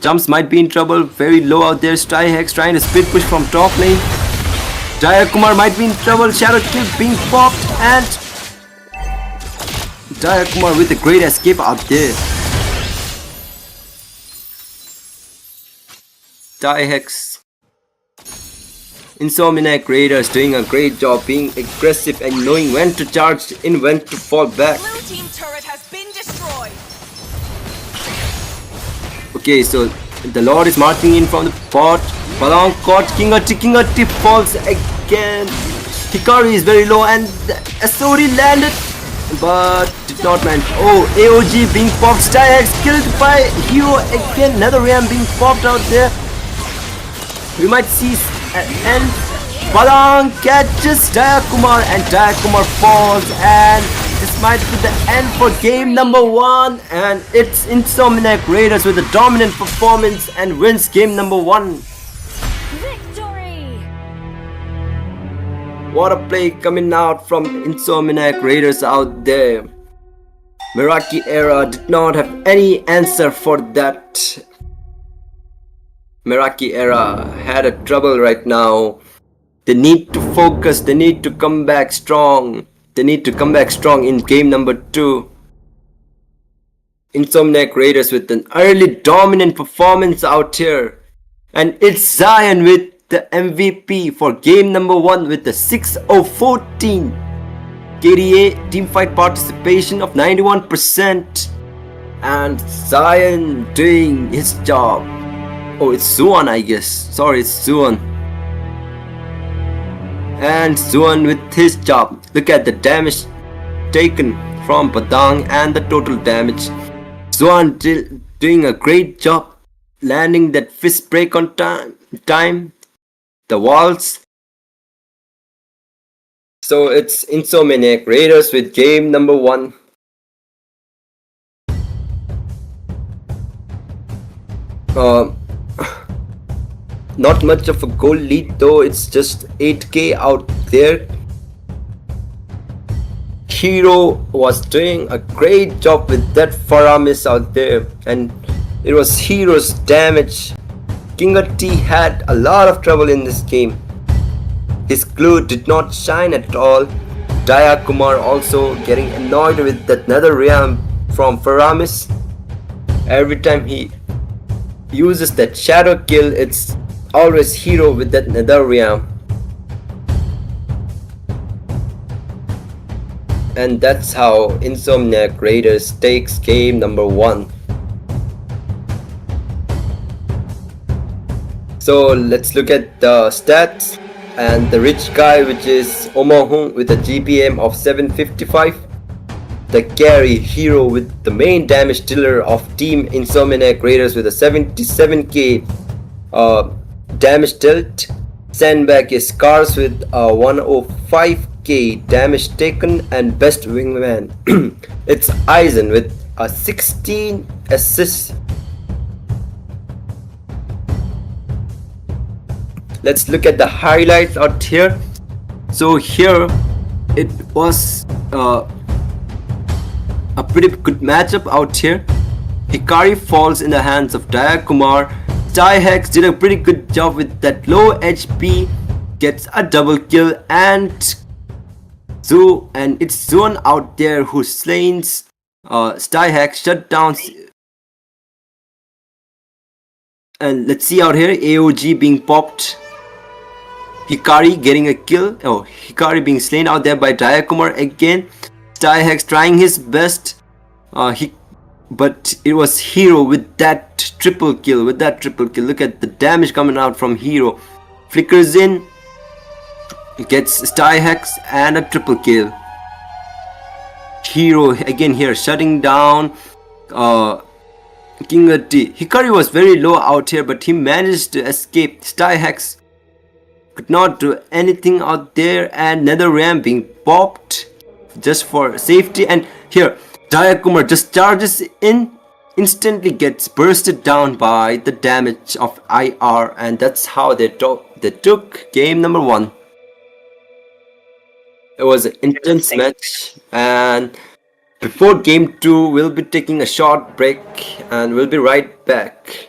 Jumps might be in trouble. Very low out there. Styhex trying to split push from top lane. Jayakumar might be in trouble. Shadow kill being popped, and Dayakumar with a great escape out there. Tyhex. Insomniac Raiders doing a great job being aggressive and knowing when to charge in, when to fall back. Blue team turret has been destroyed. Okay, so the Lord is marching in from the pot. Palang caught. Kingerty falls again. Hikari is very low, and SOD landed, but did not manage. Oh, AOG being popped. Styhex killed by Hero again. Another ram being popped out there. We might see an end. Palang catches Dayakumar, and Dayakumar falls, and this might be the end for game number 1. And it's Insomniac Raiders with a dominant performance and wins game number 1. Victory! What a play coming out from Insomniac Raiders out there. Meraki Era did not have any answer for that. Meraki Era had a trouble right now. They need to focus. They need to come back strong. They need to come back strong in game number 2. Insomniac Raiders with an early dominant performance out here. And it's Zion with the MVP for game number 1 with the 6-0-14. KDA teamfight participation of 91%. And Zion doing his job. Oh, it's Zuan, I guess. Sorry, it's Zuan. And Zuan with his job. Look at the damage taken from Padang and the total damage. Zuan doing a great job landing that fist break on time. The walls. So it's Insomniac Raiders with game number 1. Not much of a goal lead though, it's just 8k out there. Hero was doing a great job with that Faramis out there, and it was Hero's damage. King T had a lot of trouble in this game. His glue did not shine at all. Kumar also getting annoyed with that nether realm from Faramis. Every time he uses that shadow kill, it's always Hero with that nether realm. And that's how Insomniac Raiders takes game number 1. So let's look at the stats. And the rich guy, which is Omohung with a GPM of 755. The carry Hero with the main damage dealer of Team Insomniac Raiders with a 77k damage dealt. Sandbag is Cars with a 105k damage taken, and best wingman it's Eisen with a 16 assists. Let's look at the highlights out here. So here it was a pretty good matchup out here. Hikari falls in the hands of Kumar. Tyhex did a pretty good job with that low HP, gets a double kill, and it's Zone out there who slains Tyhex, shut down. And let's see out here, AOG being popped. Hikari getting a kill. Oh, Hikari being slain out there by Kumar again. Tyhex trying his best. But it was Hero with that triple kill. Look at the damage coming out from Hero. Flickers in, gets Tyhex and a triple kill. Hero again here shutting down King T. Hikari was very low out here, but he managed to escape. Tyhex could not do anything out there, and nether ram being popped just for safety. And here Kumar just charges in, instantly gets bursted down by the damage of IR, and that's how they took game number 1. It was an intense match, and before game 2 we'll be taking a short break and we'll be right back.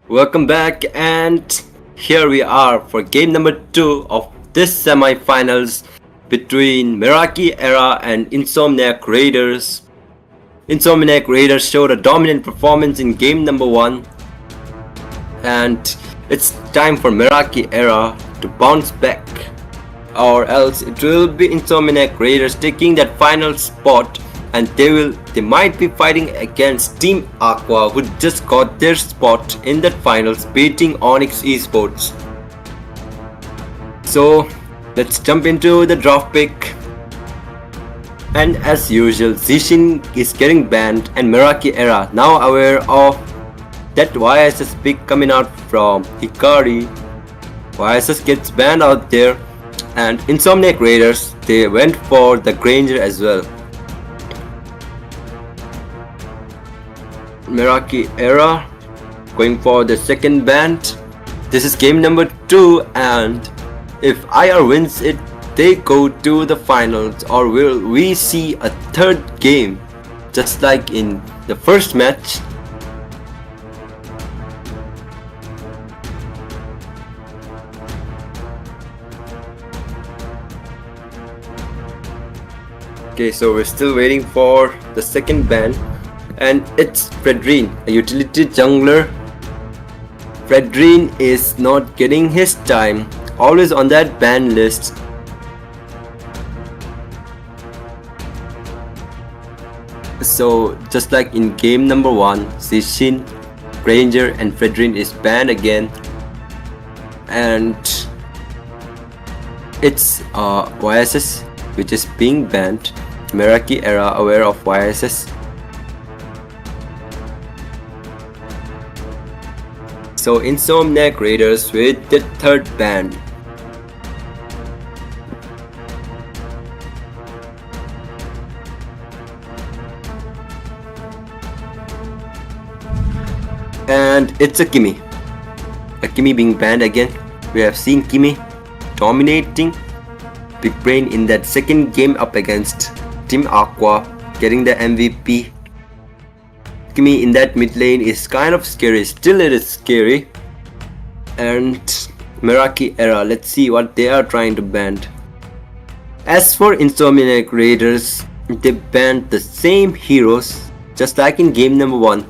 Welcome back, and here we are for game number 2 of this semi-finals between Meraki Era and Insomniac Raiders. Insomniac Raiders showed a dominant performance in game number 1. and it's time for Meraki Era to bounce back, or else it will be Insomniac Raiders taking that final spot, and they might be fighting against Team Aqua, who just got their spot in that finals, beating Onyx Esports. So let's jump into the draft pick. And as usual, Zishin is getting banned, and Meraki Era, now aware of that YSS pick coming out from Hikari. YSS gets banned out there, and Insomniac Raiders, they went for the Granger as well. Meraki Era going for the second ban. This is game number 2, and if IR wins it, they go to the finals, or will we see a third game just like in the first match? Okay, so we're still waiting for the second ban, and it's Fredrine, a utility jungler. Fredrine is not getting his time, always on that ban list. So just like in game number 1, Zishin, Granger and Fredrine is banned again, and it's YSS which is being banned. Meraki Era aware of YSS. So Insomniac Raiders with the third ban. And it's a Kimi being banned again. We have seen Kimi dominating Big Brain in that second game up against Team Aqua, getting the MVP. Kimi in that mid lane is kind of scary, still it is scary. And Meraki Era, let's see what they are trying to ban. As for Insomniac Raiders, they banned the same heroes just like in game number 1.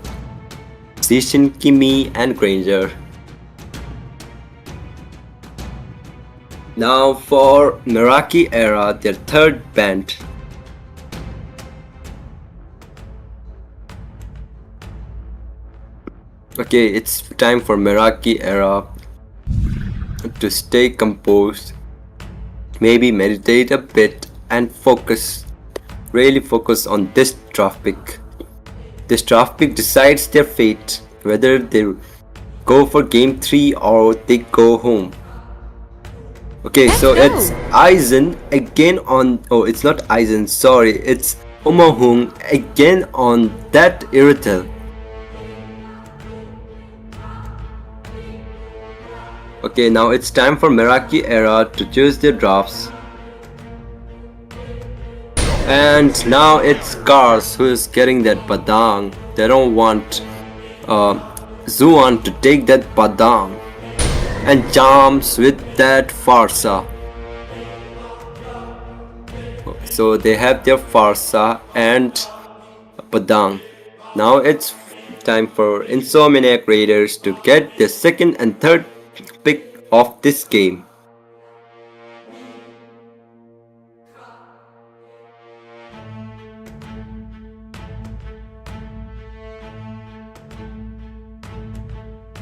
Zishin, Kimi and Granger. Now for Meraki Era, their third ban. Okay, it's time for Meraki Era to stay composed, maybe meditate a bit and focus, really focus on this draft pick. This draft pick decides their fate, whether they go for game 3 or they go home. Okay, so it's Aizen again on, oh it's not Aizen, sorry, it's Omahung again on that Irrital. Okay, now it's time for Meraki Era to choose their drafts. And now it's Cars who is getting that Padang. They don't want Zuan to take that Padang. And Jams with that Farsa. So they have their Farsa and Padang. Now it's time for Insomniac Raiders to get the second and third pick of this game.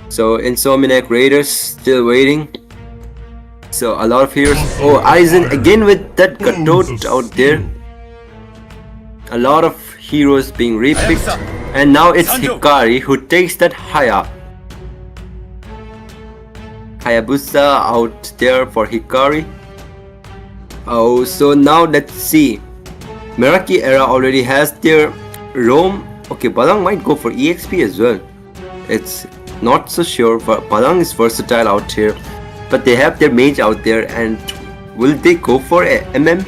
So Insomniac Raiders still waiting. So a lot of heroes. Oh, Aizen again with that Gatot out there. A lot of heroes being repicked. And now it's Hikari who takes that Hayabusa out there for Hikari. Oh, so now let's see. Meraki Era already has their roam. Okay, Balang might go for EXP as well. It's not so sure, but Balang is versatile out here. But they have their mage out there, and will they go for a MM?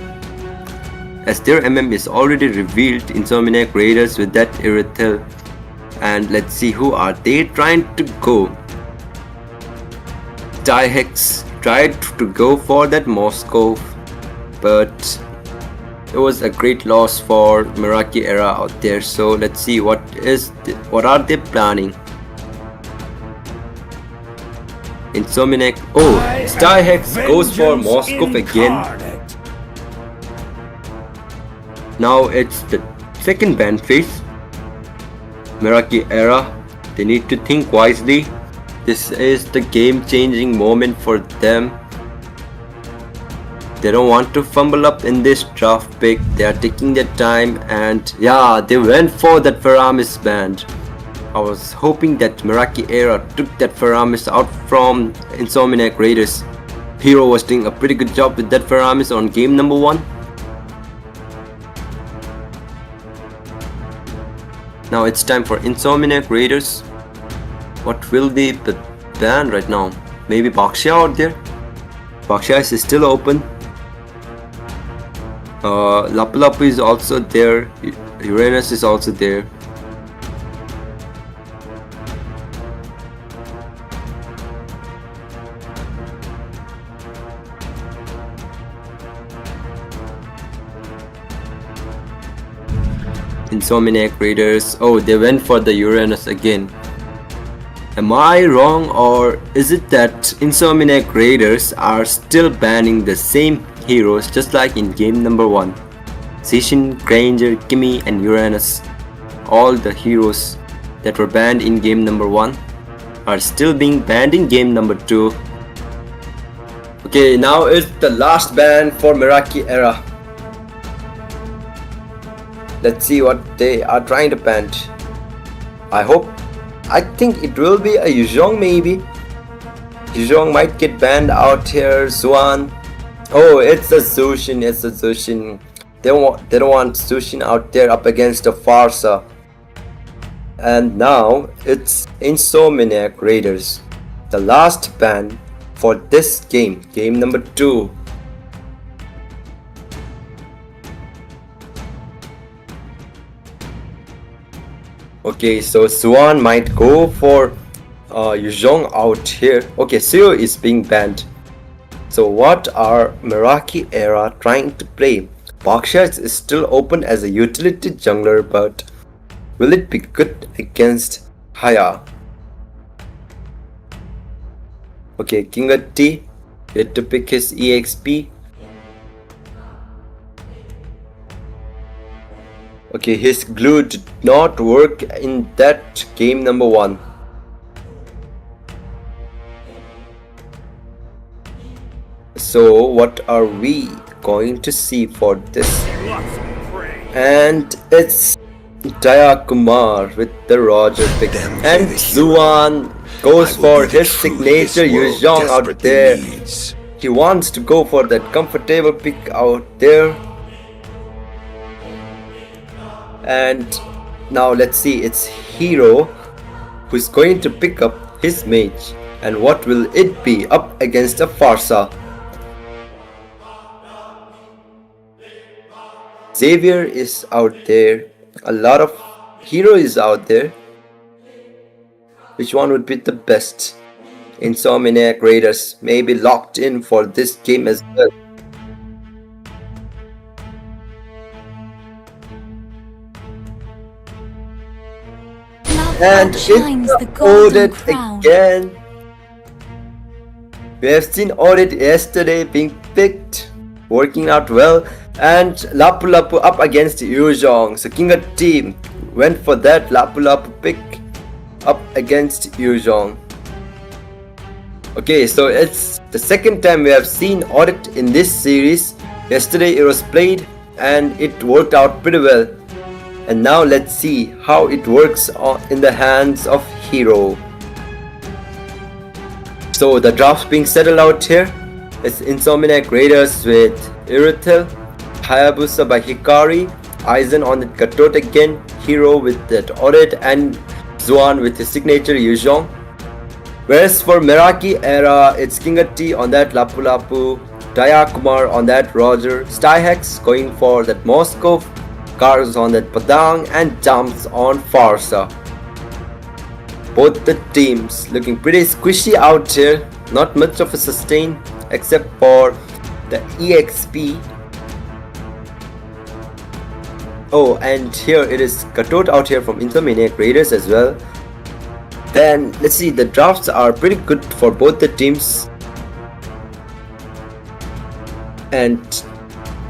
As their MM is already revealed, Insomniac Raiders with that Irrital. And let's see who are they trying to go. Dihex tried to go for that Moscow, but it was a great loss for Meraki Era out there. So let's see what are they planning. Insomniac. Oh, Starhex goes for Moscow again. Now it's the second ban phase. Meraki Era. They need to think wisely. This is the game-changing moment for them. They don't want to fumble up in this draft pick. They are taking their time, and yeah, they went for that Faramis band. I was hoping that Meraki Era took that Faramis out from Insomniac Raiders. Hero was doing a pretty good job with that Faramis on game number 1. Now it's time for Insomniac Raiders. What will be the ban right now? Maybe Baksha out there? Baksha is still open. Lapu Lapu is also there. Uranus is also there. Insomniac Raiders. Oh, they went for the Uranus again. Am I wrong, or is it that Insomniac Raiders are still banning the same heroes just like in game number 1? Sishin, Granger, Kimmy and Uranus, all the heroes that were banned in game number 1 are still being banned in game number 2. Okay, now it's the last ban for Meraki Era. Let's see what they are trying to ban. I think it will be a Yuzhong maybe. Yuzhong might get banned out here. Zuan. Oh, it's a Zushin. They don't want Zushin out there up against a Farsa. And now it's Insomniac Raiders. The last ban for this game. Game number 2. Okay, so Swan might go for Yuzhong out here. Okay, Suyo is being banned. So what are Meraki Era trying to play? Baksha is still open as a utility jungler, but will it be good against Haya? Okay, King of T yet to pick his EXP. Okay, his glue did not work in that game number 1. So what are we going to see for this? And it's Dayakumar with the Roger pick. And Zuan goes for his signature Yuzhong out there. He wants to go for that comfortable pick out there. And now let's see, it's Hero who's going to pick up his mage. And what will it be up against a Farsa? Xavier is out there. A lot of Hero is out there. Which one would be the best? Insomniac Raiders may be locked in for this game as well. And it's Audit again. We have seen Audit yesterday being picked, working out well, and Lapu Lapu up against Yuzhong. So King of Team went for that Lapu Lapu pick up against Yuzhong. Okay, so it's the second time we have seen Audit in this series. Yesterday it was played and it worked out pretty well. And now let's see how it works in the hands of Hero. So the draft being settled out here. It's Insomniac Raiders with Iritel, Hayabusa by Hikari, Aizen on the Katot again, Hero with that Audit, and Zuan with his signature Yuzhong. Whereas for Meraki Era, it's King of T on that Lapu Lapu, Dayakumar on that Roger, Styhex going for that Moscow, Cars on that Padang, and Jumps on Farsa. Both the teams looking pretty squishy out here. Not much of a sustain except for the EXP. Oh, and here it is Katot out here from Insomniac Raiders as well. Then let's see, the drafts are pretty good for both the teams. And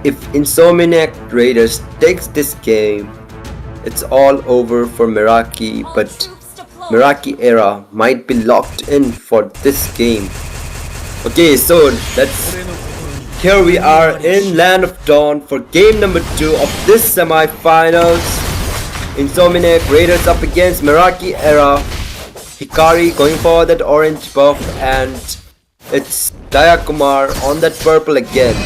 if Insomniac Raiders takes this game, it's all over for Meraki, but Meraki Era might be locked in for this game. Okay, so here we are in Land of Dawn for game number 2 of this semi-finals. Insomniac Raiders up against Meraki Era. Hikari going for that orange buff, and it's Dayakumar on that purple again.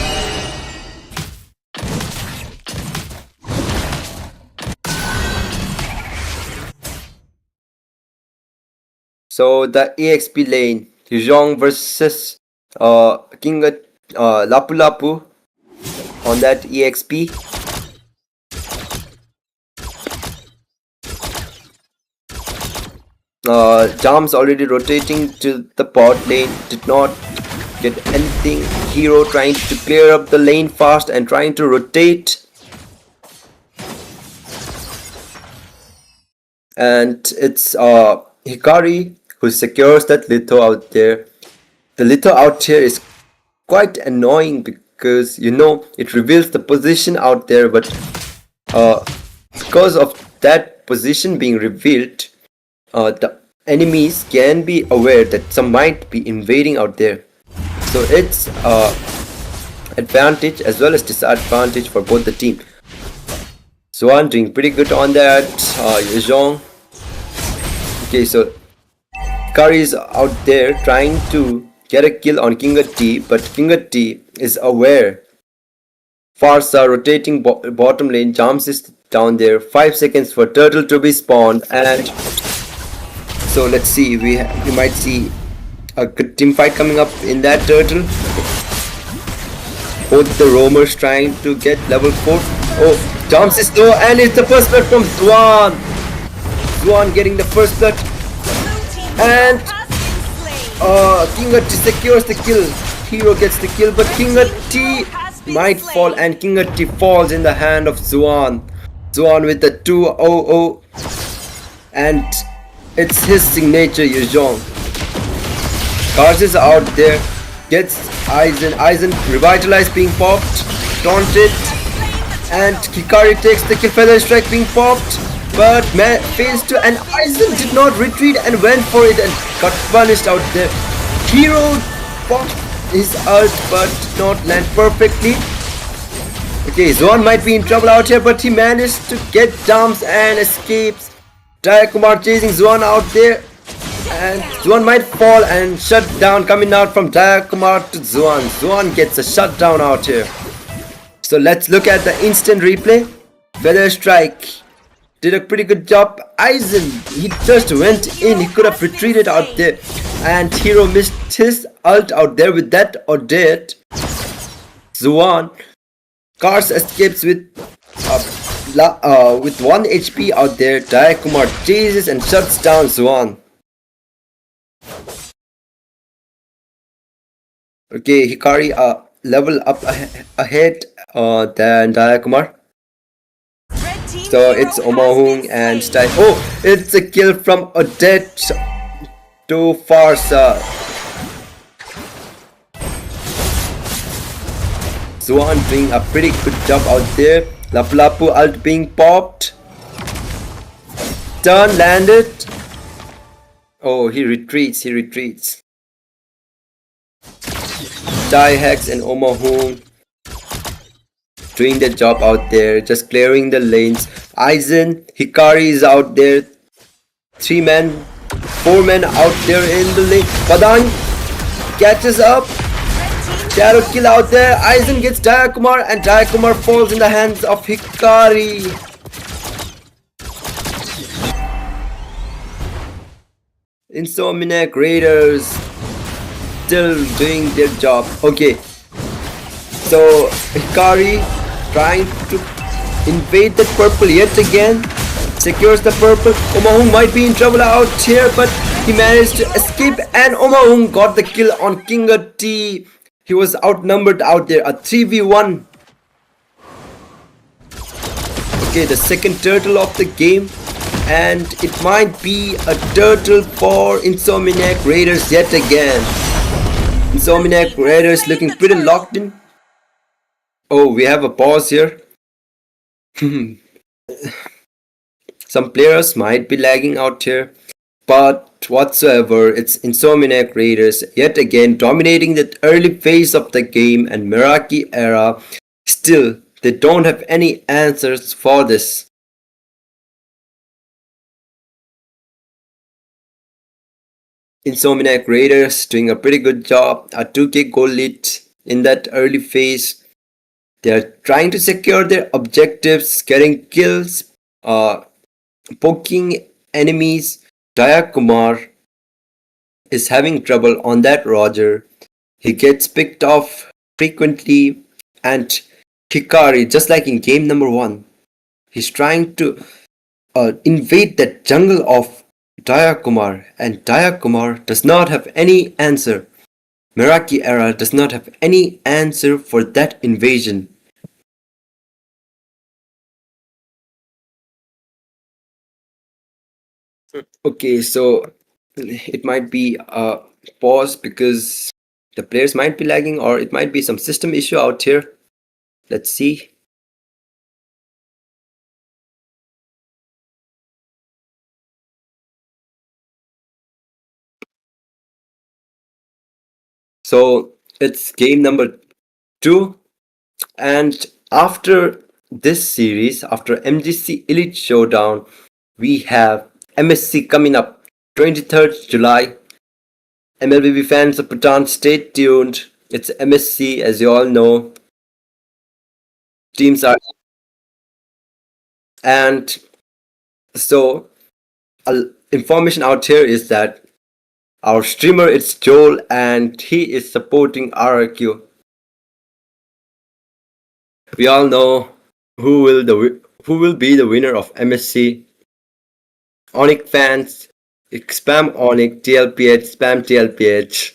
So the EXP lane, Yuzhong versus King Lapu Lapu on that EXP. Jam's already rotating to the bot lane, did not get anything. Hero trying to clear up the lane fast and trying to rotate. And it's Hikari who secures that litho out there. The litho out here is quite annoying because, you know, it reveals the position out there, but because of that position being revealed, the enemies can be aware that some might be invading out there. So it's advantage as well as disadvantage for both the team. Swan doing pretty good on that. Yuzhong. Okay, so Hikari is out there trying to get a kill on King T, but King T is aware. Farsa rotating bottom lane, jumps is down there. 5 seconds for turtle to be spawned, and so let's see, we might see a good team fight coming up in that turtle. Both the roamers trying to get level 4. Oh, jumps is low, and it's the first blood from Swan. Swan getting the first blood, and King T secures the kill. Hero gets the kill, but King T might fall, and King T falls in the hand of Swan. Swan with the 2-0-0, and it's his signature, Yuzhong. Kars is out there, gets Aizen. Aizen revitalized being popped, taunted, and Hikari takes the kill. Feather strike being popped, but fails to, and Aizen did not retreat and went for it and got punished out there. Hero popped his ult but did not land perfectly. Okay, Zwan might be in trouble out here, but he managed to get jumps and escapes. Dayakumar chasing Zwan out there, and Zwan might fall and shut down coming out from Dayakumar to Zwan. Zwan gets a shutdown out here. So let's look at the instant replay. Feather strike did a pretty good job. Aizen, he just went in, he could have retreated out there, and Hero missed his ult out there with that Odette. Zwan, Kars escapes with 1 HP out there. Dayakumar chases and shuts down Zwan. Okay, Hikari level up ahead than Dayakumar. So it's Omahung and Style. Oh, it's a kill from Odette to Farsa. Zwan doing a pretty good job out there. Lapu Lapu ult being popped. Turn landed. Oh, he retreats. Die Hex and Omahung doing their job out there, just clearing the lanes. Aizen, Hikari is out there. 3 men, 4 men out there in the lane. Padang catches up. Shadow kill out there. Aizen gets Dayakumar, and Dayakumar falls in the hands of Hikari. Insomniac Raiders still doing their job. Okay, so Hikari trying to invade that purple yet again. Secures the purple. Omahung might be in trouble out here, but he managed to escape, and Omahung got the kill on King T. He was outnumbered out there, a 3v1. Okay, the second turtle of the game, And it might be a turtle for Insomniac Raiders yet again. Insomniac Raiders looking pretty locked in. Oh, we have a pause here. Some players might be lagging out here, but whatsoever, it's Insomniac Raiders yet again dominating the early phase of the game, and Meraki Era still they don't have any answers for this. Insomniac Raiders doing a pretty good job, a 2k goal lead in that early phase. They are trying to secure their objectives, getting kills, poking enemies. Dayakumar is having trouble on that Roger. He gets picked off frequently, and Hikari, just like in game number 1, he's trying to invade that jungle of Dayakumar, and Dayakumar does not have any answer. Meraki Era does not have any answer for that invasion. Okay, so it might be a pause because the players might be lagging, or it might be some system issue out here. Let's see. So it's game number 2, and after this series, after MGC Elite Showdown, we have MSC coming up 23rd July. MLBB fans of Bhutan, stay tuned. It's MSC, as you all know. Teams are, and so information out here is that our streamer is Joel, and he is supporting RRQ. We all know who will be the winner of MSC. Onyx fans, spam Onyx, TLPH, spam TLPH,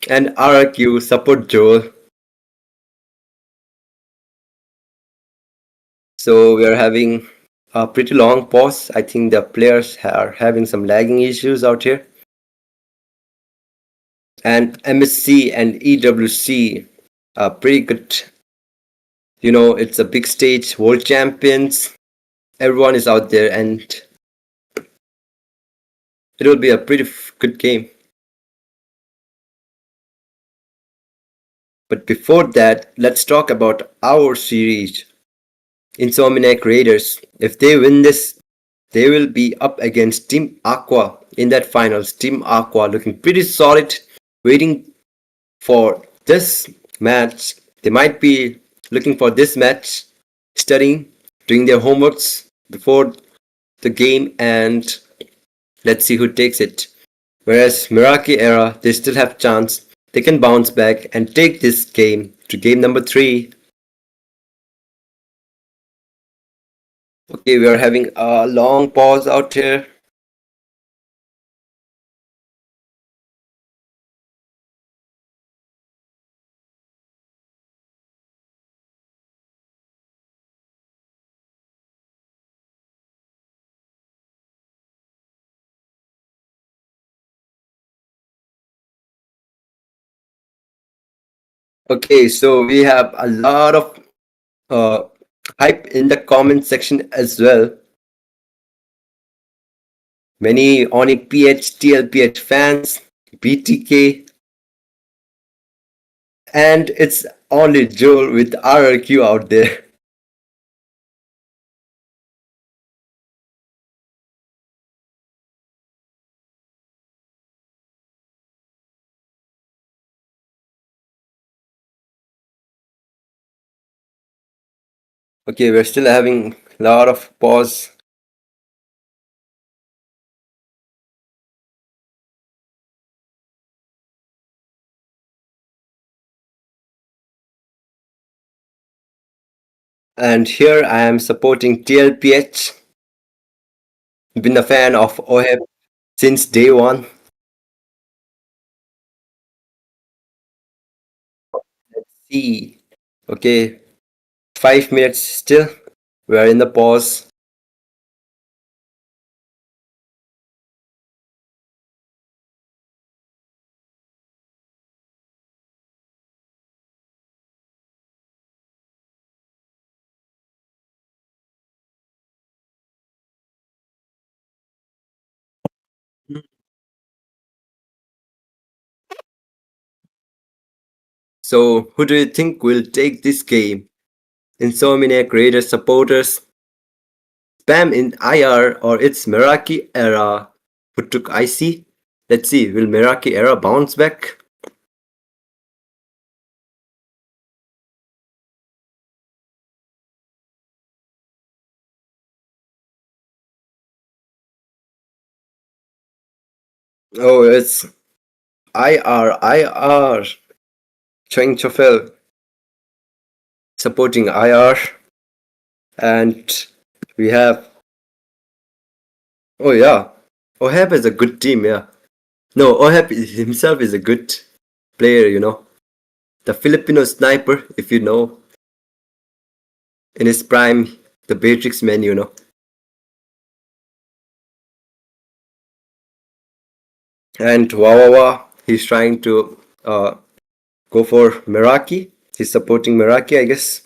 and RRQ support Joel. So we are having a pretty long pause. I think the players are having some lagging issues out here. And MSC and EWC are pretty good. You know, it's a big stage, world champions. Everyone is out there, and it will be a pretty good game. But before that, let's talk about our series. Insomniac Raiders. If they win this, they will be up against Team Aqua in that finals. Team Aqua looking pretty solid, waiting for this match. They might be looking for this match, studying, doing their homeworks before the game, and let's see who takes it. Whereas Meraki Era, they still have chance. They can bounce back and take this game to game number 3. Okay, we are having a long pause out here. Okay, so we have a lot of hype in the comment section as well. Many Onyx PH, TLPH fans, BTK, and it's only Joel with RRQ out there. Okay, we're still having a lot of pause. And here I am supporting TLPH. Been a fan of OHEP since day 1. Let's see. Okay, 5 minutes still. We are in the pause. So who do you think will take this game? Insomniac Raiders supporters, spam in IR, or it's Meraki Era who took Icy? Let's see, will Meraki Era bounce back? Oh, it's IR, Cheng Chofel supporting IR, and we have, oh yeah, Ohab is a good team, yeah. No, Ohab himself is a good player, you know. The Filipino sniper, if you know, in his prime, the Beatrix man, you know. And Wawawa, he's trying to go for Meraki. He's supporting Meraki, I guess.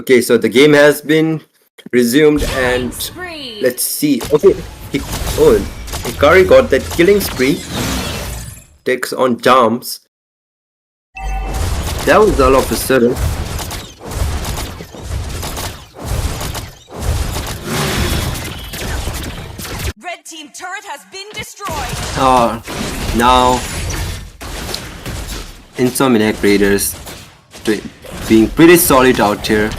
Okay, so the game has been resumed, and Spree. let's see. Okay, Hikari got that killing spree. Takes on Charms. That was all of a sudden. Red team turret has been destroyed. Now Insomniac Raiders being pretty solid out here.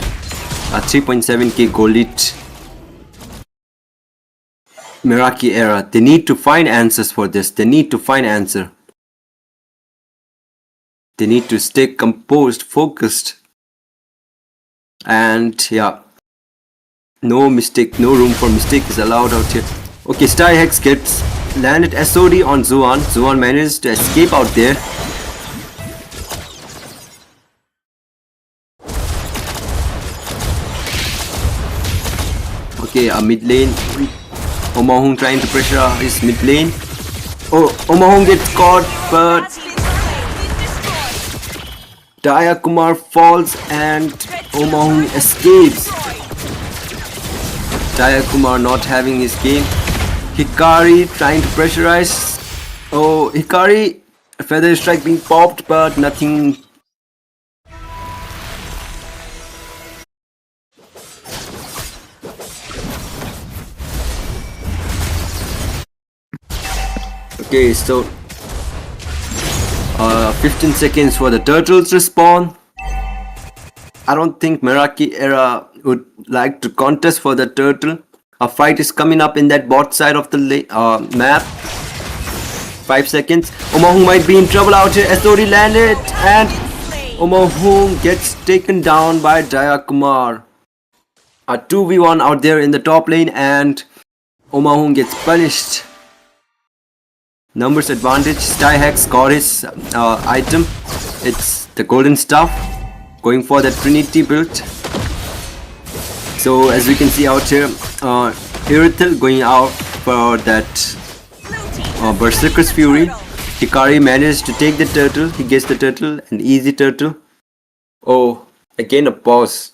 A 3.7k gold lead. Meraki Era. They need to find answers for this. They need to find answer. They need to stay composed, focused. And yeah, no mistake, no room for mistake is allowed out here. Okay, Star Hex gets landed SOD on Zuan. Zuan managed to escape out there. Okay, a mid lane. Omahung trying to pressure his mid lane. Oh, Omahung gets caught, but Has been slain. Been destroyed. Dayakumar falls and Red team Omahung turret has been escapes. destroyed. Dayakumar not having his game. Hikari trying to pressurize. Oh, Hikari, feather strike being popped, but nothing. Okay, so 15 seconds for the turtles respawn. I don't think Meraki Era would like to contest for the turtle. A fight is coming up in that bot side of the map. 5 seconds. Omahung might be in trouble out here. SOD landed, and Omahung gets taken down by Dayakumar. A 2v1 out there in the top lane, and Omahung gets punished. Numbers advantage. Styhex got his item. It's the golden stuff. Going for the Trinity build. So as we can see out here, Irithel going out for that Berserker's Fury. Hikari managed to take the turtle. He gets the turtle, an easy turtle. Oh, again a pause.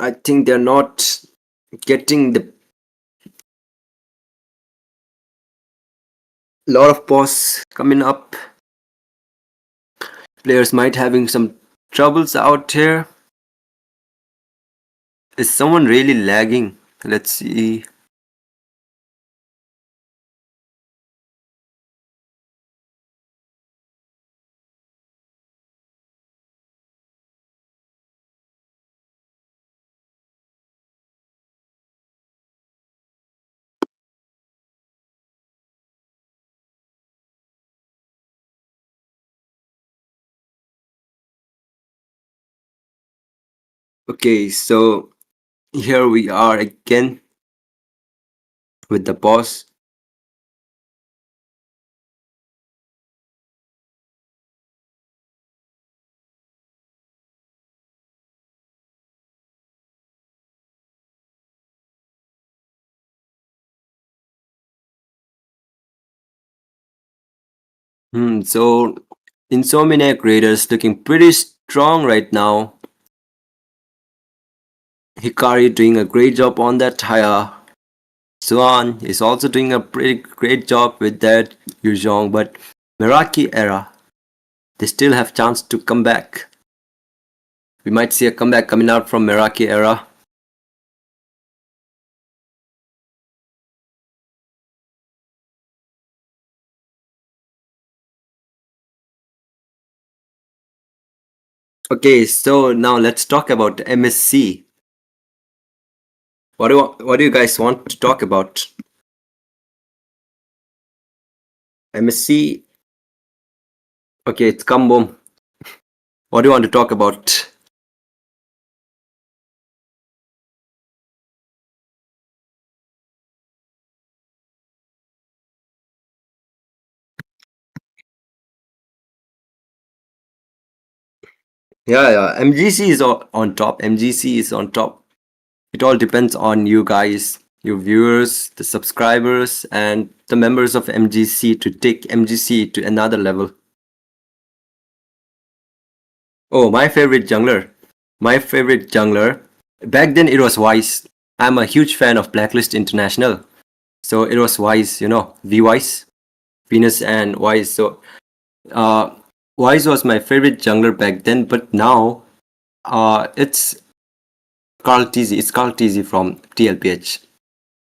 I think they're not getting the lot of pause coming up. Players might having some troubles out here. Is someone really lagging? Let's see. Okay, so here we are again with the pause. So Insomniac Raiders looking pretty strong right now. Hikari doing a great job on that tire. Swan is also doing a pretty great job with that Yuzhong, but Meraki Era, they still have chance to come back. We might see a comeback coming out from Meraki Era. Okay, so now let's talk about MSC. What do you guys want to talk about? MSC. Okay, it's come boom. What do you want to talk about? Yeah. MGC is on top. MGC is on top. It all depends on you guys, your viewers, the subscribers, and the members of MGC to take MGC to another level. Oh, my favorite jungler. My favorite jungler. Back then it was Wise. I'm a huge fan of Blacklist International. So it was Wise, you know, V-Wise, Venus and Wise. So Wise was my favorite jungler back then, but now it's Carl TZ. It's Carl TZ from TLPH.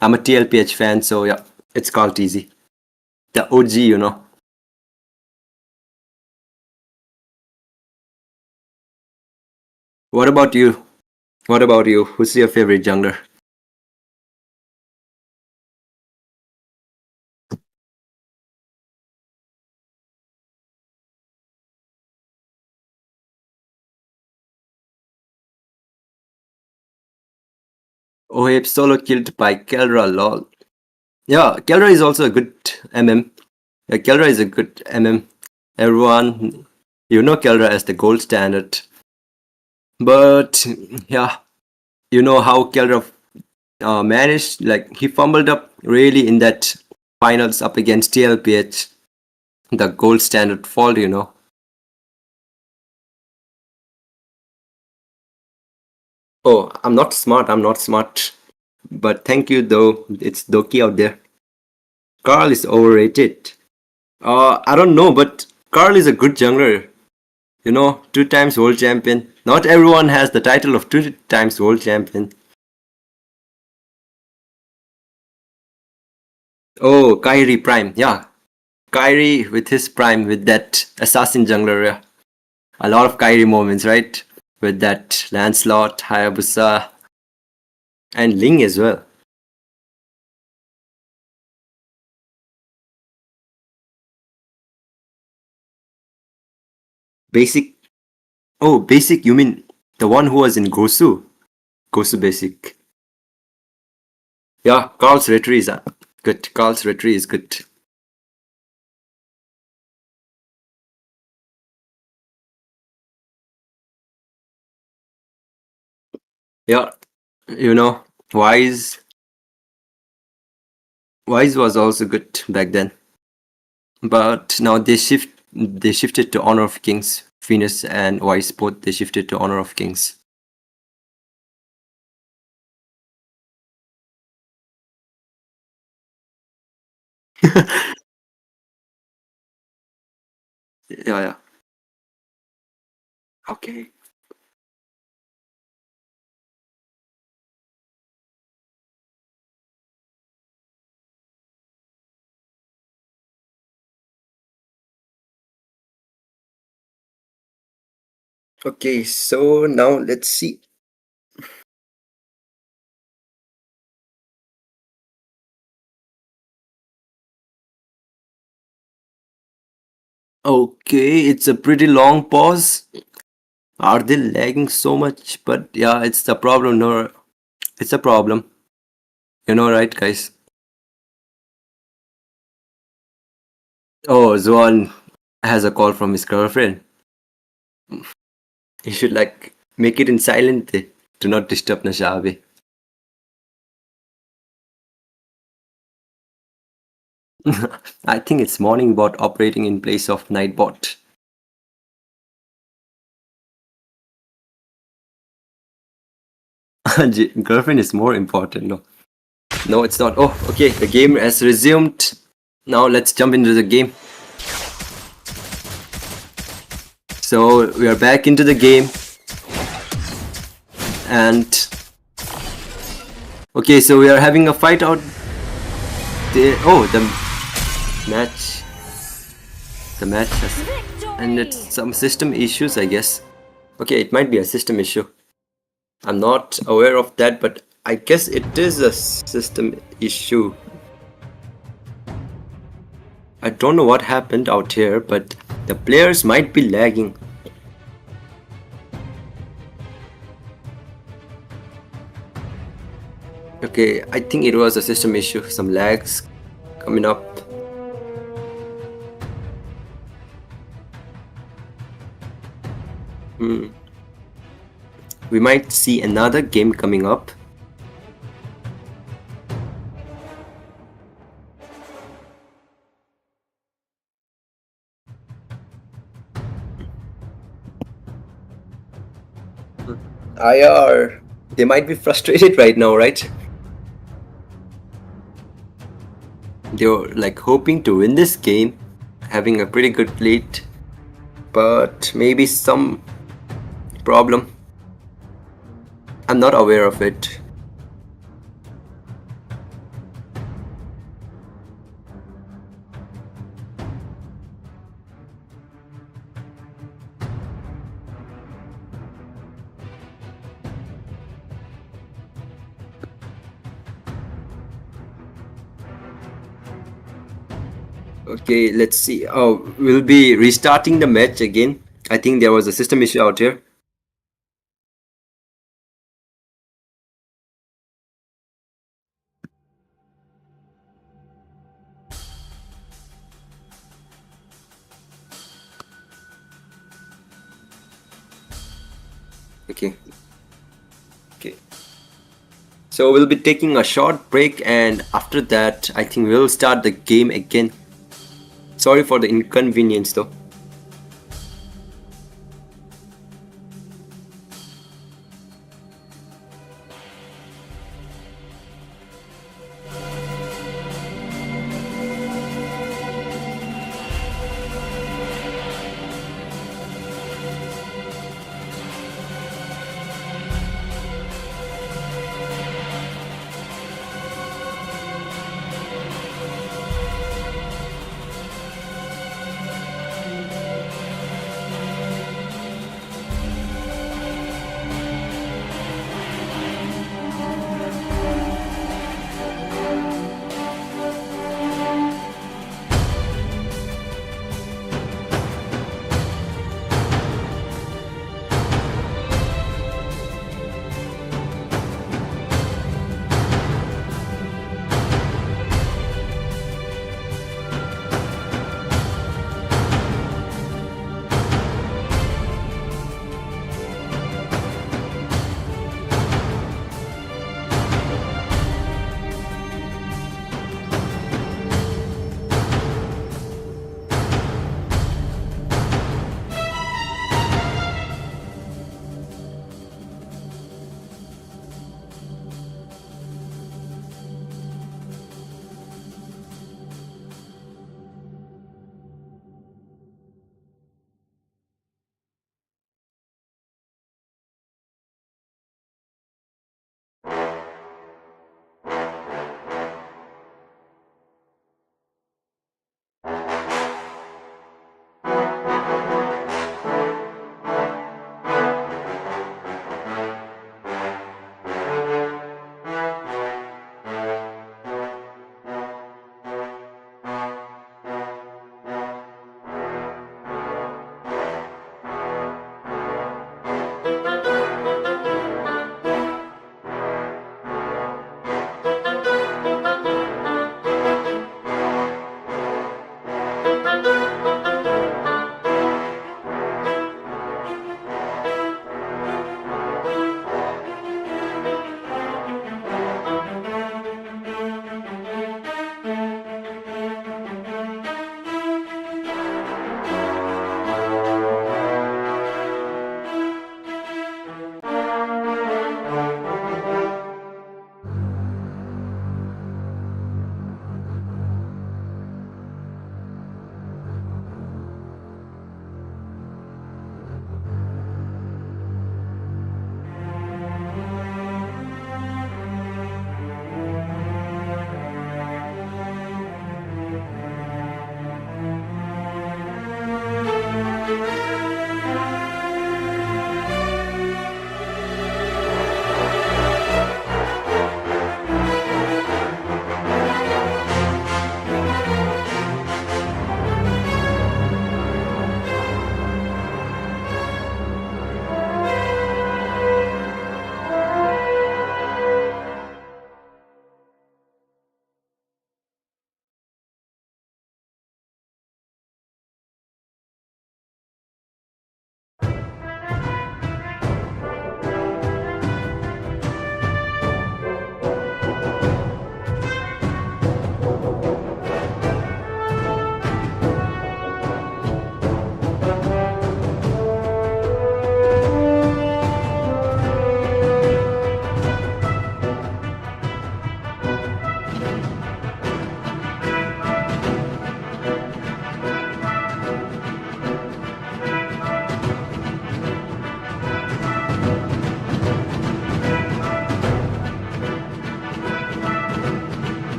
I'm a TLPH fan, so yeah, it's Carl TZ. The OG, you know. What about you? What about you? Who's your favorite jungler? Oheb solo killed by Kelra, lol. Yeah, Kelra is also a good MM. Yeah, Kelra is a good MM. Everyone, you know Kelra as the gold standard. But yeah, you know how Kelra managed, like he fumbled up really in that finals up against TLPH, the gold standard fault, you know. Oh, I'm not smart. But thank you though, it's Doki out there. Carl is overrated. I don't know, but Carl is a good jungler. You know, 2 times world champion. Not everyone has the title of 2 times world champion. Oh, Kyrie Prime. Yeah, Kyrie with his prime, with that assassin jungler. Yeah. A lot of Kyrie moments, right? With that Lancelot, Hayabusa, and Ling as well. Basic. Oh, basic. You mean the one who was in Gosu? Gosu basic. Yeah, Carl's retry is good. Carl's retry is good. Yeah, you know, Wise was also good back then. But now they shifted to Honor of Kings. Venus and Wise both they shifted to Honor of Kings. Yeah. Okay. Okay, so now let's see. Okay, it's a pretty long pause. Are they lagging so much? But yeah, it's the problem. No, it's a problem. You know, right, guys? Oh, Zuan has a call from his girlfriend. He should like make it in silent. Do not disturb Nashabi. I think it's morning bot operating in place of night bot. Girlfriend is more important. No. No, it's not. Oh, okay. The game has resumed. Now let's jump into the game. So we are back into the game. And okay, so we are having a fight out there. Oh, the match has and it's some system issues, I guess. Okay, it might be a system issue. I'm not aware of that, but I guess it is a system issue. I don't know what happened out here, but the players might be lagging. Okay, I think it was a system issue, some lags coming up. We might see another game coming up. IR, they might be frustrated right now, right? They're like hoping to win this game, having a pretty good lead, but maybe some problem. I'm not aware of it. Okay, let's see. Oh, we'll be restarting the match again. I think there was a system issue out here. Okay. So we'll be taking a short break, and after that I think we'll start the game again. Sorry for the inconvenience though.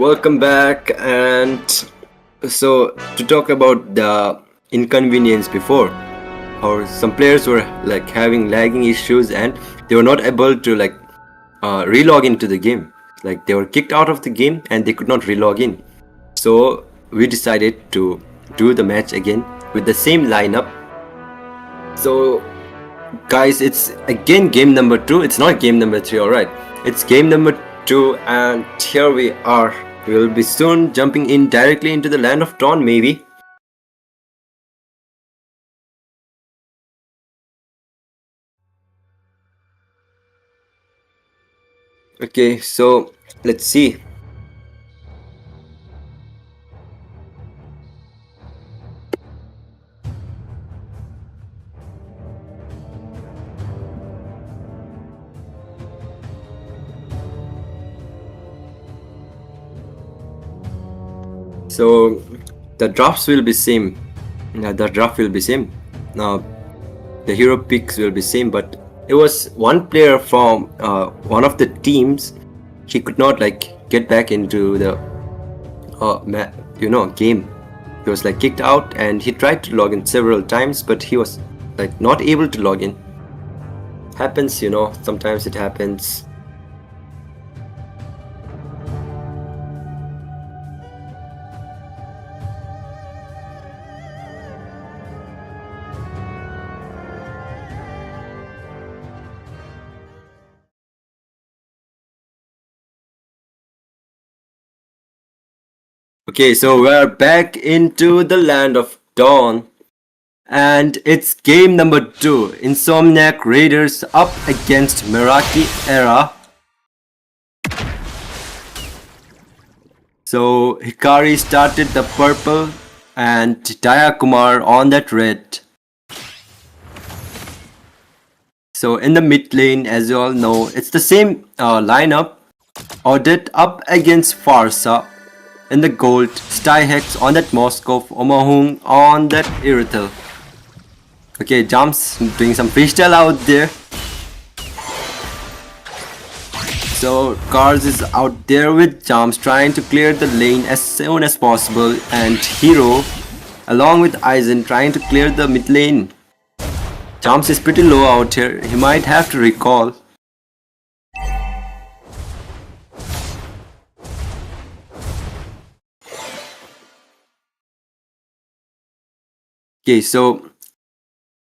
welcome back. And so to talk about the inconvenience before, or some players were like having lagging issues and they were not able to like relog into the game. Like they were kicked out of the game and they could not relog in. So we decided to do the match again with the same lineup. So guys, it's again game number 2. It's not game number 3, alright. It's game number 2 and here we are. We will be soon jumping in directly into the land of Dawn, maybe. Okay, so let's see. So the drafts will be same. The draft will be same. Now the hero picks will be same, but it was one player from one of the teams. He could not like get back into the game. He was like kicked out and he tried to log in several times, but he was like not able to log in. Happens, sometimes it happens. Okay, so we're back into the land of Dawn and it's game number 2. Insomniac Raiders up against Meraki Era. So Hikari started the purple and Dayakumar on that red. So in the mid lane, as you all know, it's the same lineup. Audit up against Farsa. In the gold, Styhex on that Moskov, Omahung on that Irital. Okay, Jumps doing some freestyle out there. So Cars is out there with Jumps trying to clear the lane as soon as possible, and Hero along with Aizen trying to clear the mid lane. Jumps is pretty low out here, he might have to recall. Okay, so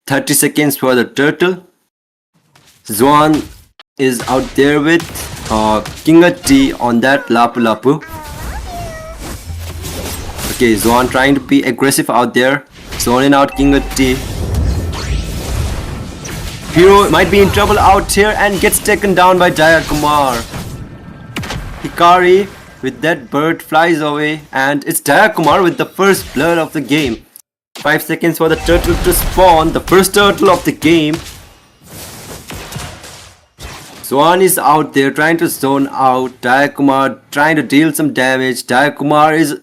30 seconds for the turtle. Zwan is out there with Kinga T on that Lapu Lapu. Okay, Zwan trying to be aggressive out there, zoning out Kinga T. Hero might be in trouble out here and gets taken down by Jayakumar. Hikari with that bird flies away and it's Jayakumar with the first blood of the game. 5 seconds for the turtle to spawn, the first turtle of the game. Swan is out there trying to zone out. Dayakumar trying to deal some damage. Dayakumar is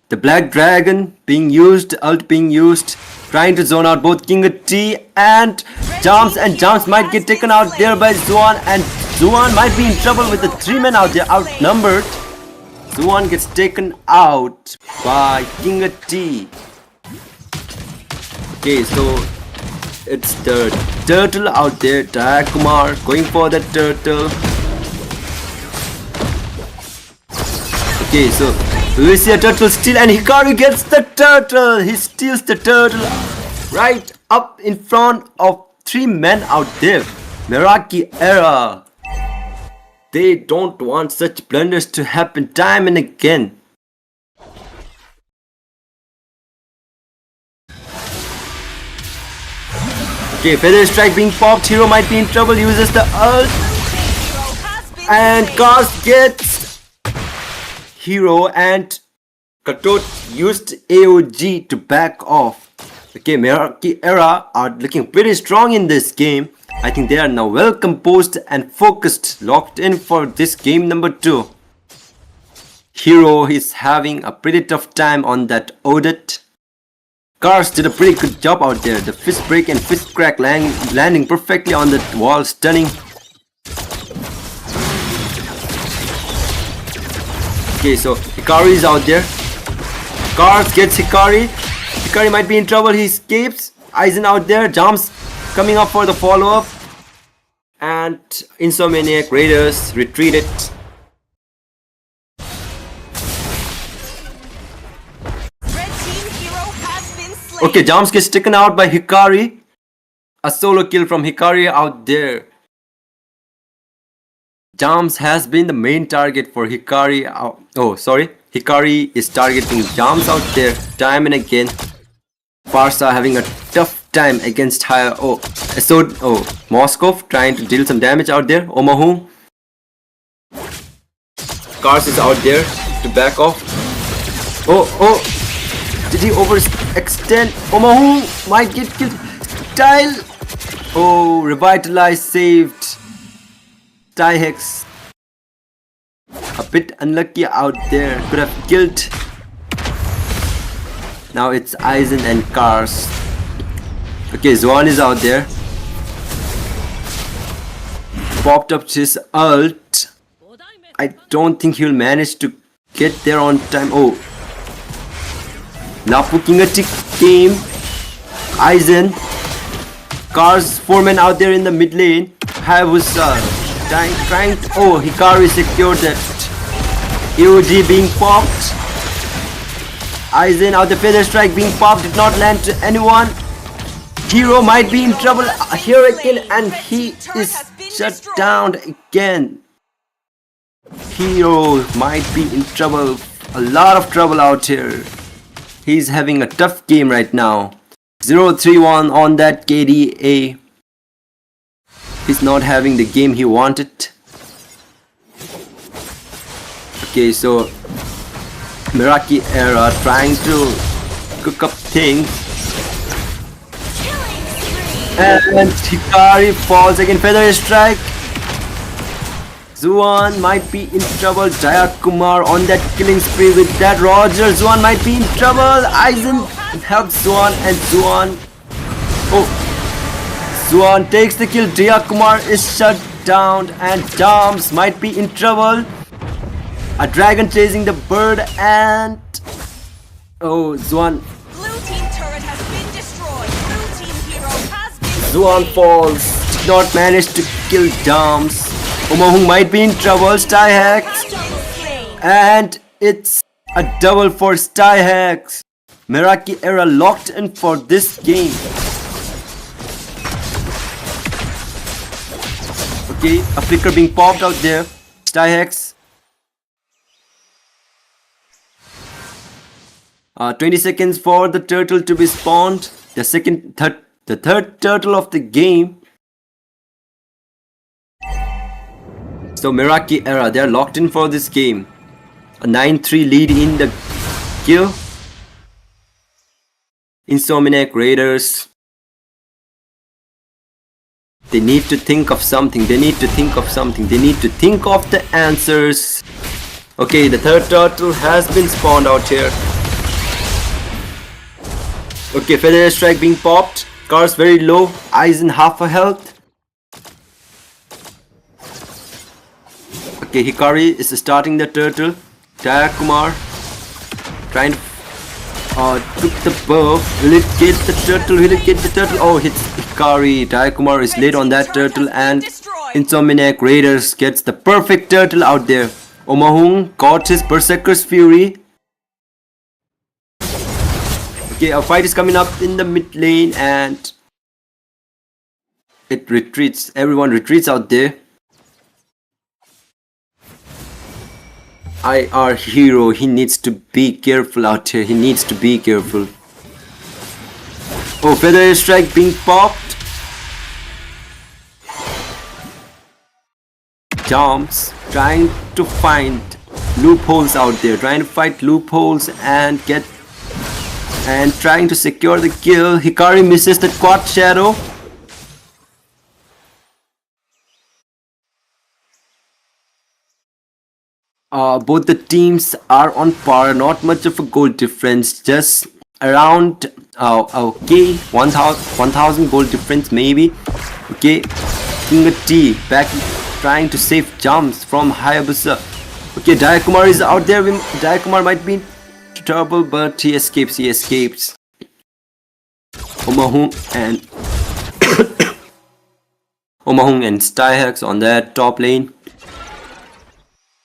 the black dragon being used, ult being used, trying to zone out both King T and Jumps might get taken out there by Zuan, and Zuan might be in trouble with the 3 men out there outnumbered. Zuan gets taken out by King T. Okay, so it's the turtle out there. Dayakumar going for the turtle. Okay, so we see a turtle steal and Hikaru gets the turtle. He steals the turtle right up in front of 3 men out there. Meraki Era. They don't want such blunders to happen time and again. Okay, Feather Strike being popped. Hero might be in trouble. Uses the ult. And Cars gets Hero, and Katot used AOG to back off. Okay, Meraki Era are looking pretty strong in this game. I think they are now well composed and focused, locked in for this game number 2. Hero is having a pretty tough time on that Audit. Cars did a pretty good job out there. The fist break and fist crack landing perfectly on the wall, stunning. Okay, so Hikari is out there. Cars gets Hikari. Hikari might be in trouble. He escapes. Aizen out there. Jumps coming up for the follow-up. And Insomniac Raiders retreated. Red team hero has been slain. Okay, Jumps gets taken out by Hikari. A solo kill from Hikari out there. Jams has been the main target for Hikari. Oh, sorry. Hikari is targeting Jams out there time and again. Farsa having a tough time against higher. Moscow trying to deal some damage out there. Omahu. Kars is out there to back off. Did he overextend? Omahu might get killed. Style. Oh, Revitalize saved. Tyhex. A bit unlucky out there. Could have killed. Now it's Aizen and Cars. Okay, Zuan is out there. Popped up his ult. I don't think he'll manage to get there on time. Oh. Napukingatik came. Aizen. Cars, 4 men out there in the mid lane. Hayabusa trying to, Hikari secured that. EOG being popped. Aizen out the feather strike being popped, did not land to anyone. Hero might be in trouble here again, and he is shut down again. Hero might be in trouble, a lot of trouble out here. He's having a tough game right now. 0-3-1 on that KDA. He's not having the game he wanted. Okay, so Meraki Era trying to cook up things. And Hikari falls again. Feather strike. Zuan might be in trouble. Jayakumar on that killing spree with that Roger. Zuan might be in trouble. Aizen helps Zuan and Zuan. Zuan takes the kill. Jayakumar is shut down and Jams might be in trouble. A dragon chasing the bird and Zuan. Blue team turret has been destroyed. Blue team hero has been Zuan falls. Did not manage to kill Jams. Omahu might be in trouble. Styhex. slain. And it's a double for Styhex. Meraki Era locked in for this game. Okay, a flicker being popped out there. Styhex. 20 seconds for the turtle to be spawned. The third turtle of the game. So Meraki Era, they are locked in for this game. A 9-3 lead in the kill. Insomniac Raiders. They need to think of something. They need to think of something. They need to think of the answers. Okay, the third turtle has been spawned out here. Okay, feather strike being popped. Cars very low. Aizen half a health. Okay, Hikari is starting the turtle. Jayakumar trying to took the buff. Will it get the turtle? Will it get the turtle? Oh, hits Hikari. Jayakumar is late on that turtle and Insomniac Raiders gets the perfect turtle out there. Omahung caught his Berserker's Fury. Okay, a fight is coming up in the mid lane and it retreats. Everyone retreats out there. Our hero, he needs to be careful out here. He needs to be careful. Oh, feather strike being popped. Jumps trying to find loopholes out there. Trying to fight loopholes and trying to secure the kill. Hikari misses the quad shadow. Both the teams are on par, not much of a goal difference, just around 1000 goal difference maybe. Okay, King T back trying to save jumps from Hayabusa. Okay, Dayakumar is out there. Dayakumar might be in trouble, but he escapes. He escapes. Omahung and Omahung and Styhex on that top lane.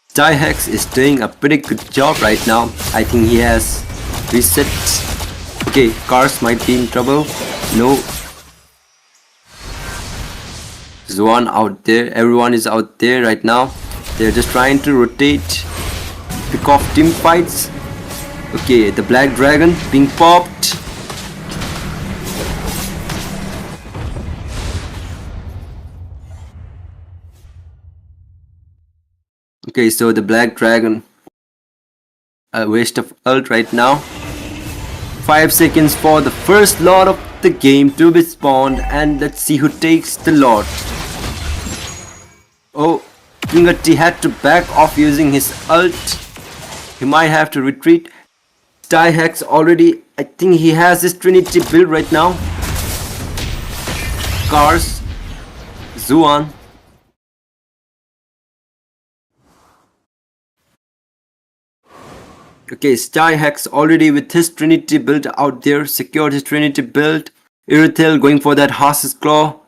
Styhex is doing a pretty good job right now. I think he has reset. Okay, Cars might be in trouble. No. Zuan out there. Everyone is out there right now. They're just trying to rotate, pick off team fights. Okay, the Black Dragon being popped. Okay, so the Black Dragon, a waste of ult right now. 5 seconds for the first Lord of the game to be spawned, and let's see who takes the Lord. Oh, Kingati had to back off using his ult. He might have to retreat. Styhex already, I think he has his Trinity build right now. Cars, Zuan. Okay, Styhex already with his Trinity build out there, secured his Trinity build. Irithel going for that Horse's Claw.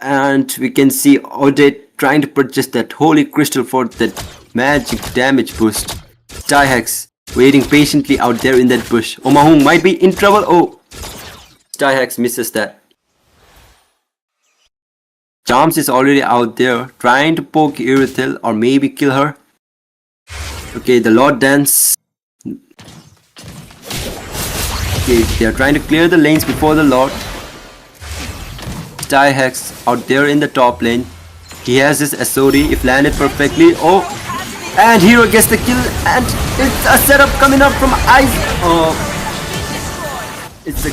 And we can see Odette trying to purchase that Holy Crystal for that magic damage boost. Styhex waiting patiently out there in that bush. Omahung might be in trouble. Oh, Styhex misses that. Charms is already out there trying to poke Irithel or maybe kill her. Okay, the Lord Dance. Okay, they are trying to clear the lanes before the Lord. Styhex out there in the top lane. He has his SOD if landed perfectly. Oh, and Hero gets the kill, and it's a setup coming up from Ice. Oh, it's a,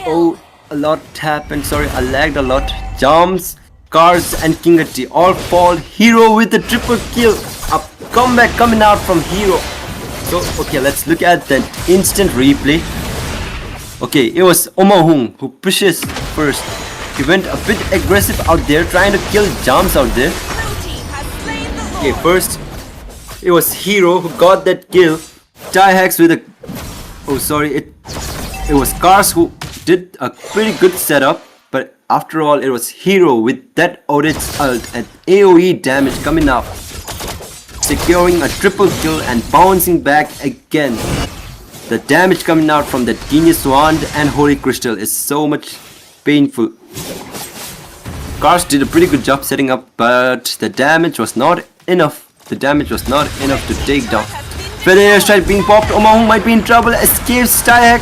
oh, a lot happened. Sorry, I lagged a lot. Jumps, Cars, and Kingati all fall. Hero with the triple kill. A comeback coming out from Hero. So, okay, let's look at the instant replay. Okay, it was Omahung who pushes first. He went a bit aggressive out there, trying to kill Jams out there. Okay, first it was Hero who got that kill. Styhex with a... Oh, sorry, it was Cars who did a pretty good setup. But after all, it was Hero with that Odette's ult and AoE damage coming up, securing a triple kill and bouncing back again. The damage coming out from the Genius Wand and Holy Crystal is so much painful. Cars did a pretty good job setting up, but the damage was not enough. The damage was not enough to take down. Feather Strike being popped. Omahung might be in trouble. Escapes Styhex.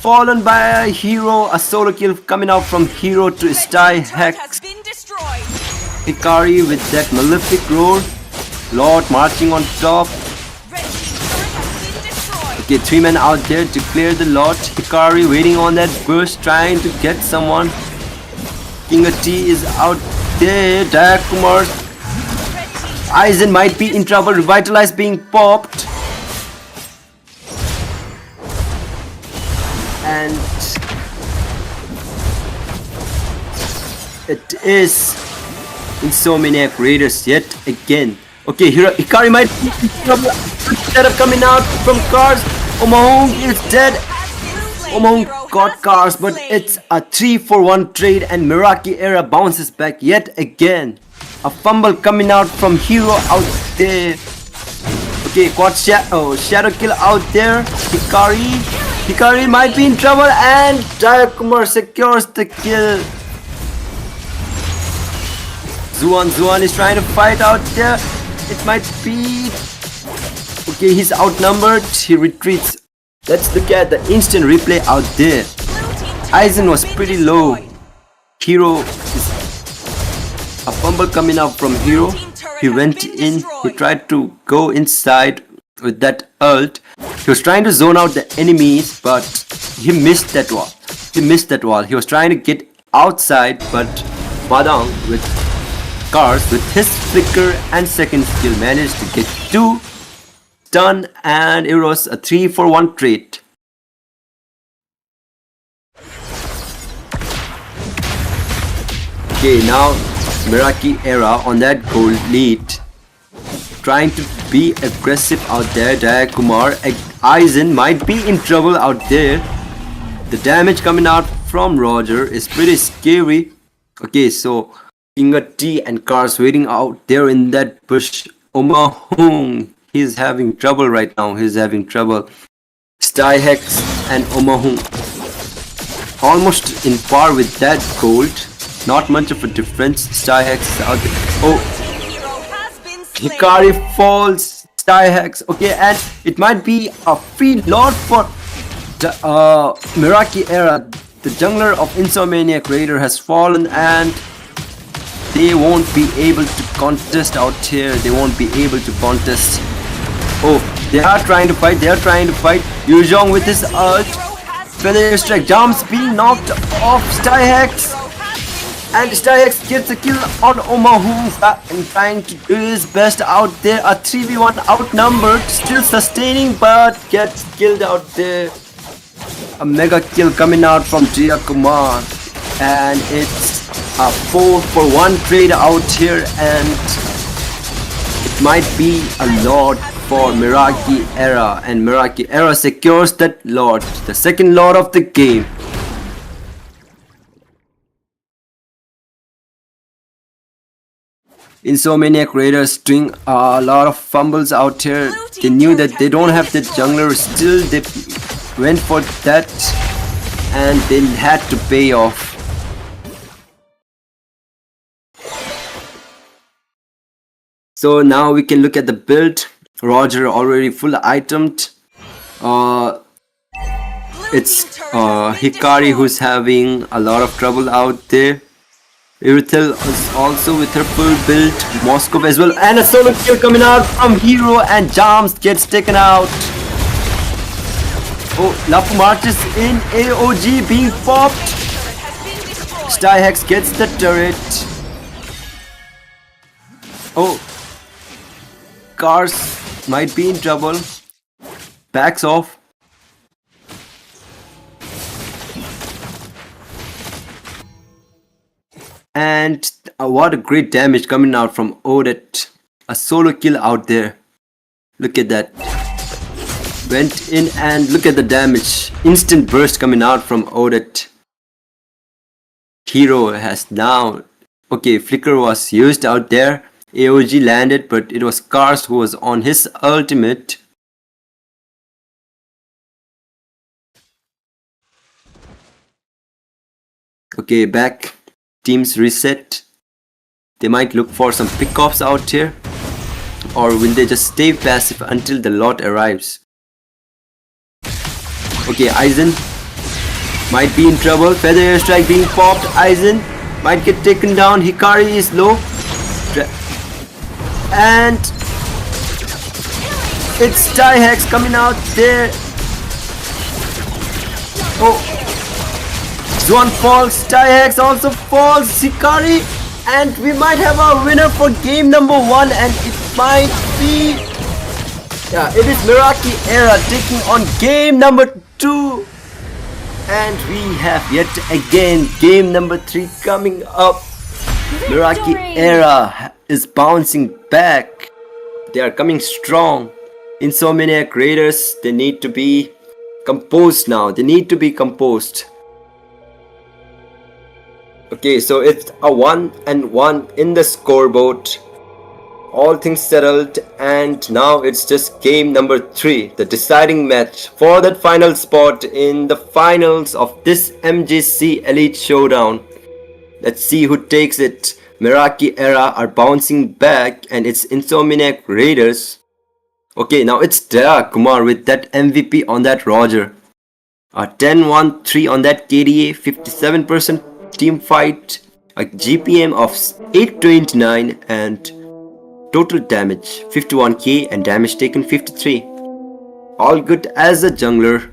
Fallen by a Hero. A solo kill coming out from Hero to Styhex. Hikari with that malefic roar. Lord marching on top. Okay, 3 men out there to clear the Lord. Hikari waiting on that bush, trying to get someone. Kingati is out there. Dayakumar. Aizen might be in trouble. Revitalize being popped. And it is Insomniac Raiders yet again. Okay, Hikari might be in trouble. Setup coming out from Cars. Omahung is dead. Omahung got Cars, but it's a 3-for-1 trade and Meraki Era bounces back yet again. A fumble coming out from Hero out there. Okay, quad shadow kill out there. Hikari might be in trouble and Dayakumar secures the kill. Zuan is trying to fight out there. It might be... Okay, he's outnumbered. He retreats. Let's look at the instant replay out there. Aizen was pretty low. Hero is a fumble coming out from Hero. He went in. He tried to go inside with that ult. He was trying to zone out the enemies, but he missed that wall. He was trying to get outside, but Badang with Cars with his flicker and second skill managed to get 2 stun, and it was a 3-for-1 trade. Okay, now Meraki Era on that gold lead. trying to be aggressive out there. Kumar, Aizen might be in trouble out there. The damage coming out from Roger is pretty scary. Okay, so Inga T and Cars waiting out there in that bush. Omahung, he's having trouble right now. He's having trouble. Styhex and Omahung almost in par with that gold. Not much of a difference. Styhex is out there. Oh, Hero has been slain. Hikari falls. Styhex. Okay, and it might be a free lot for the Meraki Era. The jungler of Insomniac Raider has fallen and they won't be able to contest out here. They won't be able to contest. Oh, they are trying to fight. They are trying to fight. Yuzhong with his ult. Feather strike. Jumps being knocked off Styhex. And Styhex gets a kill on Omahung and trying to do his best out there. A 3v1 outnumbered. Still sustaining but gets killed out there. A mega kill coming out from Jia Kumar. And it's a 4-for-1 trade out here. And it might be a lot for Meraki Era. And Meraki Era secures that lord. The second lord of the game. Insomniac Raiders doing a lot of fumbles out here. They knew that they don't have the jungler. Still they went for that and they had to pay off. So now we can look at the build. Roger already full itemed. It's Hikari who's having a lot of trouble out there. Irithel is also with her full build. Moskov as well. And a solo kill coming out from Hero and Jams gets taken out. Oh, Lapu marches in. AOG being popped. Styhex gets the turret. Oh, Cars might be in trouble. Backs off. And what a great damage coming out from Odet. A solo kill out there. Look at that. Went in and look at the damage. Instant burst coming out from Odet. Hero has now... Okay, Flicker was used out there. AOG landed, but it was Cars who was on his ultimate. Okay, back. Teams reset. They might look for some pickoffs out here. Or will they just stay passive until the lot arrives? Okay, Aizen might be in trouble. Feather strike being popped. Aizen might get taken down. Hikari is low. And it's Styhex coming out there. Oh, Zwan falls, Styhex also falls, Hikari, and we might have our winner for game number 1, and it might be... Yeah, it is Meraki Era taking on game number 2. And we have yet again game number 3 coming up. Meraki Era is bouncing back. They are coming strong. Insomniac Raiders, they need to be composed now. They need to be composed. Okay, so it's a 1-1 in the scoreboard. All things settled, and now it's just game number 3, the deciding match for that final spot in the finals of this MGC Elite Showdown. Let's see who takes it. Meraki Era are bouncing back, and it's Insomniac Raiders. Okay, now it's Deja Kumar with that MVP on that Roger. A 10-1-3 on that KDA, 57% team fight, a GPM of 829 and total damage 51k and damage taken 53. All good as a jungler.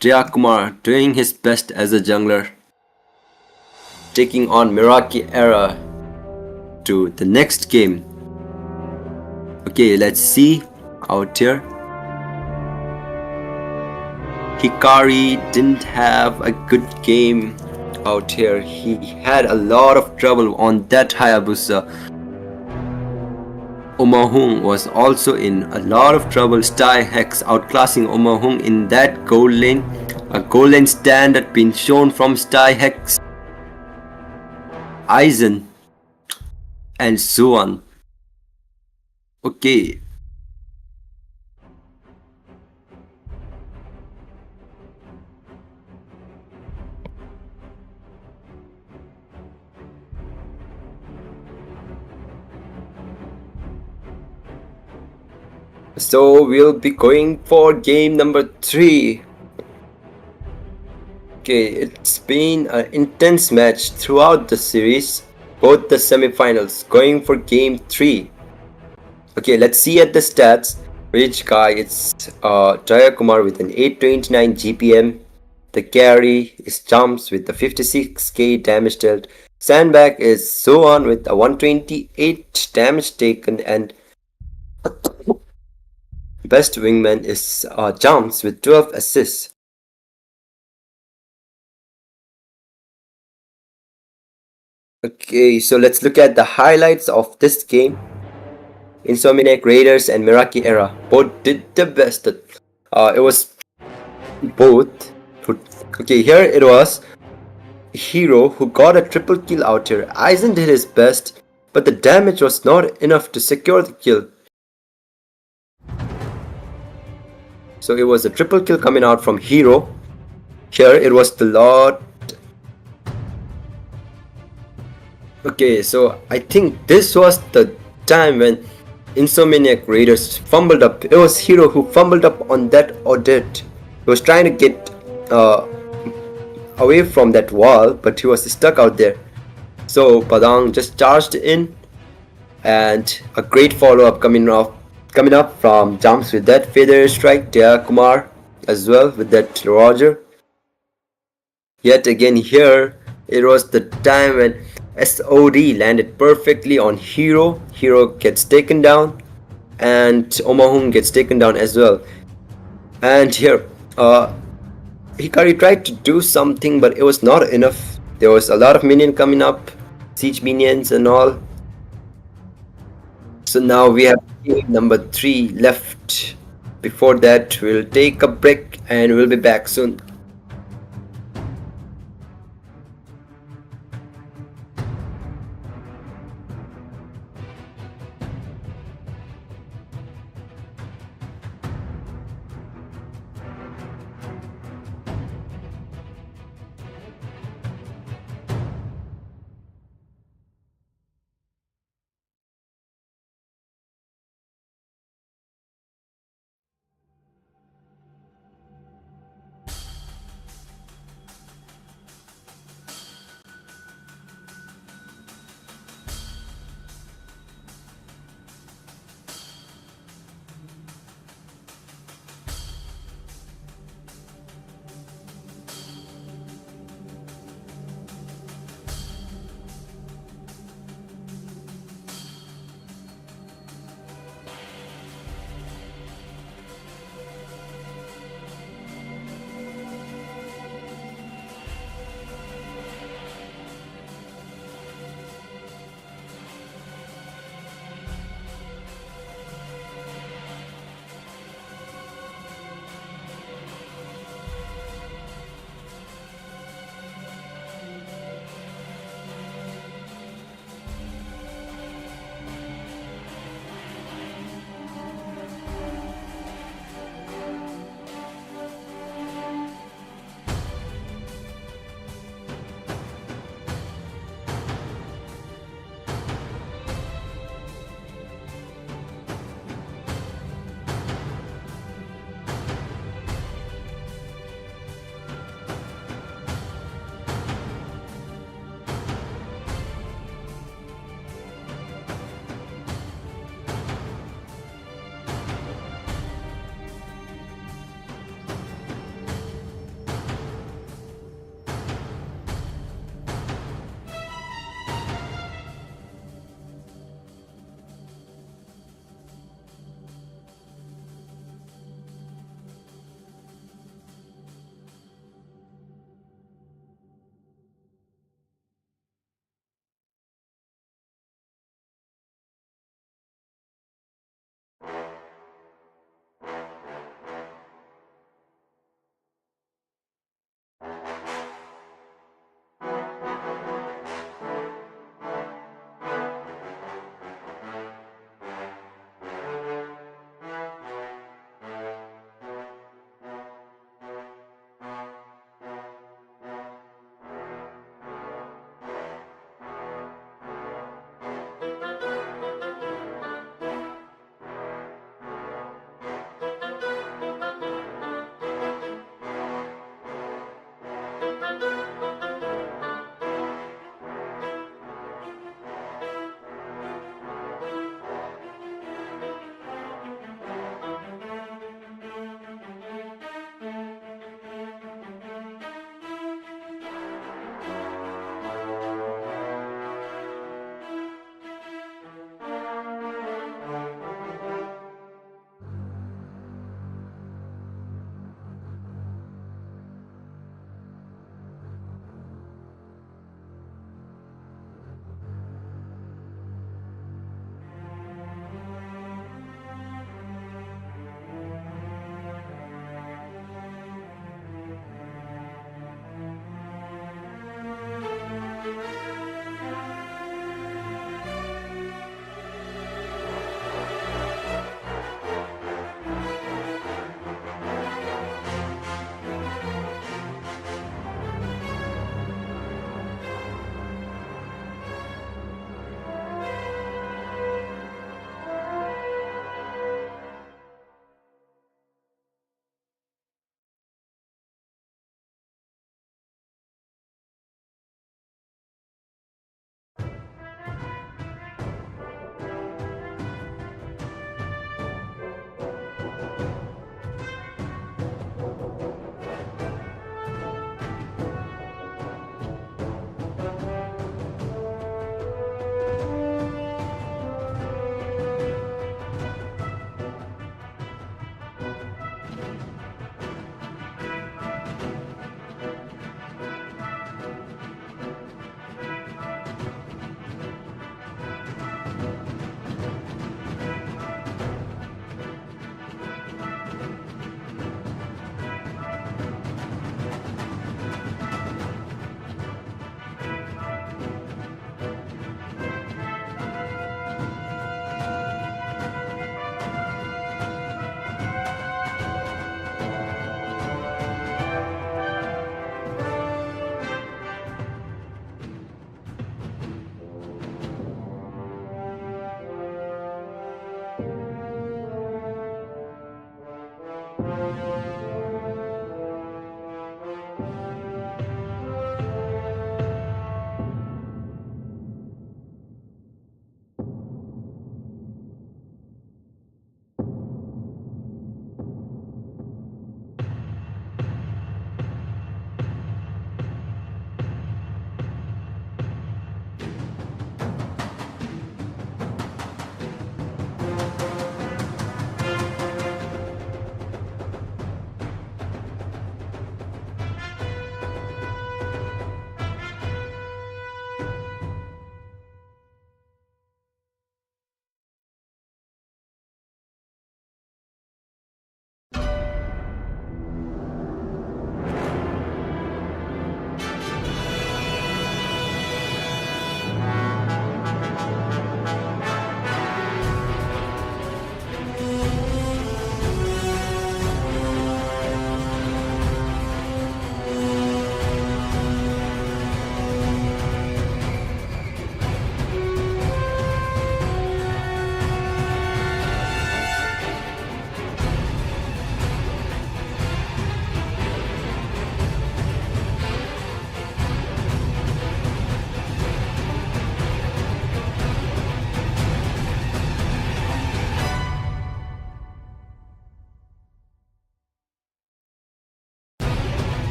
Deja Kumar doing his best as a jungler. Taking on Meraki Era to the next game. Okay, let's see out here. Hikari didn't have a good game out here. He had a lot of trouble on that Hayabusa. Omahung was also in a lot of trouble. Sty Hex outclassing Omahung in that gold lane. A gold lane stand had been shown from Sty Hex, Aizen, and Suan. Okay. So we'll be going for game number 3. Okay, it's been an intense match throughout the series, both the semifinals, going for game 3. Okay, let's see at the stats. Rich guy, it's Jayakumar with an 829 GPM. The carry is Jumps with the 56k damage dealt. Sandbag is Sohan with a 128 damage taken, and best wingman is Jumps with 12 assists. Okay, so let's look at the highlights of this game. Insomniac Raiders and Meraki Era both did the best. It was both. Okay, here it was Hero who got a triple kill out here. Aizen did his best, but the damage was not enough to secure the kill. So it was a triple kill coming out from Hero. Here it was the Lord. Okay, so I think this was the time when Insomniac Raiders fumbled up. It was Hero who fumbled up on that audit. He was trying to get away from that wall, but he was stuck out there. So Padang just charged in, and a great follow-up coming up from Jumps with that feather strike. Deja Kumar as well with that Roger. Yet again here, it was the time when SOD landed perfectly on Hero. Hero gets taken down, and Omahung gets taken down as well. And here, Hikari tried to do something, but it was not enough. There was a lot of minion coming up, siege minions and all. So now we have game number 3 left. Before that, we'll take a break and we'll be back soon.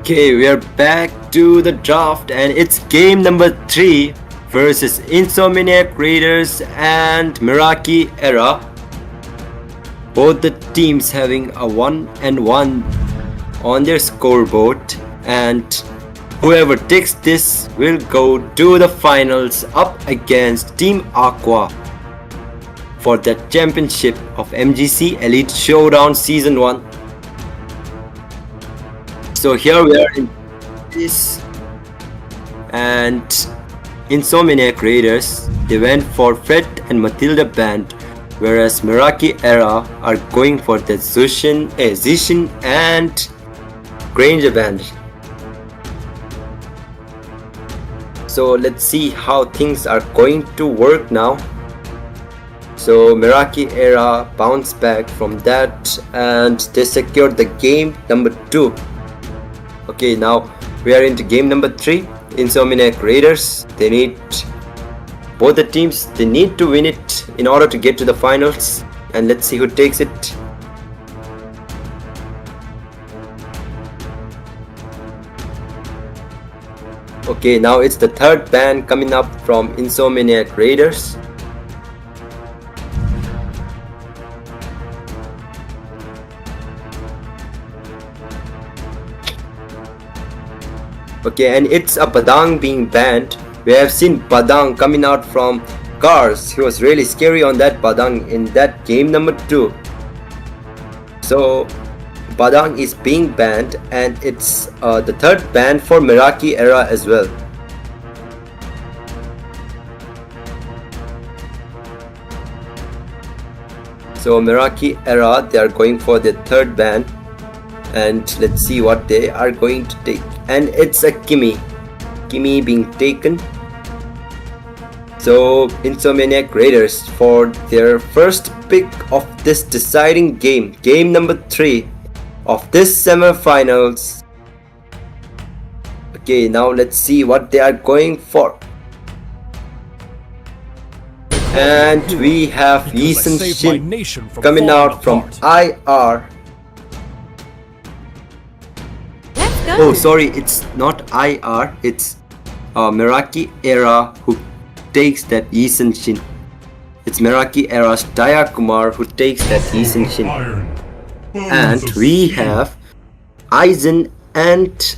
Okay, we are back to the draft and it's game number 3 versus Insomniac Raiders and Meraki Era. Both the teams having a 1-1 on their scoreboard, and whoever takes this will go to the finals up against Team Aqua for the championship of MGC Elite Showdown Season 1. So here we are in this And Insomniac Raiders, they went for Fred and Matilda band, whereas Meraki Era are going for the Zishin and Granger band. So let's see how things are going to work now. So Meraki Era bounced back from that and they secured the game number 2. Okay, now we are into game number 3. Insomniac Raiders, both the teams, they need to win it in order to get to the finals, and let's see who takes it. Okay, now it's the third ban coming up from Insomniac Raiders. Okay, and it's a Padang being banned. We have seen Padang coming out from Cars. He was really scary on that Padang in that game number 2. So Padang is being banned, and it's the third ban for Meraki Era as well. So Meraki Era, they are going for the third ban, and let's see what they are going to take. And it's a Kimi being taken. So Insomniac Raiders, for their first pick of this deciding game, game number 3 of this semifinals. Okay, now let's see what they are going for. And we have Yisun Shin coming out from IR. Oh, sorry, it's not IR, it's Meraki Era who takes that Yisun Shin. It's Meraki Era's Daya Kumar who takes that Yisun Shin. And we have Aizen and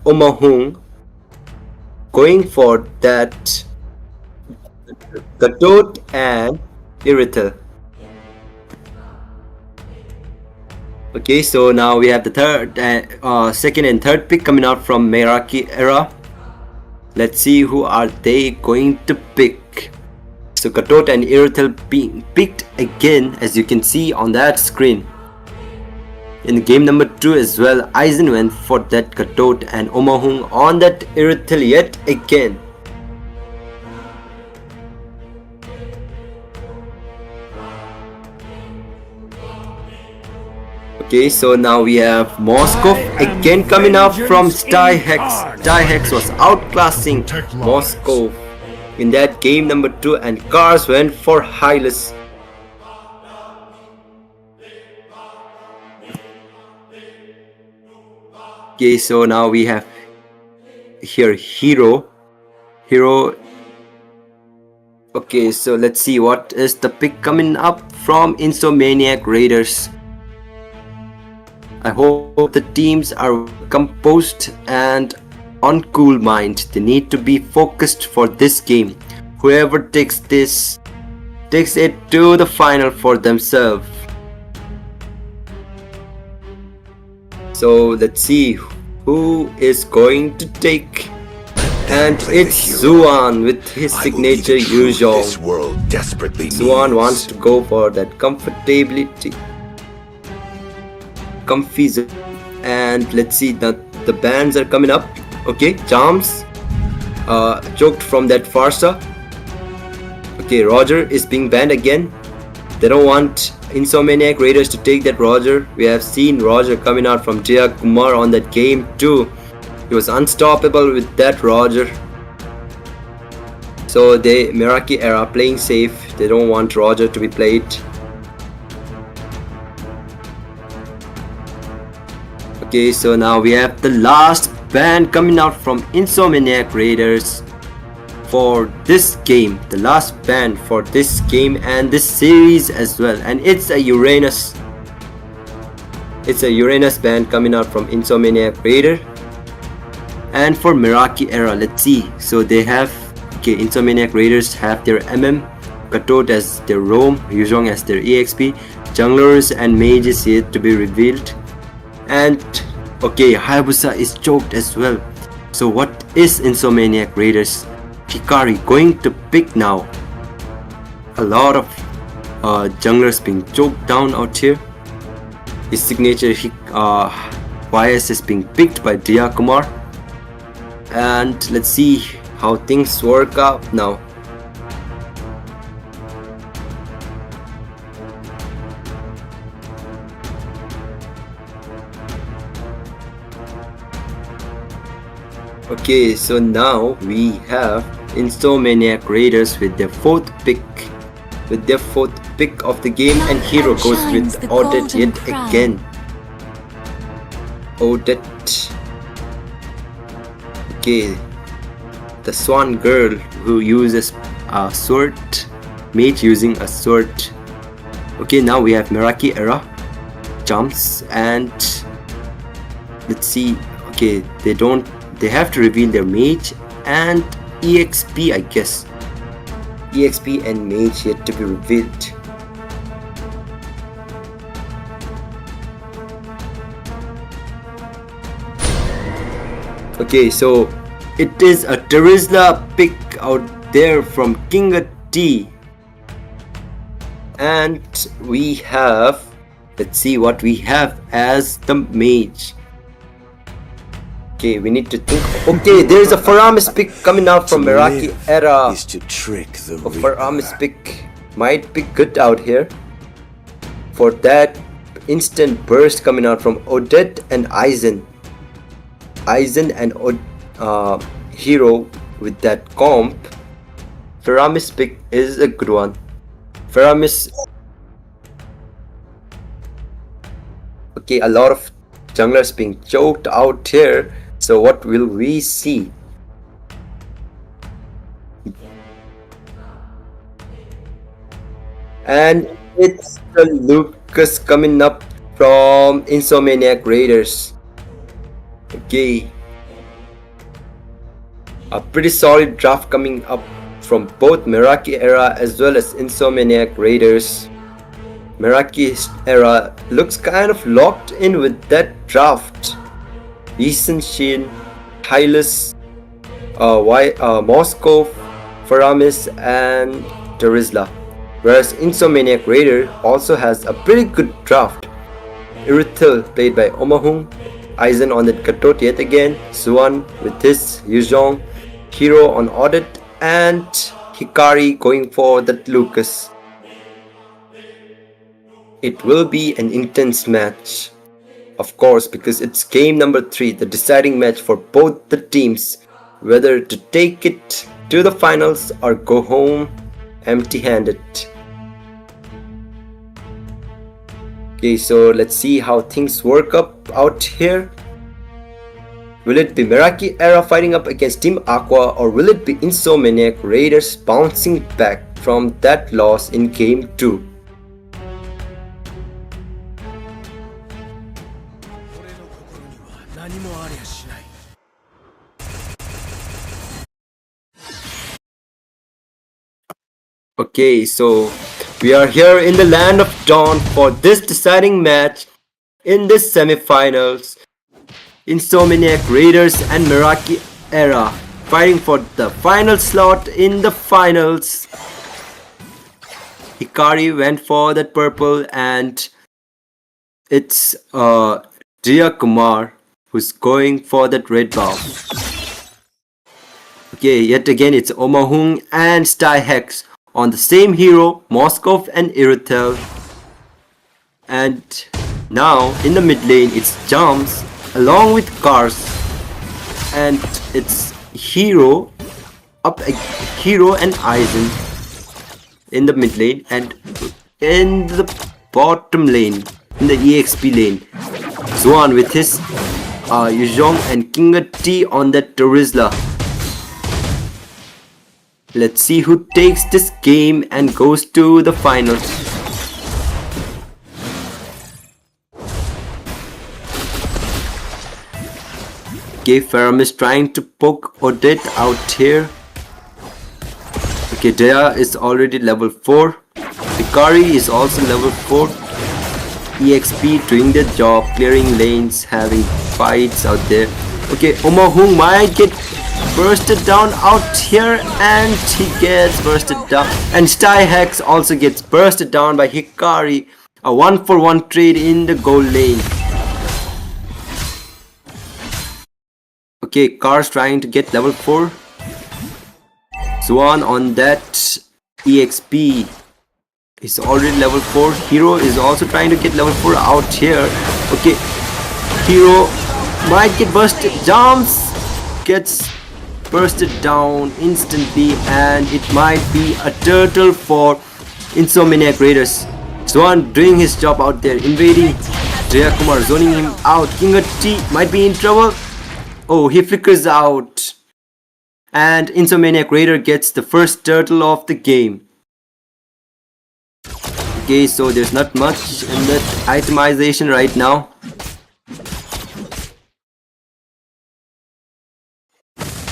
Omahung going for that Gatot and Iritel. Okay, so now we have the second and third pick coming out from Meraki Era. Let's see who are they going to pick. So Gatot and Iritel being picked again, as you can see on that screen. In game number 2 as well, Aizen went for that Gatot and Omahung on that Iritel yet again. Okay, so now we have Moskov again coming up from Styhex. Styhex was outclassing Moskov in that game number 2, and Cars went for Hylas. Okay, so now we have here Hero. Okay, so let's see what is the pick coming up from Insomniac Raiders. I hope the teams are composed and on cool mind. They need to be focused for this game. Whoever takes this takes it to the final for themselves. So let's see who is going to take. And it's Zuan with his signature Yuzhong. Zuan wants to go for that comfortability. Comfy zone. And let's see, the bans are coming up. Okay, Charms choked from that Farsa. Okay, Roger is being banned again. They don't want Insomniac Raiders to take that Roger. We have seen Roger coming out from Jaya Kumar on that game too. He was unstoppable with that Roger. So Meraki Era playing safe. They don't want Roger to be played. Okay, so now we have the last ban coming out from Insomniac Raiders for this game. The last ban for this game and this series as well. And it's a Uranus. It's a Uranus ban coming out from Insomniac Raider. And for Meraki Era, let's see. So they have, okay, Insomniac Raiders have their MM, Gatot as their Roam, Yuzhong as their EXP, Junglers and Mages yet to be revealed. And okay, Hayabusa is choked as well. So what is Insomniac Raiders. Hikari going to pick now. A lot of junglers being choked down out here. His signature YS is being picked by Deja. And let's see how things work out now. Okay, so now we have Insomniac Raiders with their fourth pick of the game, and hero goes with Odette yet again. Odette. Okay, the swan girl who uses a sword, mate using a sword. Okay, now we have Meraki Era jumps, and let's see. Okay, they have to reveal their mage and EXP, I guess. EXP and mage yet to be revealed. Okay, so it is a Terizla pick out there from King T. And we have, let's see what we have as the mage. Okay, we need to think. Okay, there's a Faramis pick coming out from Meraki Era. Is to trick the Faramis pick might be good out here. For that instant burst coming out from Odette and Aizen. Aizen and hero with that comp. Faramis pick is a good one. Faramis. Okay, a lot of junglers being choked out here. So what will we see? And it's the Lucas coming up from Insomniac Raiders. Okay, a pretty solid draft coming up from both Meraki Era as well as Insomniac Raiders. Meraki Era looks kind of locked in with that draft. Eason Shin, Hylas, Moscow, Faramis and Terizla. Whereas Insomniac Raider also has a pretty good draft. Irithil played by Omahung, Aizen on the Gatot yet again, Suan with his Yuzhong, Hero on Audit, and Hikari going for that Lucas. It will be an intense match, of course, because it's game number 3, the deciding match for both the teams, whether to take it to the finals or go home empty-handed. Okay, so let's see how things work up out here. Will it be Meraki Era fighting up against Team Aqua, or will it be Insomniac Raiders bouncing back from that loss in game 2? Okay, so we are here in the land of Dawn for this deciding match in this semifinals. Insomniac Raiders and Meraki Era fighting for the final slot in the finals. Hikari went for that purple, and it's Jia Kumar who's going for that red buff. Okay, yet again it's Omahung and Styhex on the same hero, Moskov and Irithel. And now in the mid lane it's Jumps along with Cars, and it's Hero and Aizen in the mid lane, and in the bottom lane, in the EXP lane, Zuan with his Yuzhong and King T on that Terizla. Let's see who takes this game and goes to the finals. Okay, Ferrum is trying to poke Odette out here. Okay, Deja is already level 4. Hikari is also level 4. EXP doing their job, clearing lanes, having fights out there. Okay, Omahung might get bursted down out here, and he gets bursted down. And Styhex also gets bursted down by Hikari. A 1-for-1 trade in the goal lane. Okay, Cars trying to get level 4. Swan on that EXP is already level 4. Hero is also trying to get level 4 out here. Okay, Hero might get bursted. Jumps, gets bursted down instantly, and it might be a turtle for Insomniac Raiders. Swan doing his job out there, invading Jayakumar, zoning him out. King T might be in trouble. Oh, he flickers out. And Insomniac Raider gets the first turtle of the game. Okay, so there's not much in that itemization right now.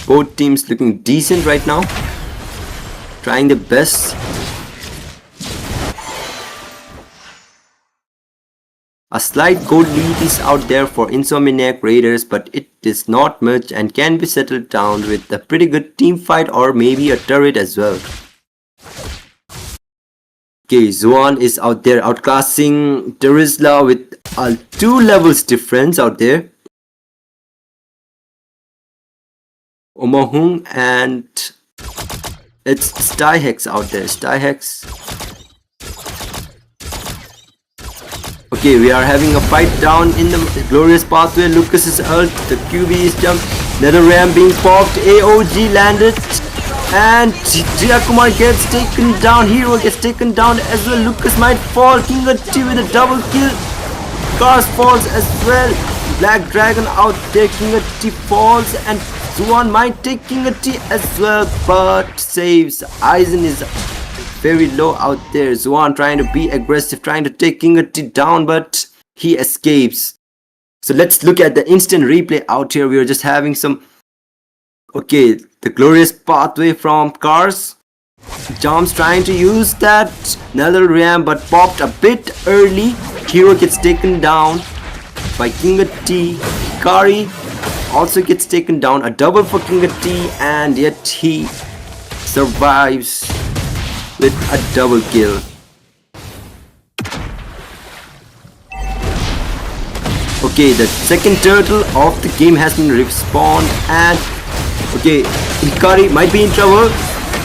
Both teams looking decent right now. Trying the best. A slight gold lead is out there for Insomniac Raiders, but it is not much and can be settled down with a pretty good team fight or maybe a turret as well. Okay, Zuan is out there outclassing Terizla with a 2 levels difference out there. Omohung and it's Styhex out there. Styhex. Okay, we are having a fight down in the glorious pathway. Lucas is ult, the QB is jumped, nether ram being popped, AOG landed, and Jayakumar gets taken down, Hero gets taken down as well. Lucas might fall, King T with a double kill, Cars falls as well, Black Dragon out there, King T falls, and Zuan might take King T as well, but saves. Aizen is very low out there. Zuan trying to be aggressive, trying to take King T down, but he escapes. So let's look at the instant replay out here. We are just having some... Okay, the glorious pathway from Cars. Jom's trying to use that nether ram, but popped a bit early. Hero gets taken down by King T. Hikari also gets taken down. A double for King T, and yet he survives with a double kill. Okay, the second turtle of the game has been respawned, and okay, Hikari might be in trouble.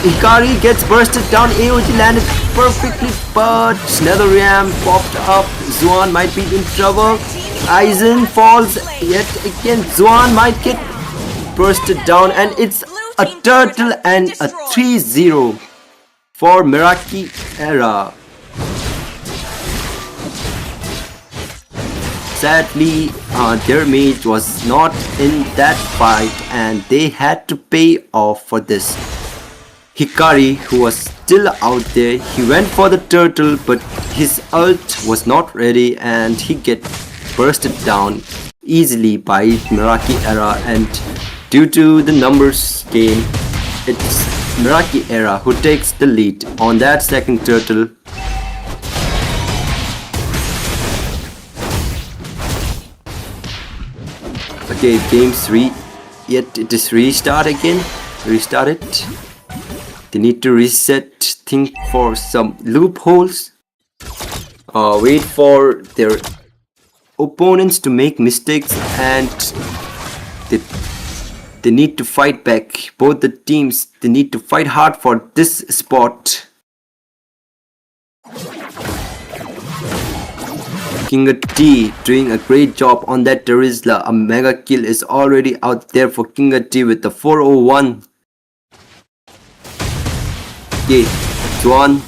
Hikari gets bursted down, AOG landed perfectly, but NetherRealm popped up. Zuan might be in trouble. Aizen falls yet again. Zuan might get bursted down, and it's a turtle and a 3-0 for Meraki Era. Sadly, their mate was not in that fight and they had to pay off for this. Hikari, who was still out there, he went for the turtle, but his ult was not ready and he get bursted down easily by Meraki Era, and due to the numbers game, it's Meraki Era who takes the lead on that second turtle. Okay, game 3, yet it is restart again. Restart it. They need to reset, think for some loopholes. Wait for their opponents to make mistakes, and they need to fight back. Both the teams, they need to fight hard for this spot. King T doing a great job on that Terizla. A mega kill is already out there for King T with the 401. Okay, Zuan.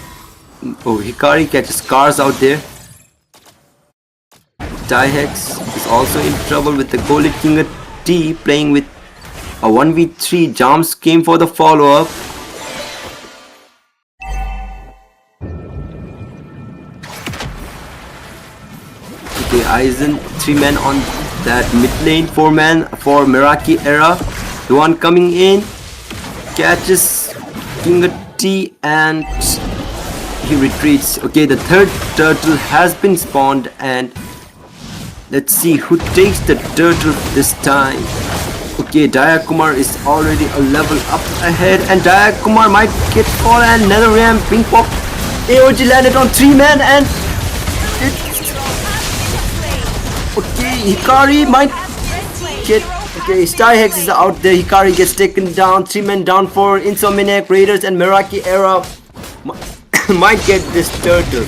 Oh, Hikari catches Cars out there. Tyhex is also in trouble with the goalie. King T playing with a 1v3. Jams came for the follow-up. Okay, Aizen, 3 men on that mid lane, 4 men for Meraki Era. The one coming in catches King T and he retreats. Okay, the third turtle has been spawned, and let's see who takes the turtle this time. Okay, Diakumar is already a level up ahead, and Diakumar might get fall, and another ram being popped. AOG landed on 3 men, and okay, Hikari might get. Okay, Starhex is out there. Hikari gets taken down. 3 men down for Insomniac Raiders, and Meraki Era might get this turtle.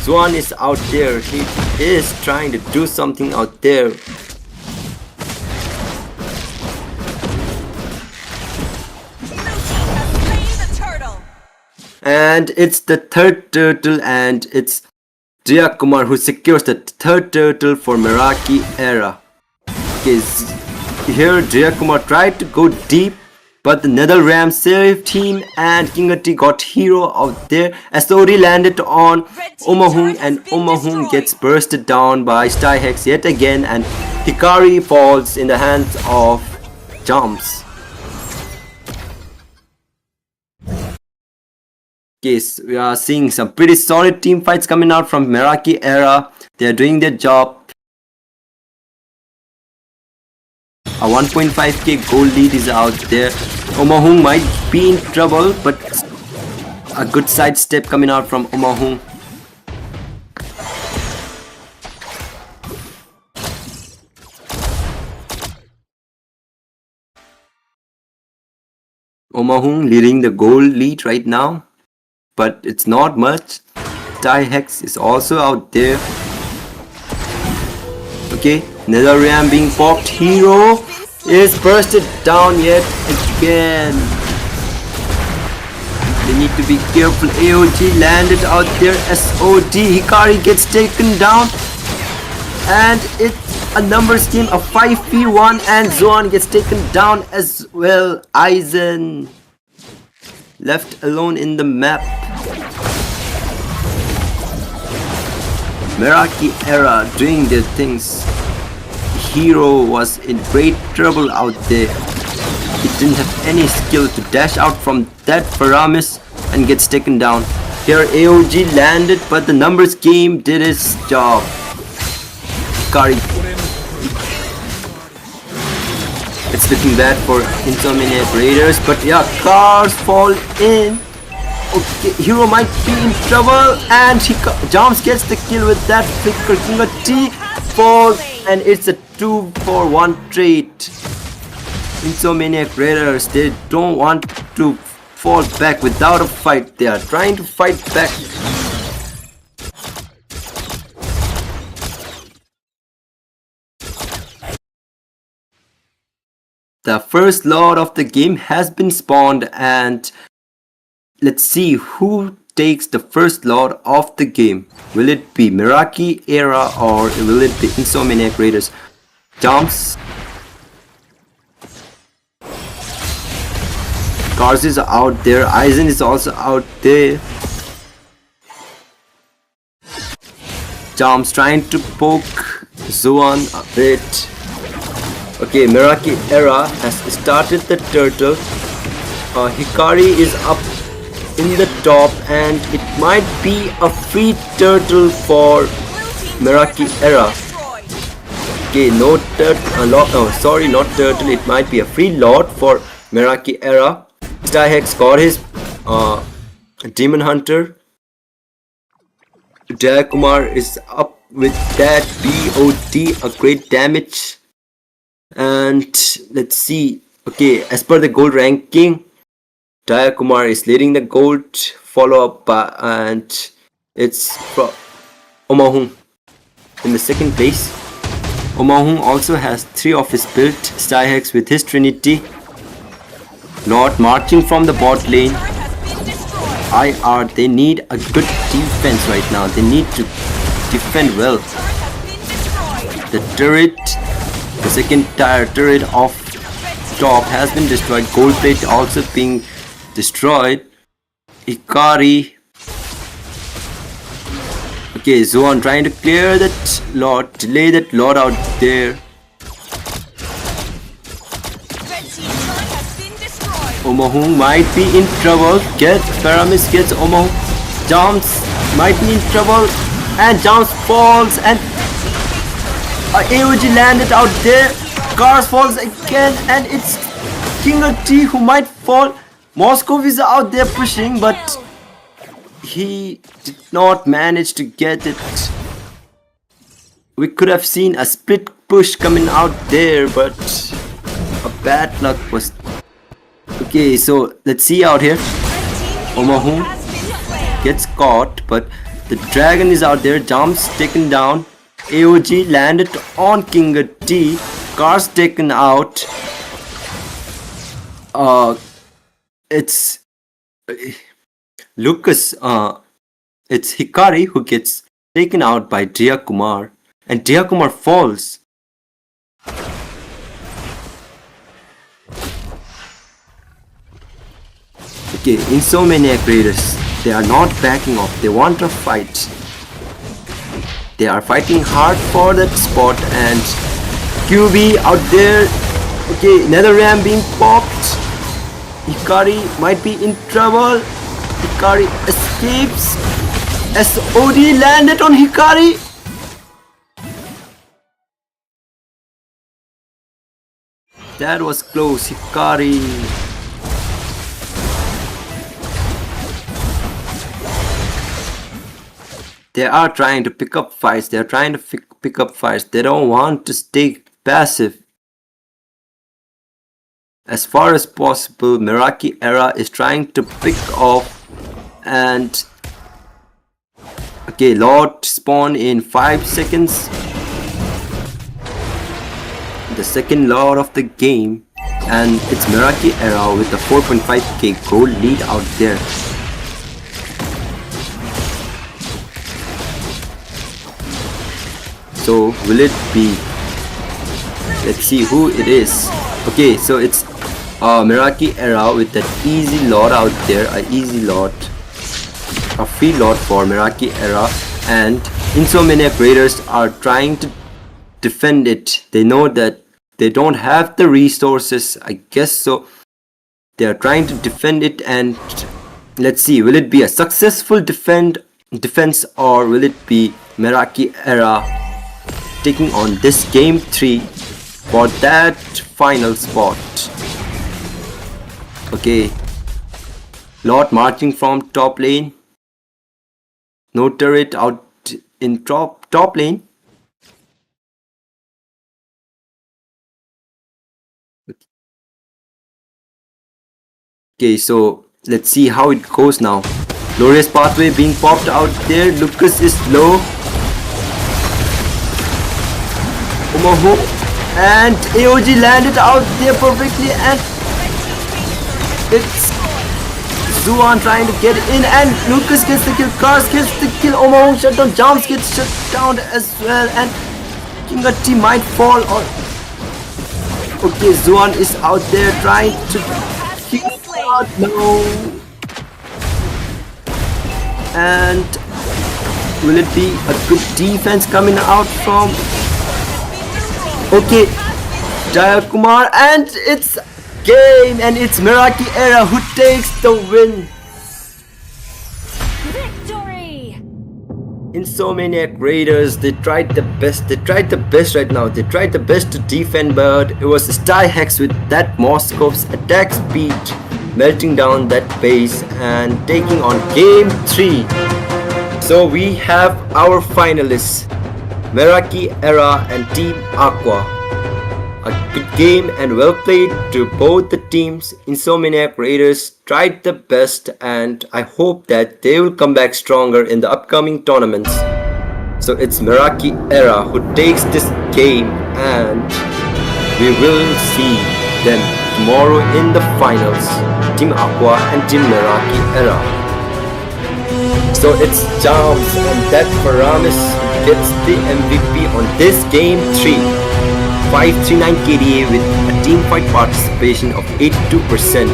Swan is out there. He is trying to do something out there. And it's the third turtle, and it's Diakumar who secures the third turtle for Meraki Era. Okay, here Diakumar tried to go deep, but the NetherRealm saved him, and Kingati got hero out there. SOD landed on Omahung, and Omahung gets bursted down by Starhex yet again, and Hikari falls in the hands of Jumps. Okay, so we are seeing some pretty solid team fights coming out from Meraki Era. They are doing their job. A 1.5k gold lead is out there. Omahung might be in trouble, but a good side step coming out from Omahung. Omahung leading the gold lead right now, but it's not much. Starhex is also out there. Okay, NetherRealm being popped. Hero is bursted down yet again. They need to be careful. AOG landed out there. SOD. Hikari gets taken down. And it's a numbers game, a 5v1, and Zoan gets taken down as well. Aizen left alone in the map. Meraki Era doing their things. Hero was in great trouble out there. He didn't have any skill to dash out from that Paramis and gets taken down. Here AOG landed, but the numbers game did its job. Hikari. It's looking bad for Insomniac Raiders, but yeah, cars fall in. Okay, Hero might be in trouble, and Jams gets the kill with that flicker. King of T falls, and it's a 2-for-1 trade. Insomniac Raiders, they don't want to fall back without a fight. They are trying to fight back. The first lord of the game has been spawned, and let's see who takes the first lord of the game. Will it be Meraki Era or will it be Insomniac Raiders? Jumps. Cars is out there. Aizen is also out there. Jumps trying to poke Zoan a bit. Okay, Meraki Era has started the turtle. Hikari is up in the top, and it might be a free turtle for Meraki Era. Okay, no turtle. Sorry, not turtle. It might be a free lot for Meraki Era. Starhex got his Demon Hunter. Diakumar is up with that BOD, a great damage. And let's see. Okay, as per the gold ranking, Diakumar is leading the gold, follow up by, and it's Omahung in the second place. Omahung also has 3 of his built. Starhex with his Trinity. Lord marching from the bot lane. IR, they need a good defense right now. They need to defend well. The turret, the second turret of top has been destroyed. Gold plate also being destroyed. Hikari. Okay, Zoan trying to clear that lord, delay that lord out there. Omahung might be in trouble. Paramis gets Omahung. Jumps might be in trouble, and Jumps falls, and AOG landed out there. Cars falls again, and it's King of T who might fall. Moskov is out there pushing, but he did not manage to get it. We could have seen a split push coming out there, but a bad luck was... Okay, so let's see out here. Omahu gets caught, but the dragon is out there. Jumps taken down. AOG landed on King of T. Cars taken out. It's Lucas. It's Hikari who gets taken out by Deja Kumar, and Deja Kumar falls. Okay, Insomniac Raiders, they are not backing off. They want a fight. They are fighting hard for that spot, and QB out there. Okay, another ram being popped. Hikari might be in trouble. Hikari escapes. SOD landed on Hikari. That was close. Hikari. They are trying to pick up fights. They are trying to pick up fights. They don't want to stay passive. As far as possible, Meraki Era is trying to pick off, and okay, Lord spawn in 5 seconds. The second Lord of the game, and it's Meraki Era with the 4.5k gold lead out there. So will it be? Let's see who it is. Okay, so it's Meraki Era with that easy Lord out there, a easy Lord, a free Lord for Meraki Era, and Insomniac Raiders are trying to defend it. They know that they don't have the resources, I guess, so they are trying to defend it, and let's see, will it be a successful defense, or will it be Meraki Era taking on this game 3 for that final spot? Okay, Lord marching from top lane. No turret out in top lane. Okay, so let's see how it goes now. Glorious pathway being popped out there. Lucas is low. Omahu and AOG landed out there perfectly, and it's Zuan trying to get in, and Lucas gets the kill. Cars gets the kill. Omahu shut down. Jumps gets shut down as well, and Kingati might fall. Or okay, Zuan is out there trying to kill. No. And will it be a good defense coming out from? Okay, Jayakumar, and it's game, and it's Meraki Era who takes the win. Victory! Insomniac Raiders, they tried the best. They tried the best right now. They tried the best to defend, but it was Sty Hex with that Moscow's attack speed, melting down that base and taking on game 3. So we have our finalists, Meraki Era and Team Aqua. A good game and well played to both the teams. Insomniac Raiders tried the best, and I hope that they will come back stronger in the upcoming tournaments. So it's Meraki Era who takes this game, and we will see them tomorrow in the finals. Team Aqua and Team Meraki Era. So it's Jams, and that Paramis gets the MVP on this game 3. 539 KDA with a team fight participation of 82%.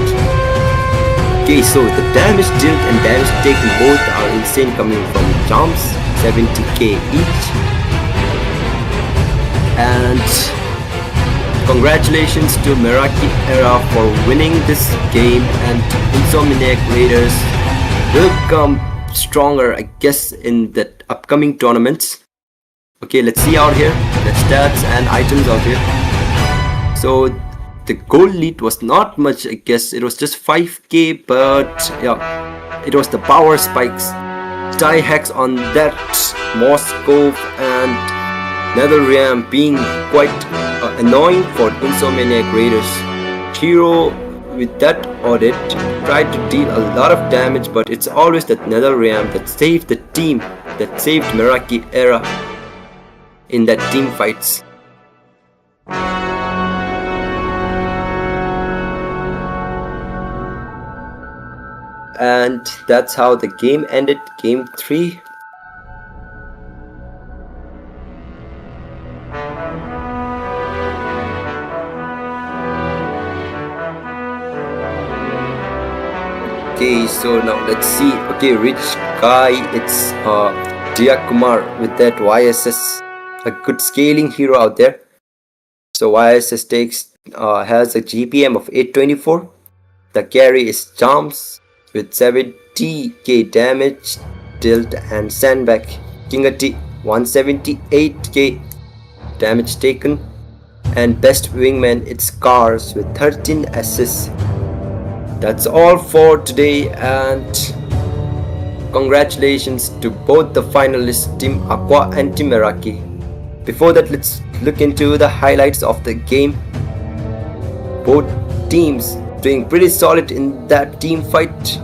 Okay, so the damage dealt and damage taken both are insane, coming from Jams, 70k each. And congratulations to Meraki Era for winning this game, and Insomniac Raiders will come stronger, I guess, in the upcoming tournaments. Okay, let's see out here the stats and items out here. So the gold lead was not much, I guess it was just 5k, but yeah, it was the power spikes, die hacks on that Moss Cove, and Netherrealm being quite annoying for Insomniac Raiders. Hero with that audit tried to deal a lot of damage, but it's always that Netherrealm that saved the team, that saved Meraki Era in that team fights. And that's how the game ended, game 3. Okay, so now let's see. Okay, rich guy, it's Deja with that YSS, a good scaling hero out there. So YSS has a GPM of 824. The carry is Charms with 70k damage dealt and sandbag. Kingati 178k damage taken, and best wingman it's Cars with 13 assists. That's all for today, and congratulations to both the finalists, Team Aqua and Team Meraki. Before that, let's look into the highlights of the game. Both teams doing pretty solid in that team fight.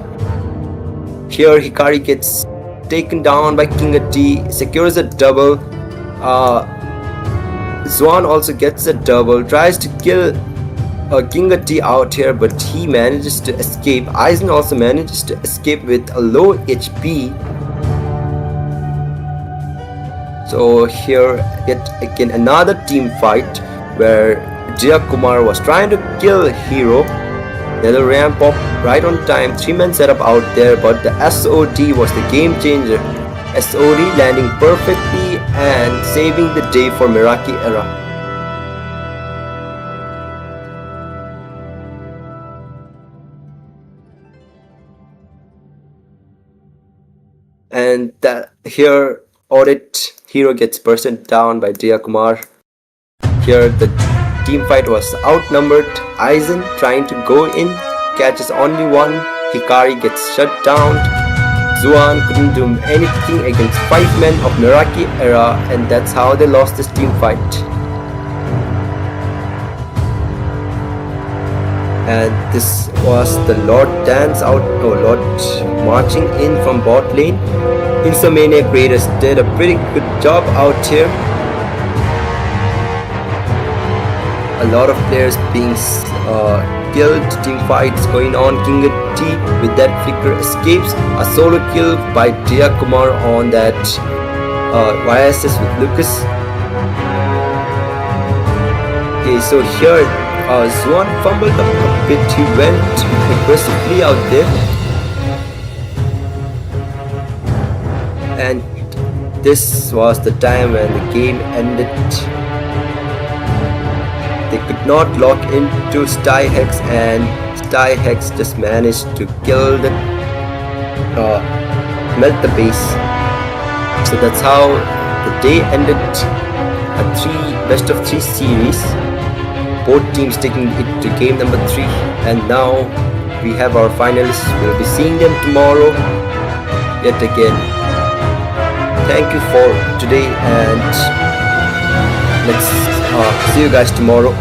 Here Hikari gets taken down by Kingati, secures a double. Zwan also gets a double, tries to kill Kingati out here, but he manages to escape. Aizen also manages to escape with a low HP. So here yet again another team fight where Deja was trying to kill Hero. Netherrealm popped right on time, 3-man setup out there, but the SOD was the game changer. SOD landing perfectly and saving the day for Meraki Era. And here Audit Hero gets bursted down by Deja. Here the team fight was outnumbered. Aizen trying to go in, catches only one. Hikari gets shut down. Zwan couldn't do anything against 5 men of Meraki Era, and that's how they lost this team fight. And this was the Lord marching in from bot lane. Insomniac Raiders did a pretty good job out here. A lot of players being killed, team fights going on. Kingati with that flicker escapes. A solo kill by Deja on that YSS with Lucas. Okay, so here Zwan fumbled up a bit. He went aggressively out there, and this was the time when the game ended. They could not lock into Styhex, and Styhex just managed to kill the melt the base. So that's how the day ended. A best of 3 series. Both teams taking it to game number 3, and now we have our finalists. We'll be seeing them tomorrow yet again. Thank you for today, and let's see you guys tomorrow.